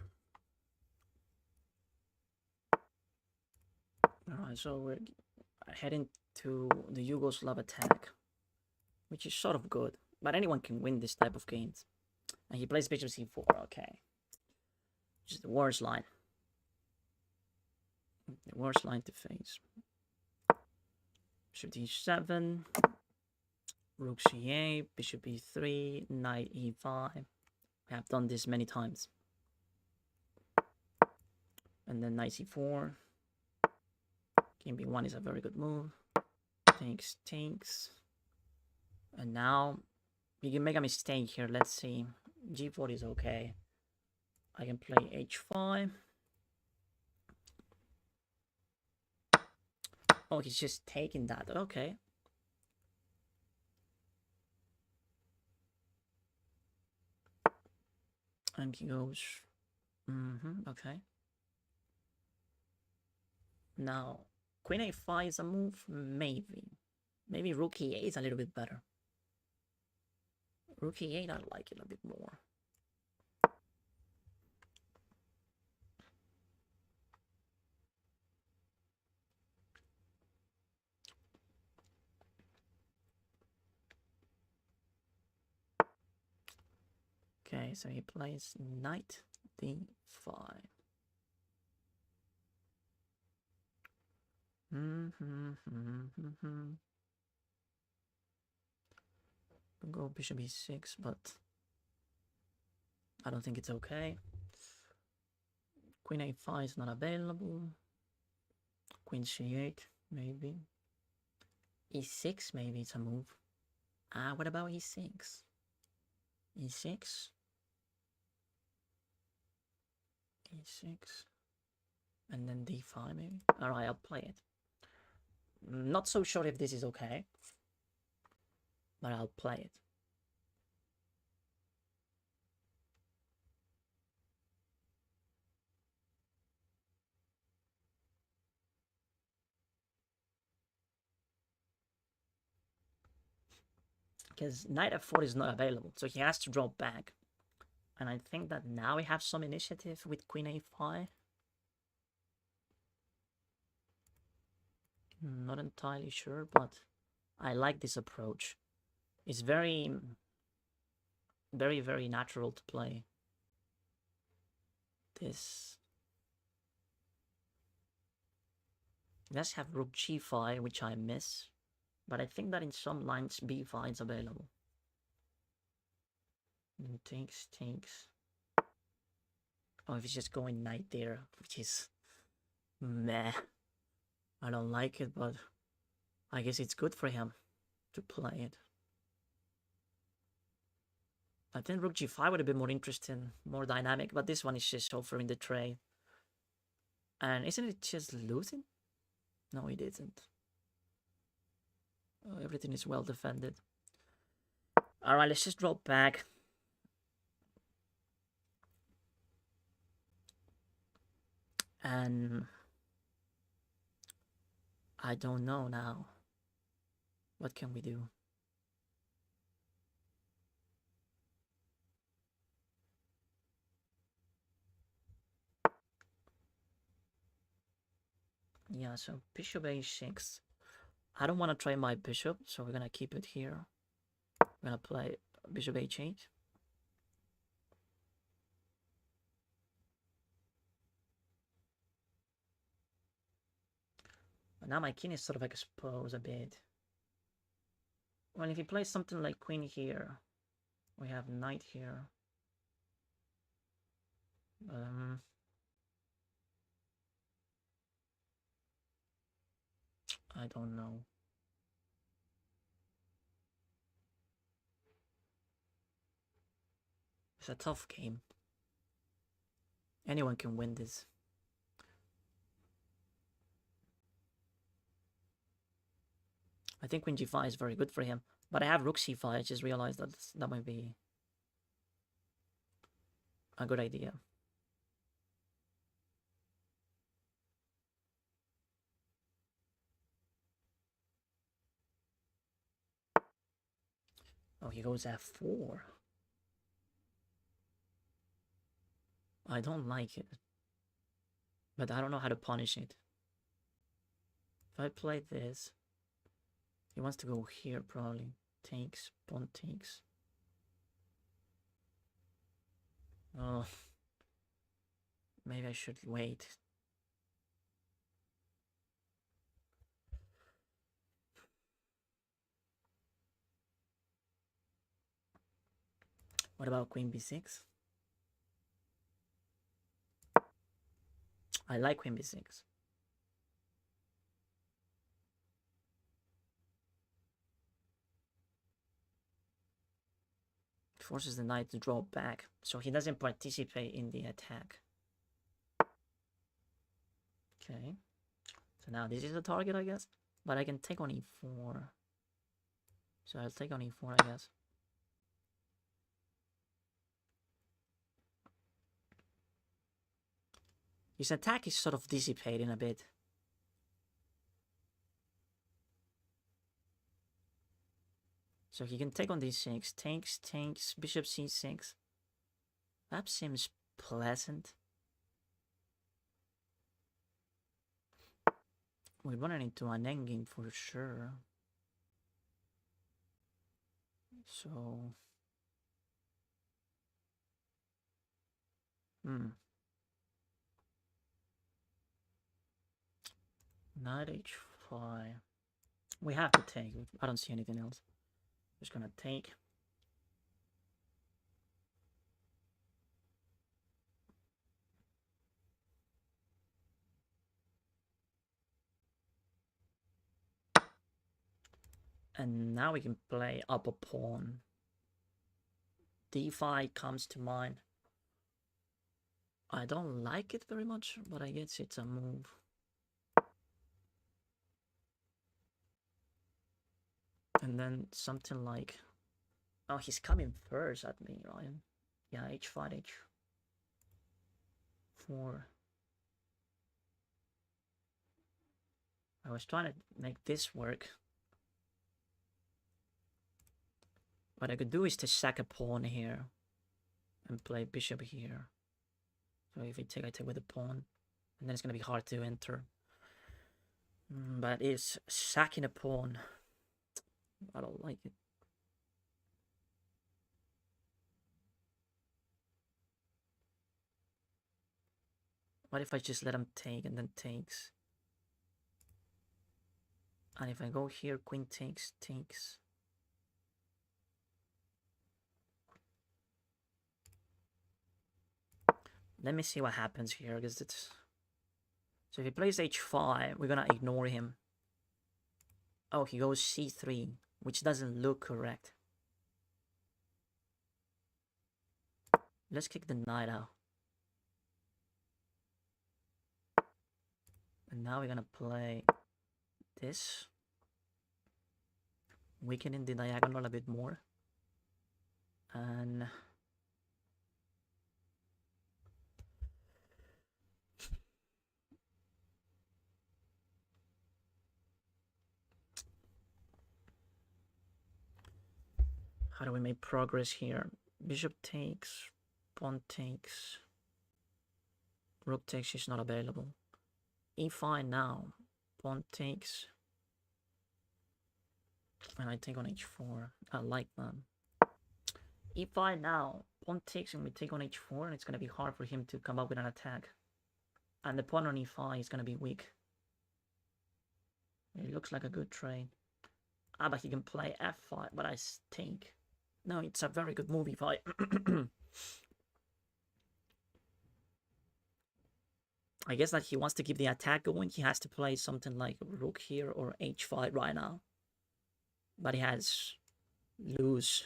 Speaker 1: Alright, so we're heading to the Yugoslav attack, which is sort of good. But anyone can win this type of games. And he plays bishop c4, okay. Which is the worst line. The worst line to face. Bishop d7, rook c8, bishop e3, knight e5. We have done this many times. And then knight c4. King b1 is a very good move. Takes, takes. And now we can make a mistake here. Let's see. g4 is okay. I can play h5. Oh, he's just taking that. Okay. And he goes... okay. Now, Queen a5 is a move? Maybe. Maybe Rook e8 is a little bit better. Rook e8, I like it a bit more. Okay, so he plays knight d5. Go bishop e6, but I don't think it's okay. Queen a5 is not available. Queen c8, maybe. e6, maybe it's a move. What about e6? e6. e6. And then d5, maybe. Alright, I'll play it. Not so sure if this is okay, but I'll play it. Because knight f4 is not available, so he has to draw back. And I think that now we have some initiative with queen a5. Not entirely sure, but I like this approach. It's very, very natural to play this. Let's have rook g5, which I miss. But I think that in some lines b5 is available. And takes. Oh, if he's just going knight there, which is meh. I don't like it, but I guess it's good for him to play it. I think rook g5 would have been more interesting, more dynamic, but this one is just offering the trade. And isn't it just losing? No, it isn't. Oh, everything is well defended. Alright, let's just drop back. And I don't know now. What can we do? Yeah, so bishop a6. I don't want to try my bishop, so we're gonna keep it here. We're gonna play bishop h8. But now my king is sort of exposed a bit. Well, if he plays something like queen here, we have knight here. I don't know. It's a tough game. Anyone can win this. I think queen g5 is very good for him. But I have rook c5. I just realized that that might be a good idea. Oh, he goes f4. I don't like it. But I don't know how to punish it. If I play this, he wants to go here probably. Takes, pawn takes. Oh, maybe I should wait. What about queen b6? I like queen b6. Forces the knight to draw back, so he doesn't participate in the attack. Okay, so now this is the target, I guess, but I can take on e4. So I'll take on e4, I guess. His attack is sort of dissipating a bit. So he can take on d6, takes, bishop c6. That seems pleasant. We're running into an endgame for sure. So... Knight h5. We have to take. I don't see anything else. Just gonna take. And now we can play up a pawn. d5 comes to mind. I don't like it very much, but I guess it's a move. And then something like... Oh, he's coming first at me, Ryan. Yeah, h5, h4. I was trying to make this work. What I could do is to sack a pawn here and play bishop here. So if I take with a pawn, and then it's going to be hard to enter. But it's sacking a pawn. I don't like it. What if I just let him take and then takes? And if I go here, queen takes, takes. Let me see what happens here, because it's... So if he plays h5, we're gonna ignore him. Oh, he goes c3, which doesn't look correct. Let's kick the knight out. And now we're gonna play this. Weakening the diagonal a bit more. And... how do we make progress here? Bishop takes, pawn takes, rook takes is not available. e5 now, pawn takes, and I take on h4. I like that. e5 now, pawn takes, and we take on h4, and it's going to be hard for him to come up with an attack. And the pawn on e5 is going to be weak. It looks like a good trade. Ah, but he can play f5, but I think... No, it's a very good move if I... I guess that he wants to keep the attack going. He has to play something like rook here or h5 right now. But he has loose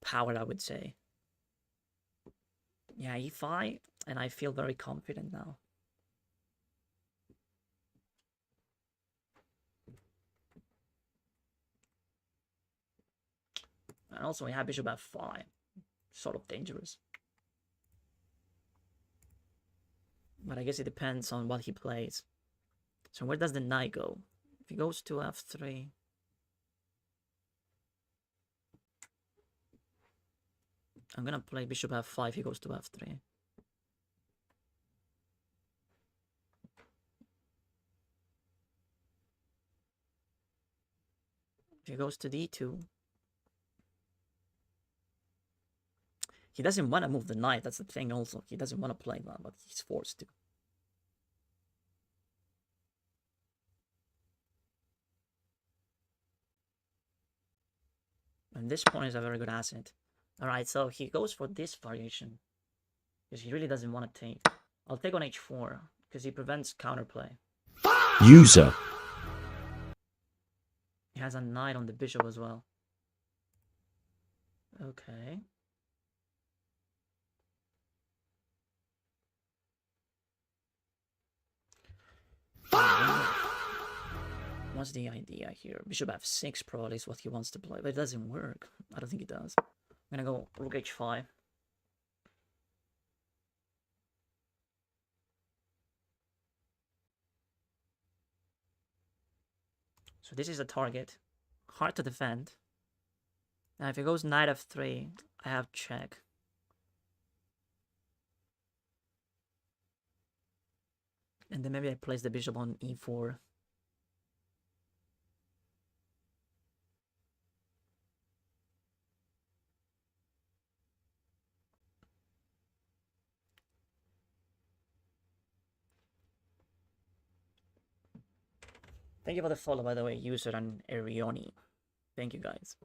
Speaker 1: power, I would say. Yeah, e5, and I feel very confident now. And also we have bishop f5. Sort of dangerous. But I guess it depends on what he plays. So where does the knight go? If he goes to f3... I'm gonna play bishop f5, he goes to f3. If he goes to d2... He doesn't want to move the knight, that's the thing also. He doesn't want to play that, but he's forced to. And this pawn is a very good asset. Alright, so he goes for this variation. Because he really doesn't want to take. I'll take on h4, because he prevents counterplay.
Speaker 2: User.
Speaker 1: He has a knight on the bishop as well. Okay. What's the idea here? Bishop f6 probably is what he wants to play, but it doesn't work. I don't think it does. I'm gonna go rook h5. So this is a target. Hard to defend. Now if it goes knight f3, I have check. And then maybe I place the bishop on e4. Thank you for the follow, by the way, user and Erioni. Thank you, guys.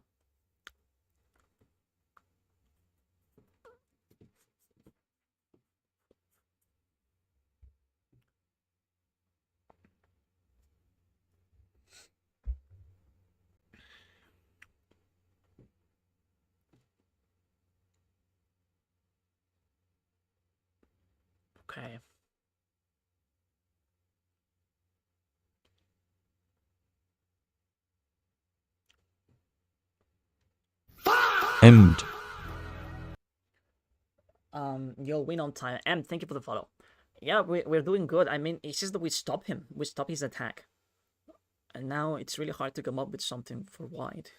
Speaker 1: Okay.
Speaker 2: End.
Speaker 1: You'll win on time. Thank you for the follow. Yeah, we're doing good. I mean, it's just that we stop him. We stop his attack. And now it's really hard to come up with something for white.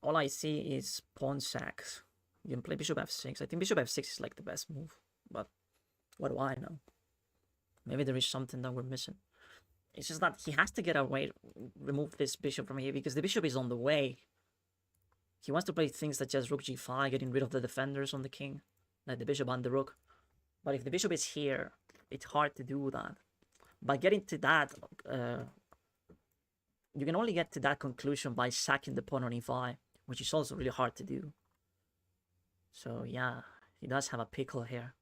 Speaker 1: All I see is pawn sacks. You can play bishop f6. I think bishop f6 is like the best move. But what do I know? Maybe there is something that we're missing. It's just that he has to get away, remove this bishop from here, because the bishop is on the way. He wants to play things such as rook g5, getting rid of the defenders on the king, like the bishop and the rook. But if the bishop is here, it's hard to do that. By getting to that, you can only get to that conclusion by sacking the pawn on e5, which is also really hard to do. So yeah, he does have a pickle here.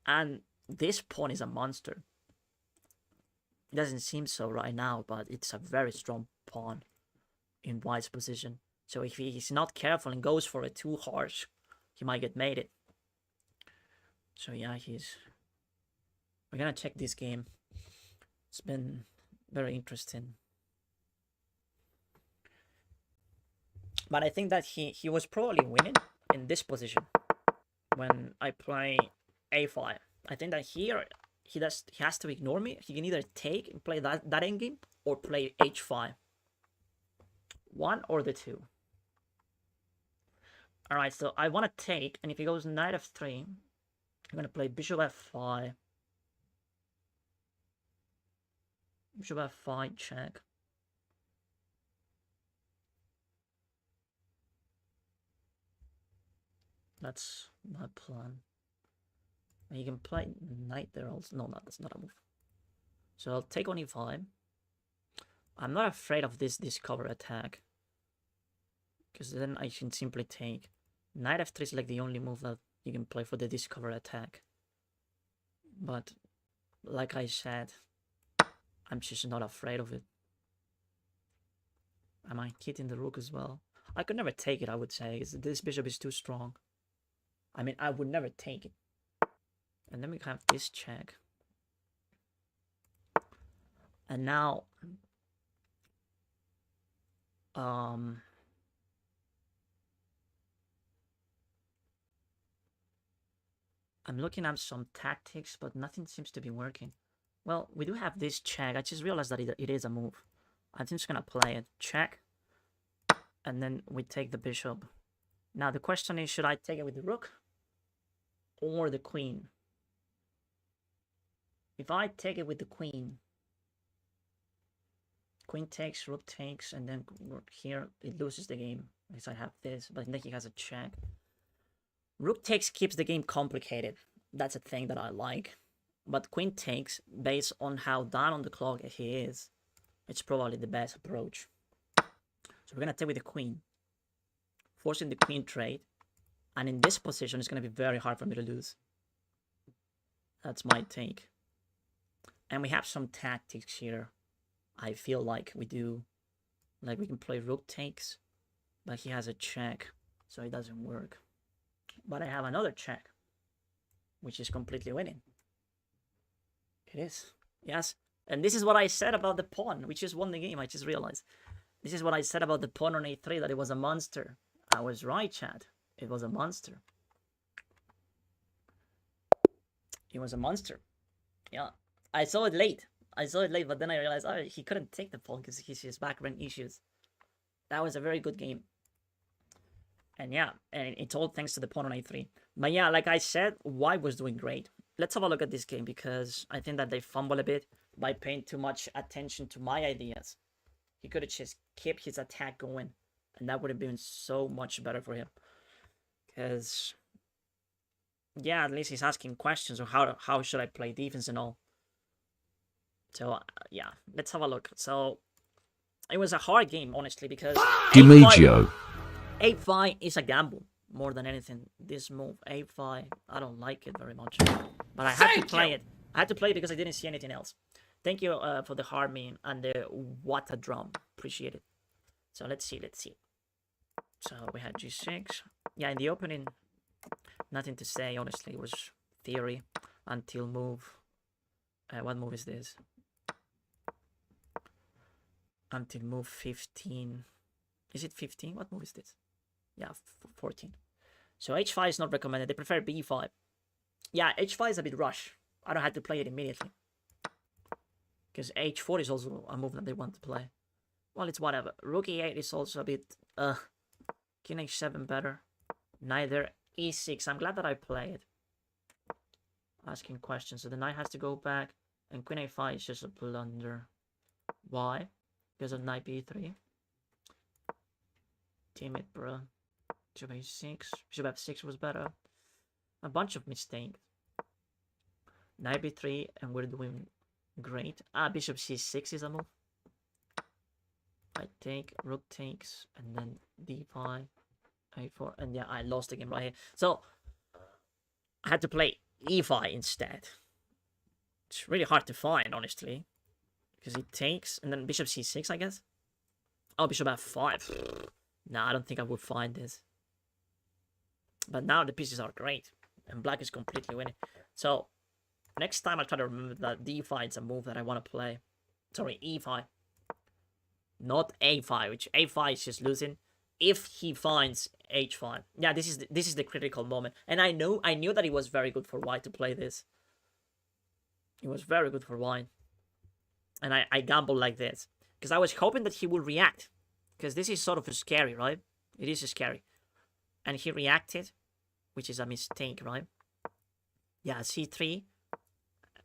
Speaker 1: And this pawn is a monster. It doesn't seem so right now, but it's a very strong pawn in white's position. So if he's not careful and goes for it too harsh, he might get mated. So yeah, we're gonna check this game. It's been very interesting. But I think that he was probably winning in this position when I play a5. I think that here he has to ignore me. He can either take and play that endgame or play h5. One or the two. Alright, so I want to take, and if he goes knight f3, I'm going to play bishop f5. Bishop f5, check. That's my plan. And you can play knight there also. No, that's not a move. So I'll take on e5. I'm not afraid of this discover attack, because then I can simply take. Knight f3 is like the only move that you can play for the discover attack. But like I said, I'm just not afraid of it. Am I hitting the rook as well? I could never take it, I would say. This bishop is too strong. I mean, I would never take it. And then we have this check. And now I'm looking at some tactics, but nothing seems to be working. Well, we do have this check. I just realized that it is a move. I'm just gonna play it. Check. And then we take the bishop. Now the question is, should I take it with the rook or the queen? If I take it with the queen, queen takes, rook takes, and then here it loses the game. Because I have this, but then he has a check. Rook takes keeps the game complicated. That's a thing that I like. But queen takes, based on how down on the clock he is, it's probably the best approach. So we're going to take with the queen, forcing the queen trade. And in this position, it's going to be very hard for me to lose. That's my take. And we have some tactics here. I feel like we do. Like we can play rook takes, but he has a check, so it doesn't work. But I have another check, which is completely winning. It is. Yes. And this is what I said about the pawn. We just won the game. I just realized. This is what I said about the pawn on a3, that it was a monster. I was right, Chad. It was a monster. It was a monster. Yeah. I saw it late. I saw it late, but then I realized, oh, he couldn't take the pawn because he's his background issues. That was a very good game. And yeah, and it's all thanks to the pawn on a3. But yeah, like I said, White was doing great. Let's have a look at this game because I think that they fumble a bit by paying too much attention to my ideas. He could have just kept his attack going, and that would have been so much better for him. Because, yeah, at least he's asking questions of how should I play defense and all. So, yeah, let's have a look. So, it was a hard game, honestly, because
Speaker 2: DiMaggio.
Speaker 1: a5 is a gamble more than anything. This move, a5, I don't like it very much. But I had to play it. I had to play it because I didn't see anything else. Thank you for the hard meme and the what a drum. Appreciate it. So let's see. So we had g6. Yeah, in the opening, nothing to say, honestly. It was theory until move. What move is this? Until move 15. Is it 15? What move is this? Yeah, 14. So h5 is not recommended. They prefer b5. Yeah, h5 is a bit rush. I don't have to play it immediately. Because h4 is also a move that they want to play. Well, it's whatever. Rook e8 is also a bit... King h7 better. Neither e6. I'm glad that I played. Asking questions. So the knight has to go back. And queen a5 is just a blunder. Why? Because of knight b3. Damn it, bro. Bishop a6. Bishop f6 was better. A bunch of mistakes. Knight b3, and we're doing great. Bishop c6 is a move. I take, rook takes, and then d5, a4, and yeah, I lost the game right here. So, I had to play e5 instead. It's really hard to find, honestly. Because it takes, and then bishop c6, I guess. Oh, bishop f5. Nah, I don't think I would find this. But now the pieces are great. And black is completely winning. So, next time I'll try to remember that d5 is a move that I want to play. Sorry, e5. Not a5, which a5 is just losing. If he finds h5. Yeah, this is the critical moment. And I knew that it was very good for white to play this. It was very good for white. And I gambled like this. Because I was hoping that he would react. Because this is sort of scary, right? It is scary. And he reacted, which is a mistake, right? Yeah, c3.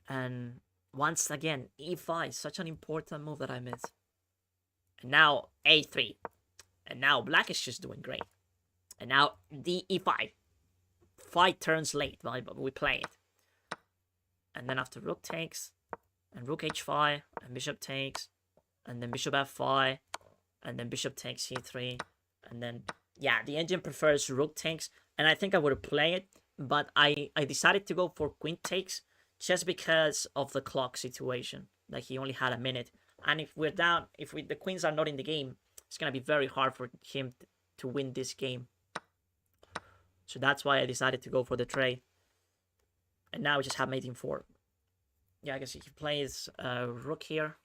Speaker 1: And once again, e5, such an important move that I missed. And now a3. And now black is just doing great. And now e5. 5 turns late, right? But we play it. And then after rook takes, and rook h5, and bishop takes, and then bishop f5, and then bishop takes c3, and then, yeah, the engine prefers rook takes, and I think I would play it, but I decided to go for queen takes, just because of the clock situation. Like, he only had a minute, and if we're down, the queens are not in the game, it's gonna be very hard for him to win this game. So that's why I decided to go for the trade. And now we just have mate in 4. Yeah, I guess he plays rook here,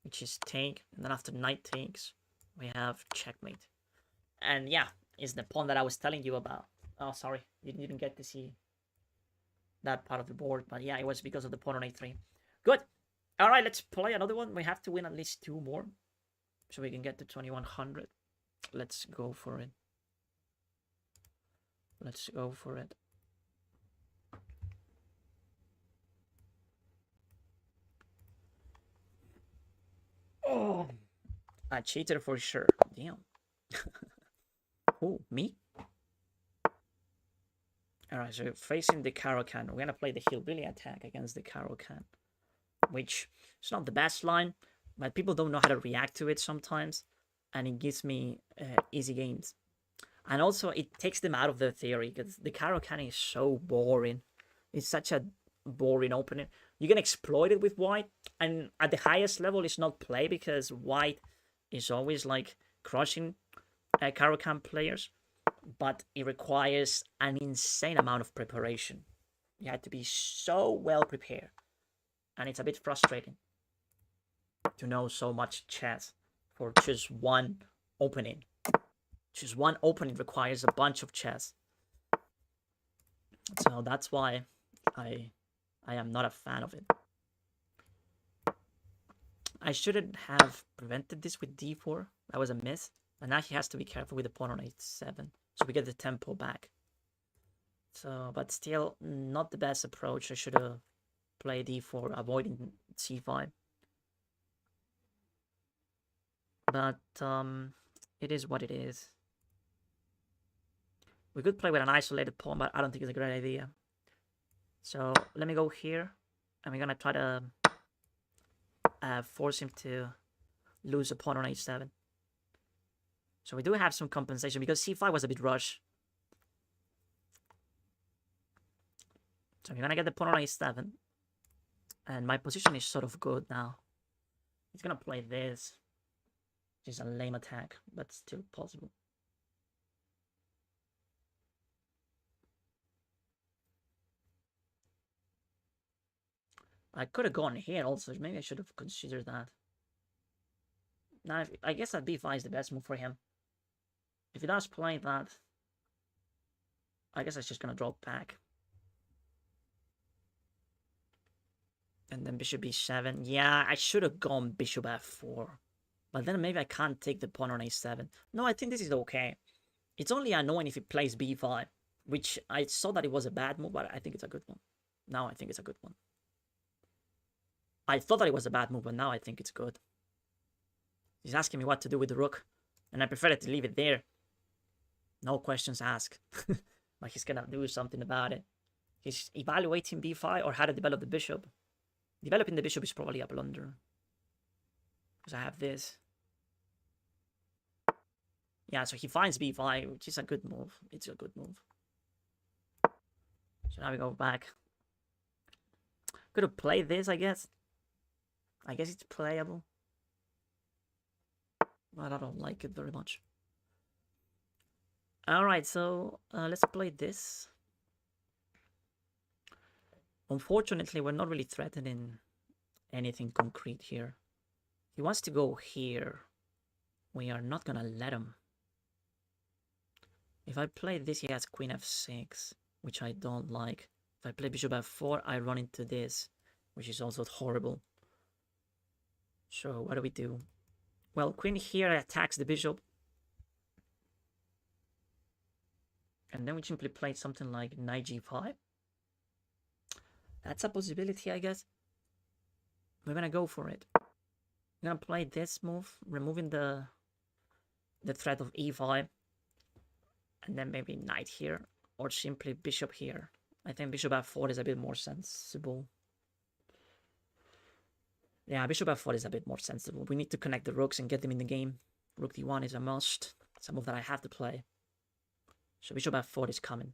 Speaker 1: which is take, and then after knight takes, we have checkmate. And yeah, it's the pawn that I was telling you about. Oh, sorry, you didn't get to see that part of the board, but yeah, it was because of the pawn on a3. Good. All right, let's play another one. We have to win at least 2 more, so we can get to 2100. Let's go for it. Let's go for it. Oh, I cheated for sure. Damn. Who, me? Alright, so facing the Caro-Kann, we're gonna play the Hillbilly attack against the Caro-Kann, which is not the best line, but people don't know how to react to it sometimes, and it gives me easy games. And also, it takes them out of their theory, because the Caro-Kann is so boring. It's such a boring opening. You can exploit it with white, and at the highest level, it's not play, because white is always, like, crushing Caro-Kann players, but it requires an insane amount of preparation. You have to be so well prepared, and it's a bit frustrating to know so much chess for just one opening. Just one opening requires a bunch of chess. So that's why I am not a fan of it. I shouldn't have prevented this with d4. That was a miss. And now he has to be careful with the pawn on h7. So we get the tempo back. So, but still not the best approach. I should have played d4, avoiding c5. But it is what it is. We could play with an isolated pawn, but I don't think it's a great idea. So let me go here, and we're gonna try to force him to lose a pawn on h7. So we do have some compensation because c5 was a bit rushed. So we're gonna get the pawn on h7, and my position is sort of good now. He's gonna play this, which is a lame attack, but still possible. I could have gone here also. Maybe I should have considered that. Now, I guess that b5 is the best move for him. If he does play that, I guess I'm just gonna drop back. And then bishop b7. Yeah, I should have gone bishop f4. But then maybe I can't take the pawn on a7. No, I think this is okay. It's only annoying if he plays b5, which I saw that it was a bad move, but I think it's a good one. Now I think it's a good one. I thought that it was a bad move, but now I think it's good. He's asking me what to do with the rook, and I prefer to leave it there. No questions asked. But he's gonna do something about it. He's evaluating b5 or how to develop the bishop. Developing the bishop is probably a blunder. Because I have this. Yeah, so he finds b5, which is a good move. It's a good move. So now we go back. Could have played this, I guess. I guess it's playable. But I don't like it very much. Alright, so let's play this. Unfortunately, we're not really threatening anything concrete here. He wants to go here. We are not gonna let him. If I play this, he has queen f6, which I don't like. If I play bishop f4, I run into this, which is also horrible. So what do we do? Well, queen here attacks the bishop. And then we simply play something like knight g5. That's a possibility, I guess. We're gonna go for it. I'm gonna play this move, removing the threat of e5. And then maybe knight here, or simply bishop here. I think bishop f4 is a bit more sensible. Yeah, bishop f4 is a bit more sensible. We need to connect the rooks and get them in the game. Rook d1 is a must. It's a move that I have to play. So bishop f4 is coming.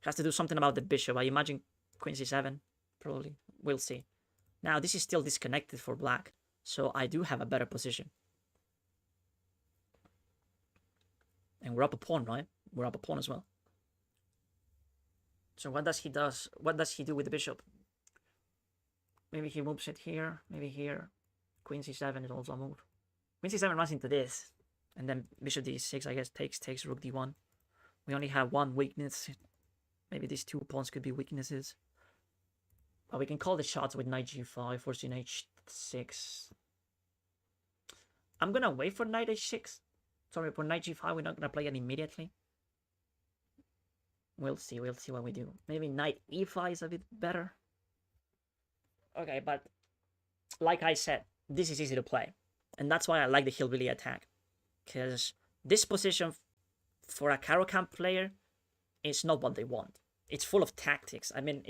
Speaker 1: Has to do something about the bishop. I imagine queen c7, probably. We'll see. Now, this is still disconnected for black, so I do have a better position. And we're up a pawn, right? We're up a pawn as well. So what does he do with the bishop? Maybe he moves it here, maybe here. Queen c7 is also a move. Queen c7 runs into this. And then bishop d6, I guess, takes rook d1. We only have one weakness. Maybe these two pawns could be weaknesses. But we can call the shots with knight g5, forcing h6. I'm gonna wait for knight h6. Sorry, for knight g5, we're not gonna play it immediately. We'll see what we do. Maybe knight e5 is a bit better. Okay, but like I said, this is easy to play. And that's why I like the hillbilly attack. Because this position for a Caro-Kann player is not what they want. It's full of tactics. I mean,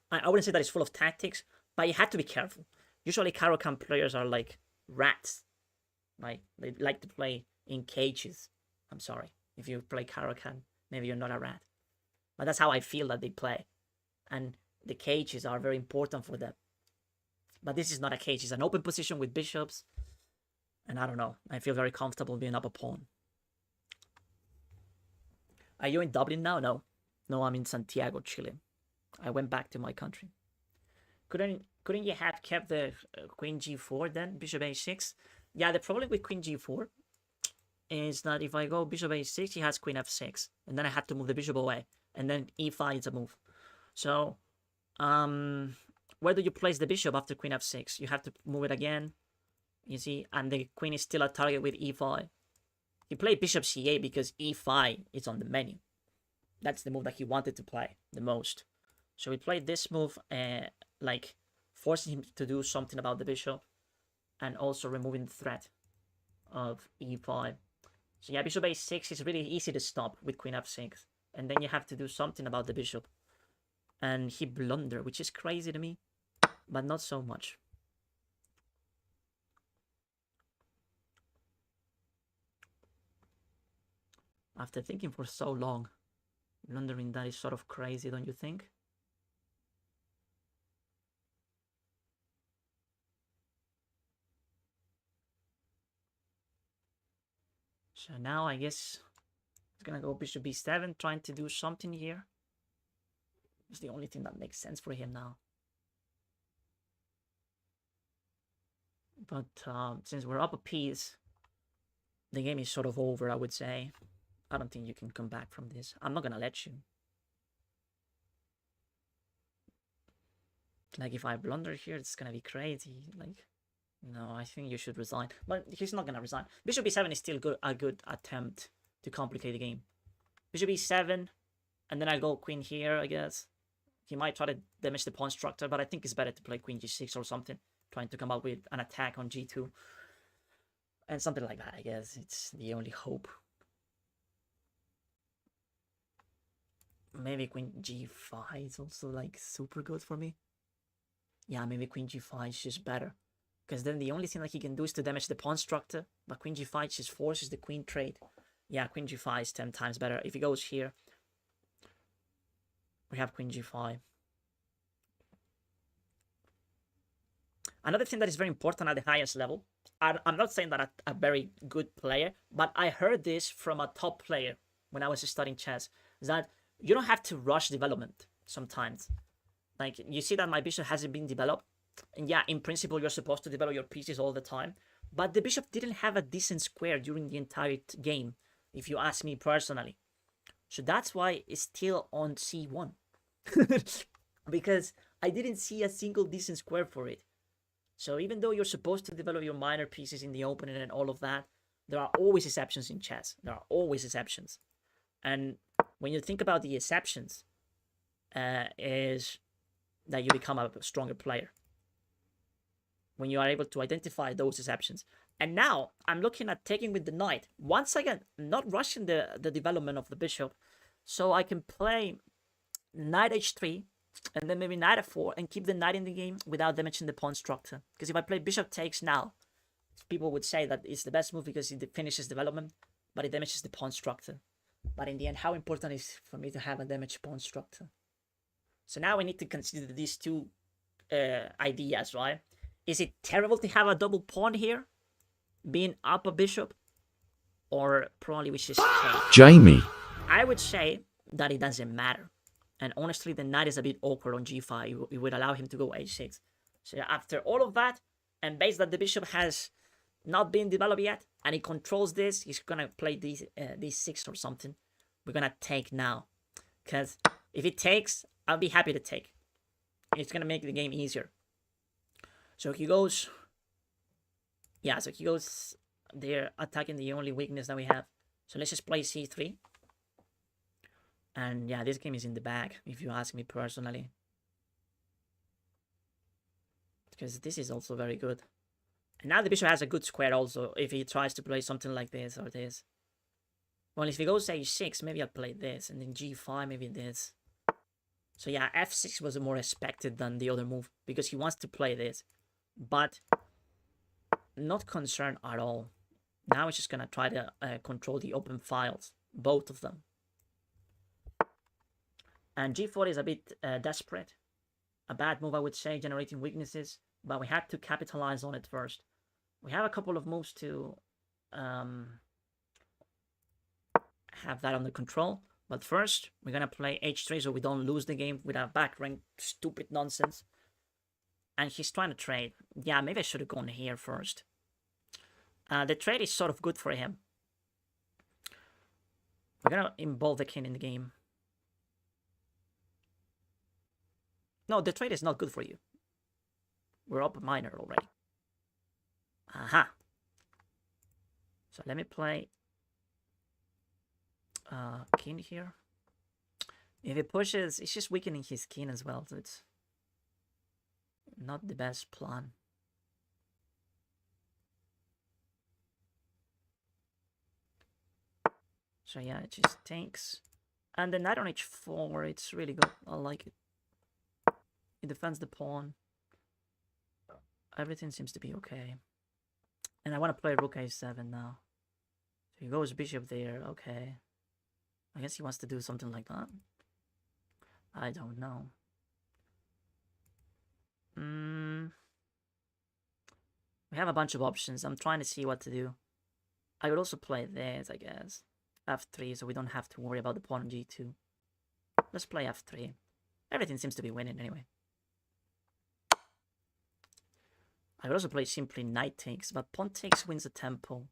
Speaker 1: I wouldn't say that it's full of tactics, but you have to be careful. Usually Caro-Kann players are like rats. Right? They like to play in cages. I'm sorry. If you play Caro-Kann, maybe you're not a rat. But that's how I feel that they play. And the cages are very important for them. But this is not a cage. It's an open position with bishops. And I don't know. I feel very comfortable being up a pawn. Are you in Dublin now? No. No, I'm in Santiago, Chile. I went back to my country. Couldn't you have kept the queen g4 then? Bishop a6? Yeah, the problem with queen g4 is that if I go bishop a6, he has queen f6. And then I have to move the bishop away. And then e5 is a move. So, where do you place the bishop after queen f6? You have to move it again, you see, and the queen is still at target with e5. He played bishop c8 because e5 is on the menu. That's the move that he wanted to play the most. So he played this move, like forcing him to do something about the bishop, and also removing the threat of e5. So yeah, bishop a6 is really easy to stop with queen f6. And then you have to do something about the bishop. And he blundered, which is crazy to me, but not so much. After thinking for so long, blundering that is sort of crazy, don't you think? So now I guess it's gonna go bishop b7, trying to do something here. It's the only thing that makes sense for him now. But since we're up a piece, the game is sort of over, I would say. I don't think you can come back from this. I'm not gonna let you. Like, if I blunder here, it's gonna be crazy. Like, no, I think you should resign. But he's not gonna resign. Bishop b7 is still a good attempt to complicate the game. Bishop e7, and then I go queen here, I guess. He might try to damage the pawn structure, but I think it's better to play queen g6 or something, trying to come up with an attack on g2. And something like that, I guess. It's the only hope. Maybe queen g5 is also, like, super good for me. Yeah, maybe queen g5 is just better. Because then the only thing that he can do is to damage the pawn structure. But queen g5 just forces the queen trade. Yeah, queen g5 is 10 times better. If he goes here, we have queen g5. Another thing that is very important at the highest level, I'm not saying that a very good player, but I heard this from a top player when I was studying chess, is that you don't have to rush development sometimes. Like, you see that my bishop hasn't been developed. And yeah, in principle, you're supposed to develop your pieces all the time. But the bishop didn't have a decent square during the entire game, if you ask me personally. So that's why it's still on c1. Because I didn't see a single decent square for it. So even though you're supposed to develop your minor pieces in the opening and all of that, there are always exceptions in chess. There are always exceptions. And when you think about the exceptions, is that you become a stronger player. When you are able to identify those exceptions. And now I'm looking at taking with the knight. Once again, not rushing the development of the bishop. So I can play knight h3 and then maybe knight f4 and keep the knight in the game without damaging the pawn structure. Because if I play bishop takes now, people would say that it's the best move because it finishes development, but it damages the pawn structure. But in the end, how important is it for me to have a damaged pawn structure? So now we need to consider these two ideas, right? Is it terrible to have a double pawn here, being up a bishop? Or probably we should take?
Speaker 2: Jamie,
Speaker 1: I would say that it doesn't matter. And honestly, the knight is a bit awkward on g5. It would allow him to go h6. So after all of that, and based that the bishop has not been developed yet, and he controls this, he's gonna play d6 or something. We're gonna take now. Because if it takes, I'll be happy to take. It's gonna make the game easier. So he goes... Yeah, so he goes there, attacking the only weakness that we have. So let's just play c3. And yeah, this game is in the bag, if you ask me personally. Because this is also very good. And now the bishop has a good square also, if he tries to play something like this or this. Well, if he goes h6, maybe I'll play this. And then g5, maybe this. So yeah, f6 was more expected than the other move, because he wants to play this. But not concerned at all. Now he's just going to try to control the open files, both of them. And g4 is a bit desperate. A bad move, I would say, generating weaknesses. But we have to capitalize on it first. We have a couple of moves to have that under control. But first, we're going to play h3 so we don't lose the game with our back rank stupid nonsense. And he's trying to trade. Yeah, maybe I should have gone here first. The trade is sort of good for him. We're going to involve the king in the game. No, the trade is not good for you. We're up a minor already. Aha. So let me play king here. If he pushes, it's just weakening his king as well, so it's not the best plan. So yeah, it just tanks. And the knight on h4, it's really good. I like it. It defends the pawn. Everything seems to be okay. And I want to play rook a7 now. So he goes bishop there, okay. I guess he wants to do something like that. I don't know. We have a bunch of options. I'm trying to see what to do. I would also play this, I guess. f3, so we don't have to worry about the pawn on g2. Let's play f3. Everything seems to be winning anyway. I would also play simply knight takes, but pawn takes wins the tempo.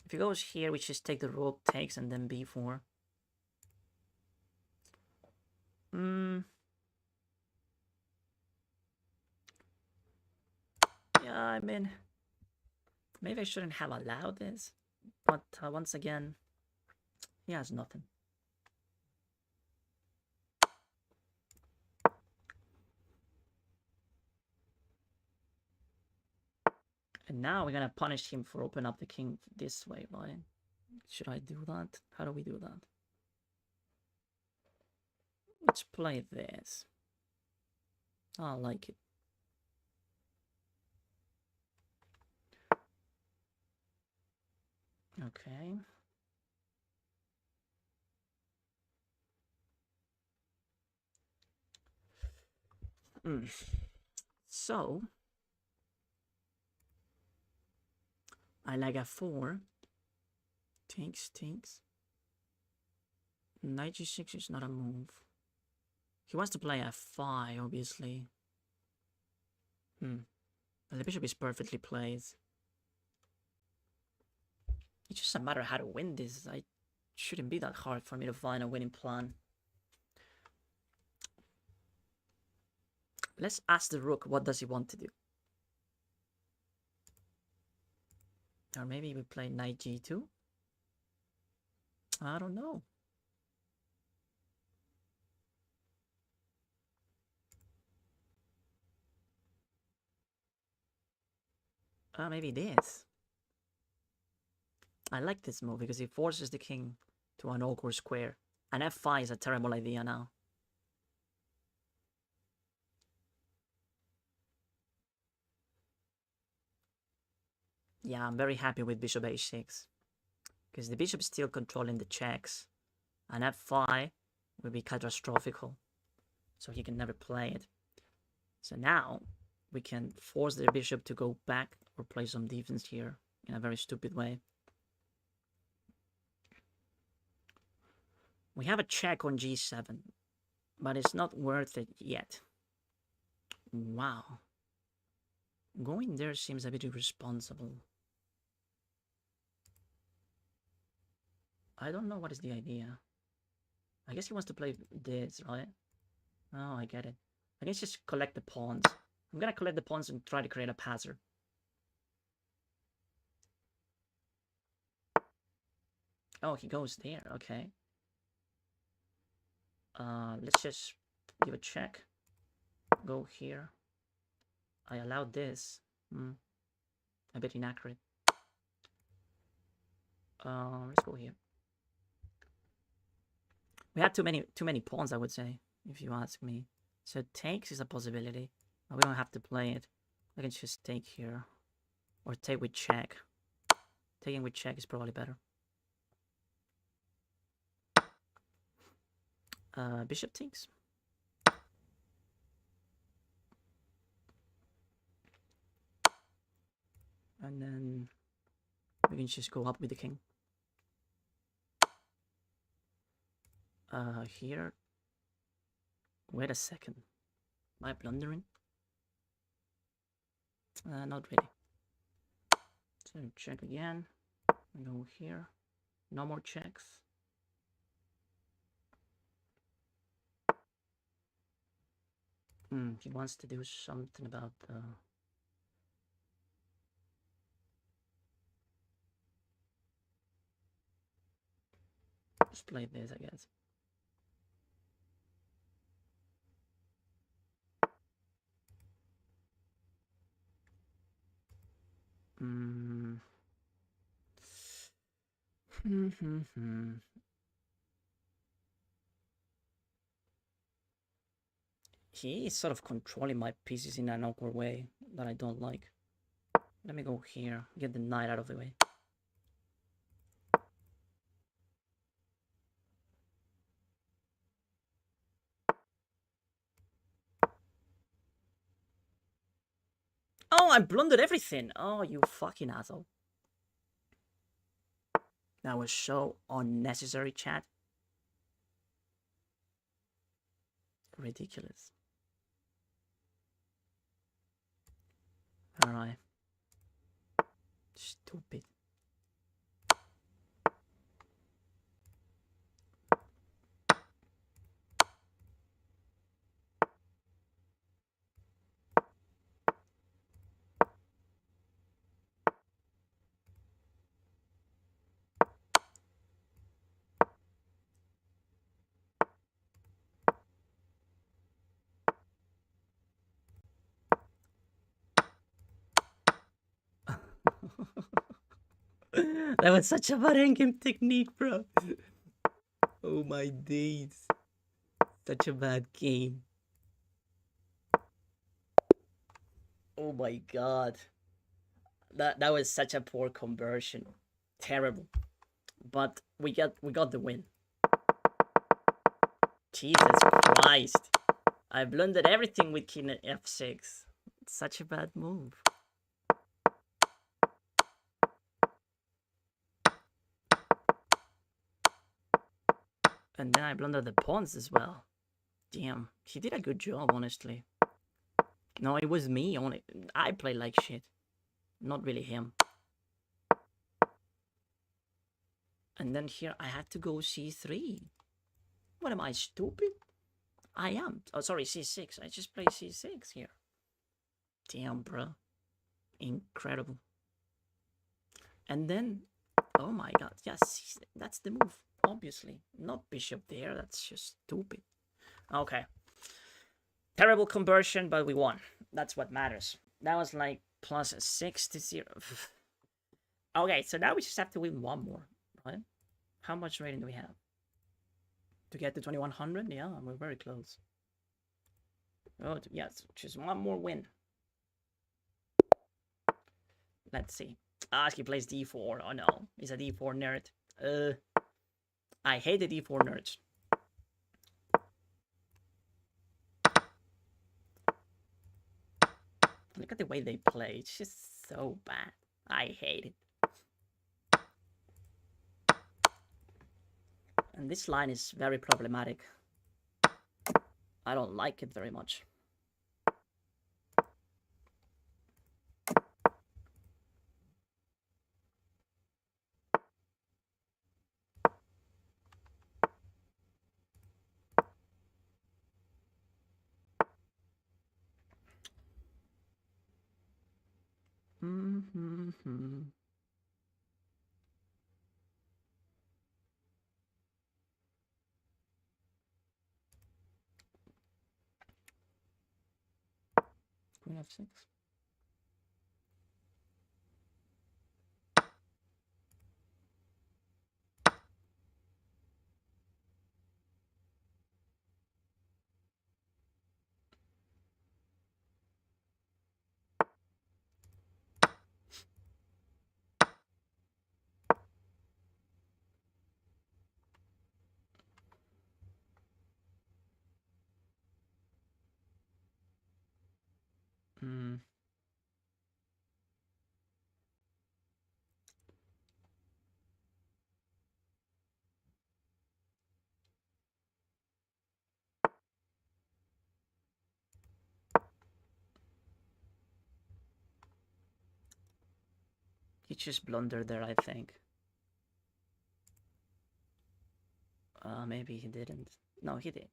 Speaker 1: If he goes here, we just take the rook, takes, and then b4. Yeah, I mean, maybe I shouldn't have allowed this, but once again, he has nothing. And now we're gonna punish him for opening up the king this way, right? Should I do that? How do we do that? Let's play this. I like it. Okay. So I like f4. Takes. Knight g6 is not a move. He wants to play f5, obviously. And the bishop is perfectly placed. It's just a matter of how to win this. It shouldn't be that hard for me to find a winning plan. Let's ask the rook, what does he want to do? Or maybe we play knight g2? I don't know. Maybe this. I like this move because it forces the king to an awkward square. And f5 is a terrible idea now. Yeah, I'm very happy with bishop h6. Because the bishop is still controlling the checks. And f5 will be catastrophical. So he can never play it. So now we can force the bishop to go back or play some defense here in a very stupid way. We have a check on g7, but it's not worth it yet. Wow. Going there seems a bit irresponsible. I don't know what is the idea. I guess he wants to play this, right? Oh, I get it. I guess just collect the pawns. I'm gonna collect the pawns and try to create a passer. Oh, he goes there, okay. Let's just give a check. Go here. I allowed this. A bit inaccurate. Let's go here. We had too many pawns, I would say, if you ask me. So takes is a possibility. But we don't have to play it. I can just take here. Or take with check. Taking with check is probably better. Bishop takes. And then we can just go up with the king. Here. Wait a second. Am I blundering? Not really. So check again. Go here. No more checks. He wants to do something about the... Just play this, I guess. Hmm. He is sort of controlling my pieces in an awkward way that I don't like. Let me go here, get the knight out of the way. Oh, I blundered everything. Oh, you fucking asshole. That was so unnecessary, chat. Ridiculous. Alright. Stupid. That was such a bad endgame technique, bro. Oh my days. Such a bad game. Oh my god. That was such a poor conversion. Terrible. But we got the win. Jesus Christ. I blundered everything with king f6. It's such a bad move. And then I blundered the pawns as well. Damn, he did a good job, honestly. No, it was me. I played like shit. Not really him. And then here I had to go c3. What am I, stupid? I am. Oh, sorry, c6. I just played c6 here. Damn, bro. Incredible. And then, oh my god. Yes, that's the move. Obviously. Not bishop there. That's just stupid. Okay. Terrible conversion, but we won. That's what matters. That was like plus 6 to 0. Okay, so now we just have to win one more, right? How much rating do we have? To get to 2100? Yeah, we're very close. Oh, yes, just one more win. Let's see. He plays d4. Oh no, he's a d4 nerd. I hate the d4 nerds. Look at the way they play. It's just so bad. I hate it. And this line is very problematic. I don't like it very much. Queen f6. He just blundered there, I think. Maybe he didn't. No, he did.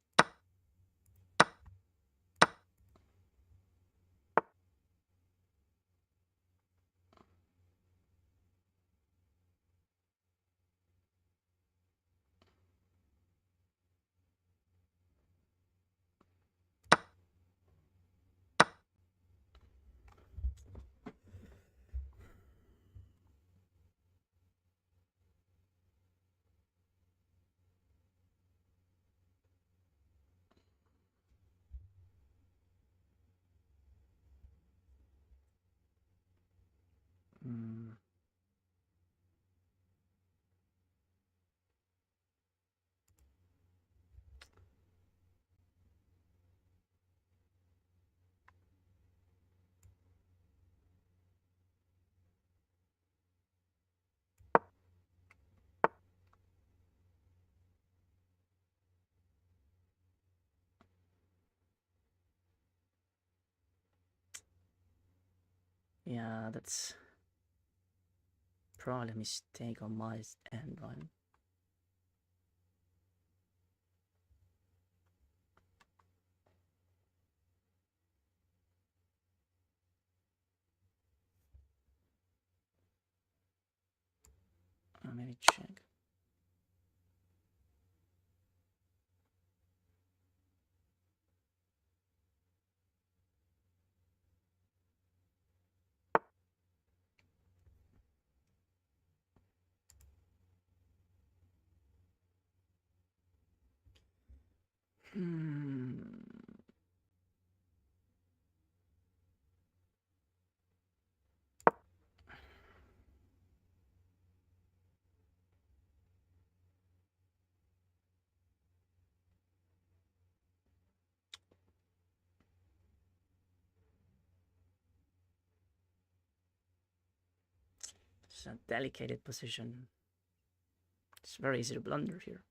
Speaker 1: Hmm. Yeah, that's probably a mistake on my end, right? Maybe check. Hmm. It's a delicate position. It's very easy to blunder here.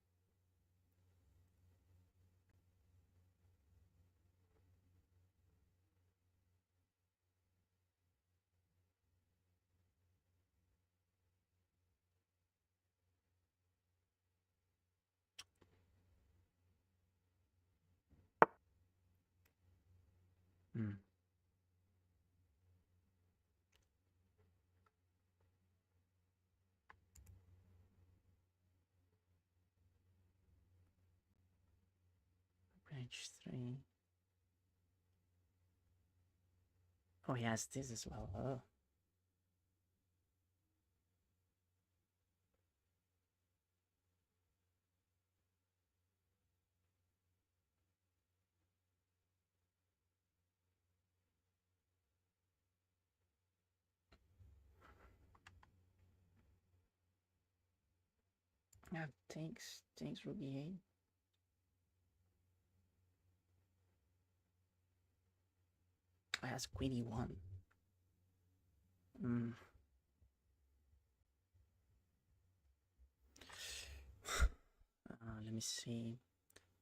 Speaker 1: Hmm. Range 3. Oh, he has this as well. Oh. Yeah, takes rook e8. I has queen e1. Hmm. Let me see.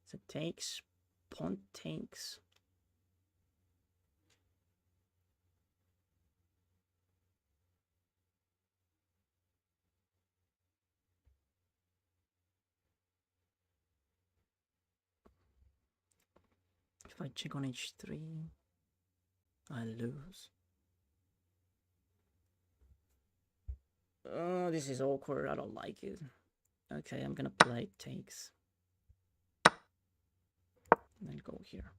Speaker 1: So takes, pawn takes. If I check on h3, I lose. Oh, this is awkward. I don't like it. Okay, I'm gonna play takes. And then go here.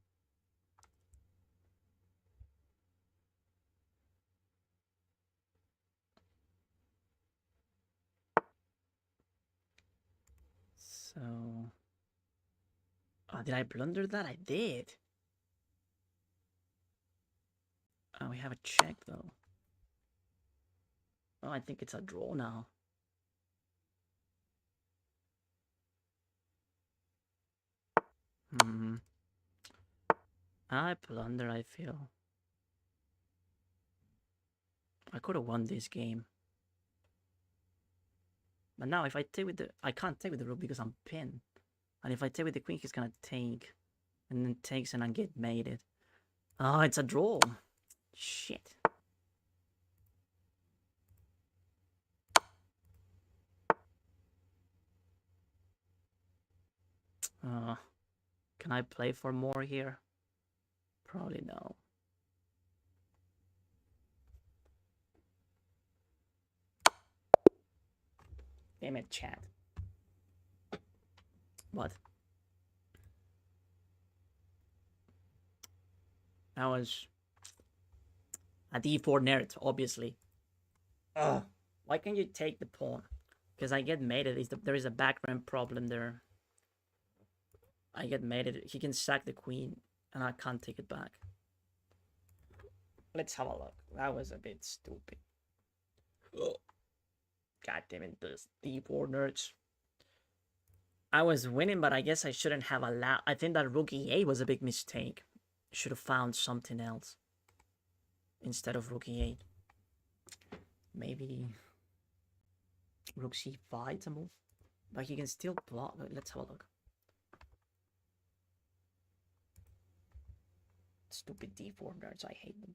Speaker 1: So... Oh, did I blunder that? I did. Oh, we have a check, though. Oh, I think it's a draw now. Hmm. I blunder, I feel. I could have won this game. But now if I take with the... I can't take with the rook because I'm pinned. And if I take with the queen, he's gonna take. And then takes and I get mated. Oh, it's a draw. Shit. Can I play for more here? Probably no. Damn it, chat. What? That was a d4 nerd, obviously. Ugh. Why can't you take the pawn? Because I get mated. There is a background problem there. I get mated. He can sack the queen, and I can't take it back. Let's have a look. That was a bit stupid. God damn it, those D4 nerds. I was winning, but I guess I shouldn't have allowed. I think that rook e8 was a big mistake. Should have found something else instead of rook e8. Maybe rook c5 to move, but he can still block. Let's have a look. Stupid d4 nerds, I hate them.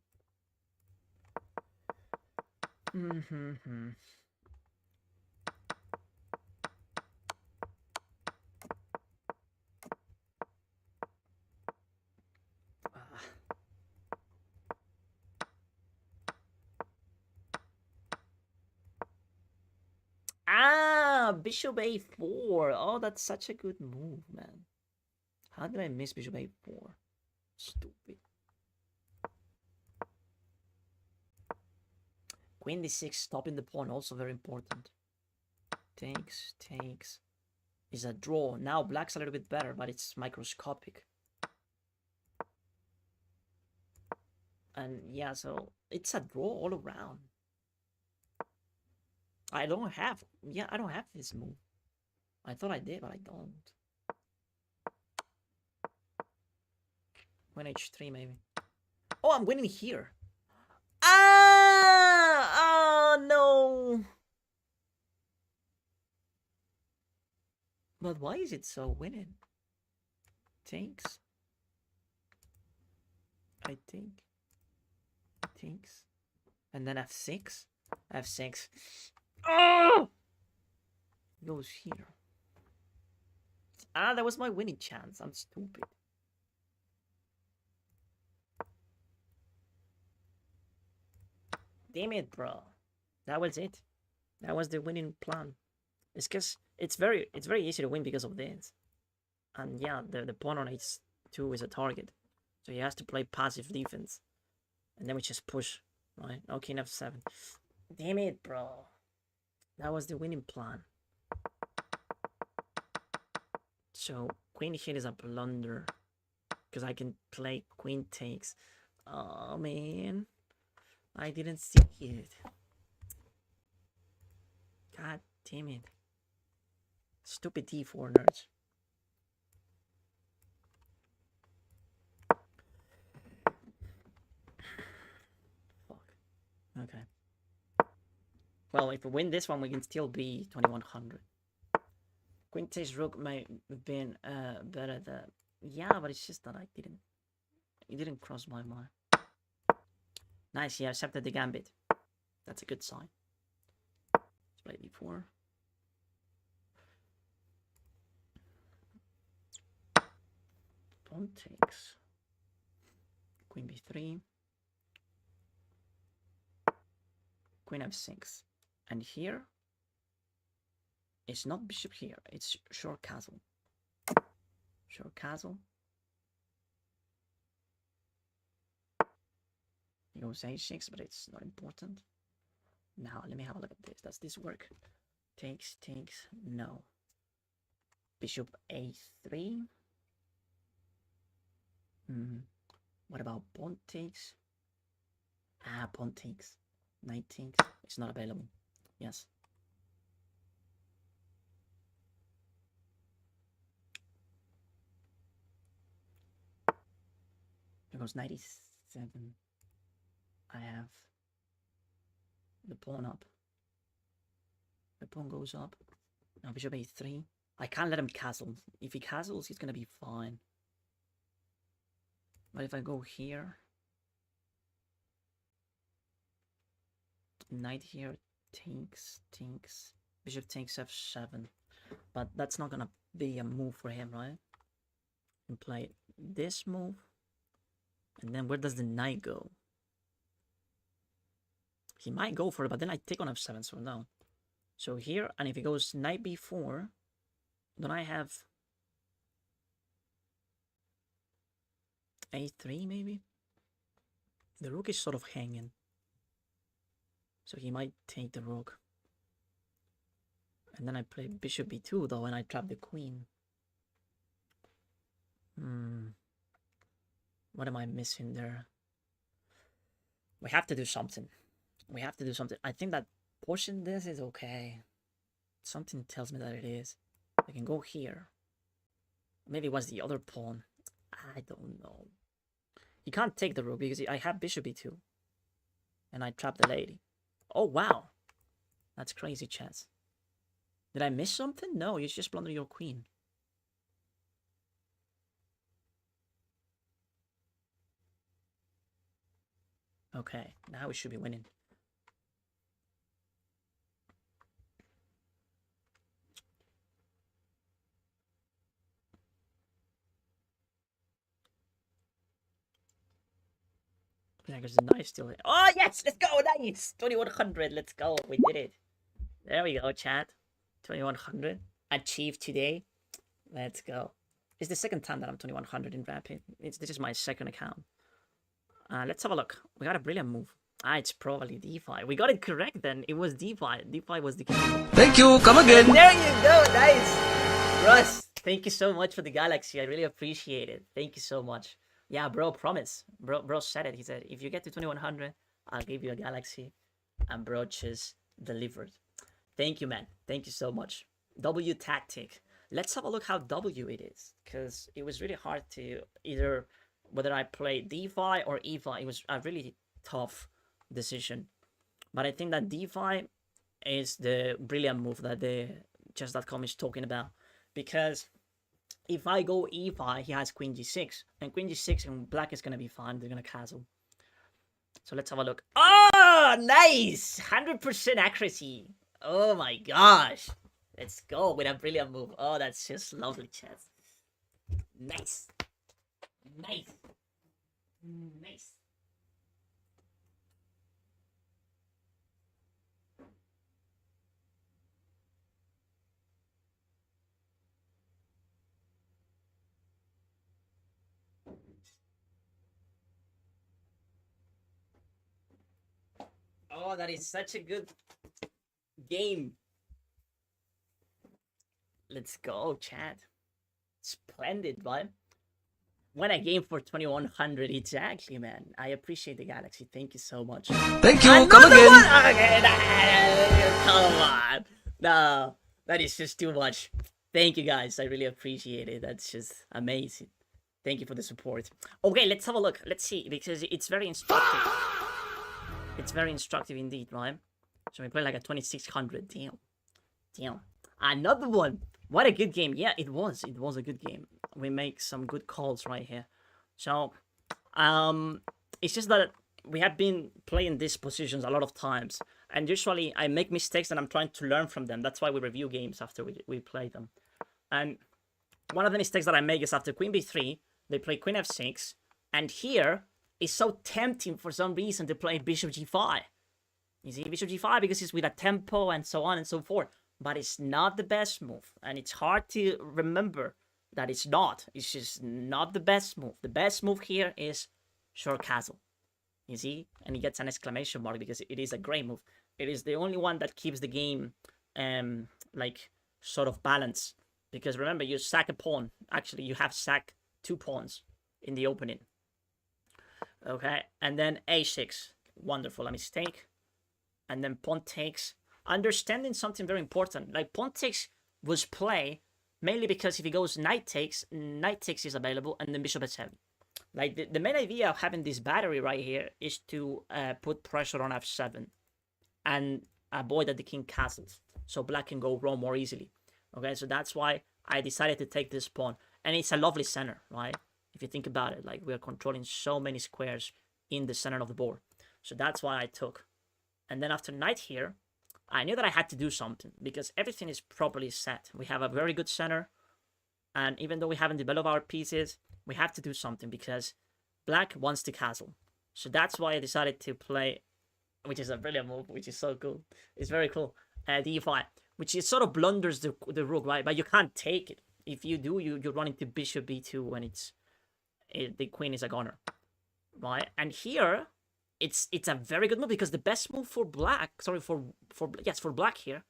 Speaker 1: Bishop a4. Oh, that's such a good move, man. How did I miss bishop a4? Stupid. Queen d6, stopping the pawn, also very important. Takes. Is a draw. Now black's a little bit better, but it's microscopic. And yeah, so it's a draw all around. I don't have this move. I thought I did, but I don't. Win h3 maybe. Oh, I'm winning here. Oh no. But why is it so winning? Takes. I think. Takes. And then f6. f6. Oh! Goes here. That was my winning chance. I'm stupid. Damn it, bro. That was it. That was the winning plan. It's because it's very easy to win because of this. And yeah, the pawn on h2 is a target. So he has to play passive defense. And then we just push, right? Okay, f7. Damn it, bro. That was the winning plan. So queen hit is a blunder. Because I can play queen takes. Oh, man. I didn't see it. God damn it. Stupid d4 nerds. Fuck. Okay. Well, if we win this one, we can still be 2100. Queen takes rook might have been better than... Yeah, but it's just that I didn't... It didn't cross my mind. Nice, he accepted the gambit. That's a good sign. Let's play d4. Pawn takes. Queen b3. Queen f6. And here, it's not bishop here, it's short castle. Short castle. He goes h6, but it's not important. Now, let me have a look at this. Does this work? Takes, no. Bishop a3. What about pawn takes? Pawn takes. Knight takes. It's not available. Yes. It goes 97. I have the pawn up. The pawn goes up. Now bishop a3. I can't let him castle. If he castles, he's gonna be fine. But if I go here, knight here takes. Bishop takes f7. But that's not gonna be a move for him, right? And play this move. And then where does the knight go? He might go for it, but then I take on f7, so no. So here, and if he goes knight b4, then I have a3 maybe? The rook is sort of hanging. So he might take the rook. And then I play bishop b2 though, and I trap the queen. What am I missing there? We have to do something. I think that Pushing this is okay. Something tells me that it is. I can go here. Maybe it was the other pawn. I don't know. He can't take the rook because I have bishop e2. And I trap the lady. Oh, wow. That's crazy, chess. Did I miss something? No, you just blunder your queen. Okay, now we should be winning. Yeah, there's a knife still here. Oh, yes! Let's go! Nice! 2100. Let's go. We did it. There we go, chat. 2100. Achieved today. Let's go. It's the second time that I'm 2100 in Rapid. This is my second account. Let's have a look. We got a brilliant move. It's probably d5. We got it correct then. It was d5. d5 was the key.
Speaker 3: Thank you, come again.
Speaker 1: And there you go. Nice. Russ, thank you so much for the galaxy. I really appreciate it. Thank you so much. Yeah, bro, promise. Bro said it. He said, if you get to 2100, I'll give you a galaxy. And bro just delivered. Thank you, man. Thank you so much. W tactic. Let's have a look how W it is. Because it was really hard to either whether I play d5 or e5. It was a really tough decision. But I think that d5 is the brilliant move that the chess.com is talking about. Because if I go e5, he has queen g6. And queen g6 and black is going to be fine. They're going to castle. So let's have a look. Oh, nice! 100% accuracy. Oh my gosh. Let's go with a brilliant move. Oh, that's just lovely, chess. Nice. Nice. Nice. Oh, that is such a good game. Let's go, chat. Splendid, right? When I game for 2100, exactly, man. I appreciate the galaxy. Thank you so much.
Speaker 3: Thank you, come again.
Speaker 1: Okay, come on. No, that is just too much. Thank you, guys. I really appreciate it. That's just amazing. Thank you for the support. Okay, let's have a look. Let's see, because it's very instructive. It's very instructive indeed, right? So we play like a 2600. Damn. Damn. Another one. What a good game. Yeah, it was. It was a good game. We make some good calls right here. So, it's just that we have been playing these positions a lot of times. And usually I make mistakes and I'm trying to learn from them. That's why we review games after we play them. And one of the mistakes that I make is after queen b3, they play queen f6. And here, it's so tempting for some reason to play bishop g5. You see, bishop g5 because it's with a tempo and so on and so forth. But it's not the best move. And it's hard to remember that it's not. It's just not the best move. The best move here is short castle. You see? And he gets an exclamation mark because it is a great move. It is the only one that keeps the game like sort of balanced. Because remember, you sack a pawn. Actually, you have sacked 2 pawns in the opening. Okay, and then a6. Wonderful, a mistake. And then pawn takes. Understanding something very important. Like pawn takes was play mainly because if he goes knight takes is available, and then bishop f7. Like the main idea of having this battery right here is to put pressure on f7 and avoid that the king castles, so black can go roam more easily. Okay, so that's why I decided to take this pawn, and it's a lovely center, right? If you think about it, like we are controlling so many squares in the center of the board, so that's why I took. And then after knight here, I knew that I had to do something because everything is properly set. We have a very good center, and even though we haven't developed our pieces, we have to do something because black wants to castle. So that's why I decided to play, which is a brilliant move, which is so cool. It's very cool. d5, which is sort of blunders the rook, right? But you can't take it. If you do, you run into bishop b2 when the queen is a goner, right? And here, it's a very good move because the best move for black, for black here,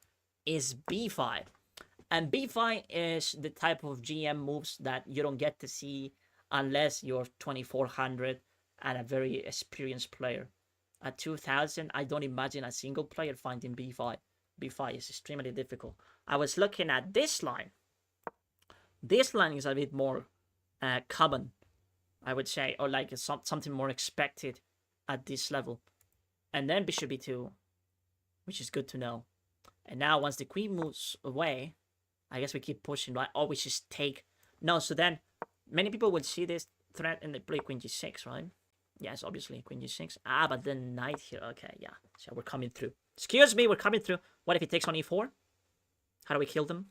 Speaker 1: is b5. And b5 is the type of GM moves that you don't get to see unless you're 2400 and a very experienced player. At 2000, I don't imagine a single player finding b5. b5 is extremely difficult. I was looking at this line. This line is a bit more common, I would say, or like something more expected at this level. And then bishop b2, which is good to know. And now once the queen moves away, I guess we keep pushing, right? Or we just take... No, so then many people would see this threat and they play queen g6, right? Yes, obviously, queen g6. Ah, but then knight here. Okay, yeah. So we're coming through. Excuse me, we're coming through. What if he takes on e4? How do we kill them?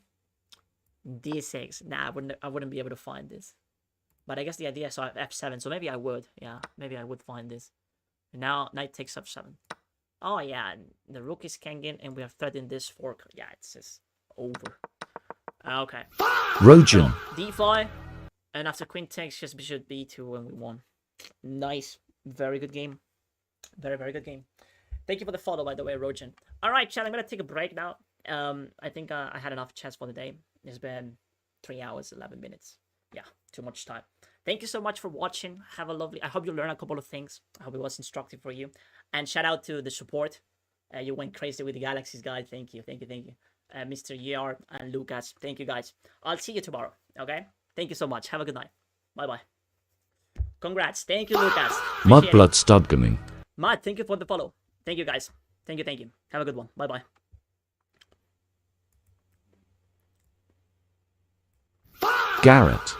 Speaker 1: d6. Nah, I wouldn't be able to find this. But I guess the idea is f7, so maybe I would. Yeah, maybe I would find this. And now, knight takes f7. Oh, yeah, the rook is hanging, and we are threading this fork. Yeah, it's just over. Okay.
Speaker 2: Rojan.
Speaker 1: d5, and after queen takes, just bishop b2, and we won. Nice. Very good game. Very, very good game. Thank you for the follow, by the way, Rojan. All right, chat, I'm going to take a break now. I think I had enough chats for the day. It's been 3 hours, 11 minutes. Yeah, too much time. Thank you so much for watching. Have a lovely... I hope you learned a couple of things. I hope it was instructive for you. And shout out to the support. You went crazy with the Galaxies, guys. Thank you, thank you, thank you. Mr. Yar and Lucas. Thank you, guys. I'll see you tomorrow, okay? Thank you so much. Have a good night. Bye-bye. Congrats. Thank you, Lucas.
Speaker 2: Mudblood Stud Gaming.
Speaker 1: Mud, thank you for the follow. Thank you, guys. Thank you, thank you. Have a good one. Bye-bye.
Speaker 2: Garrett.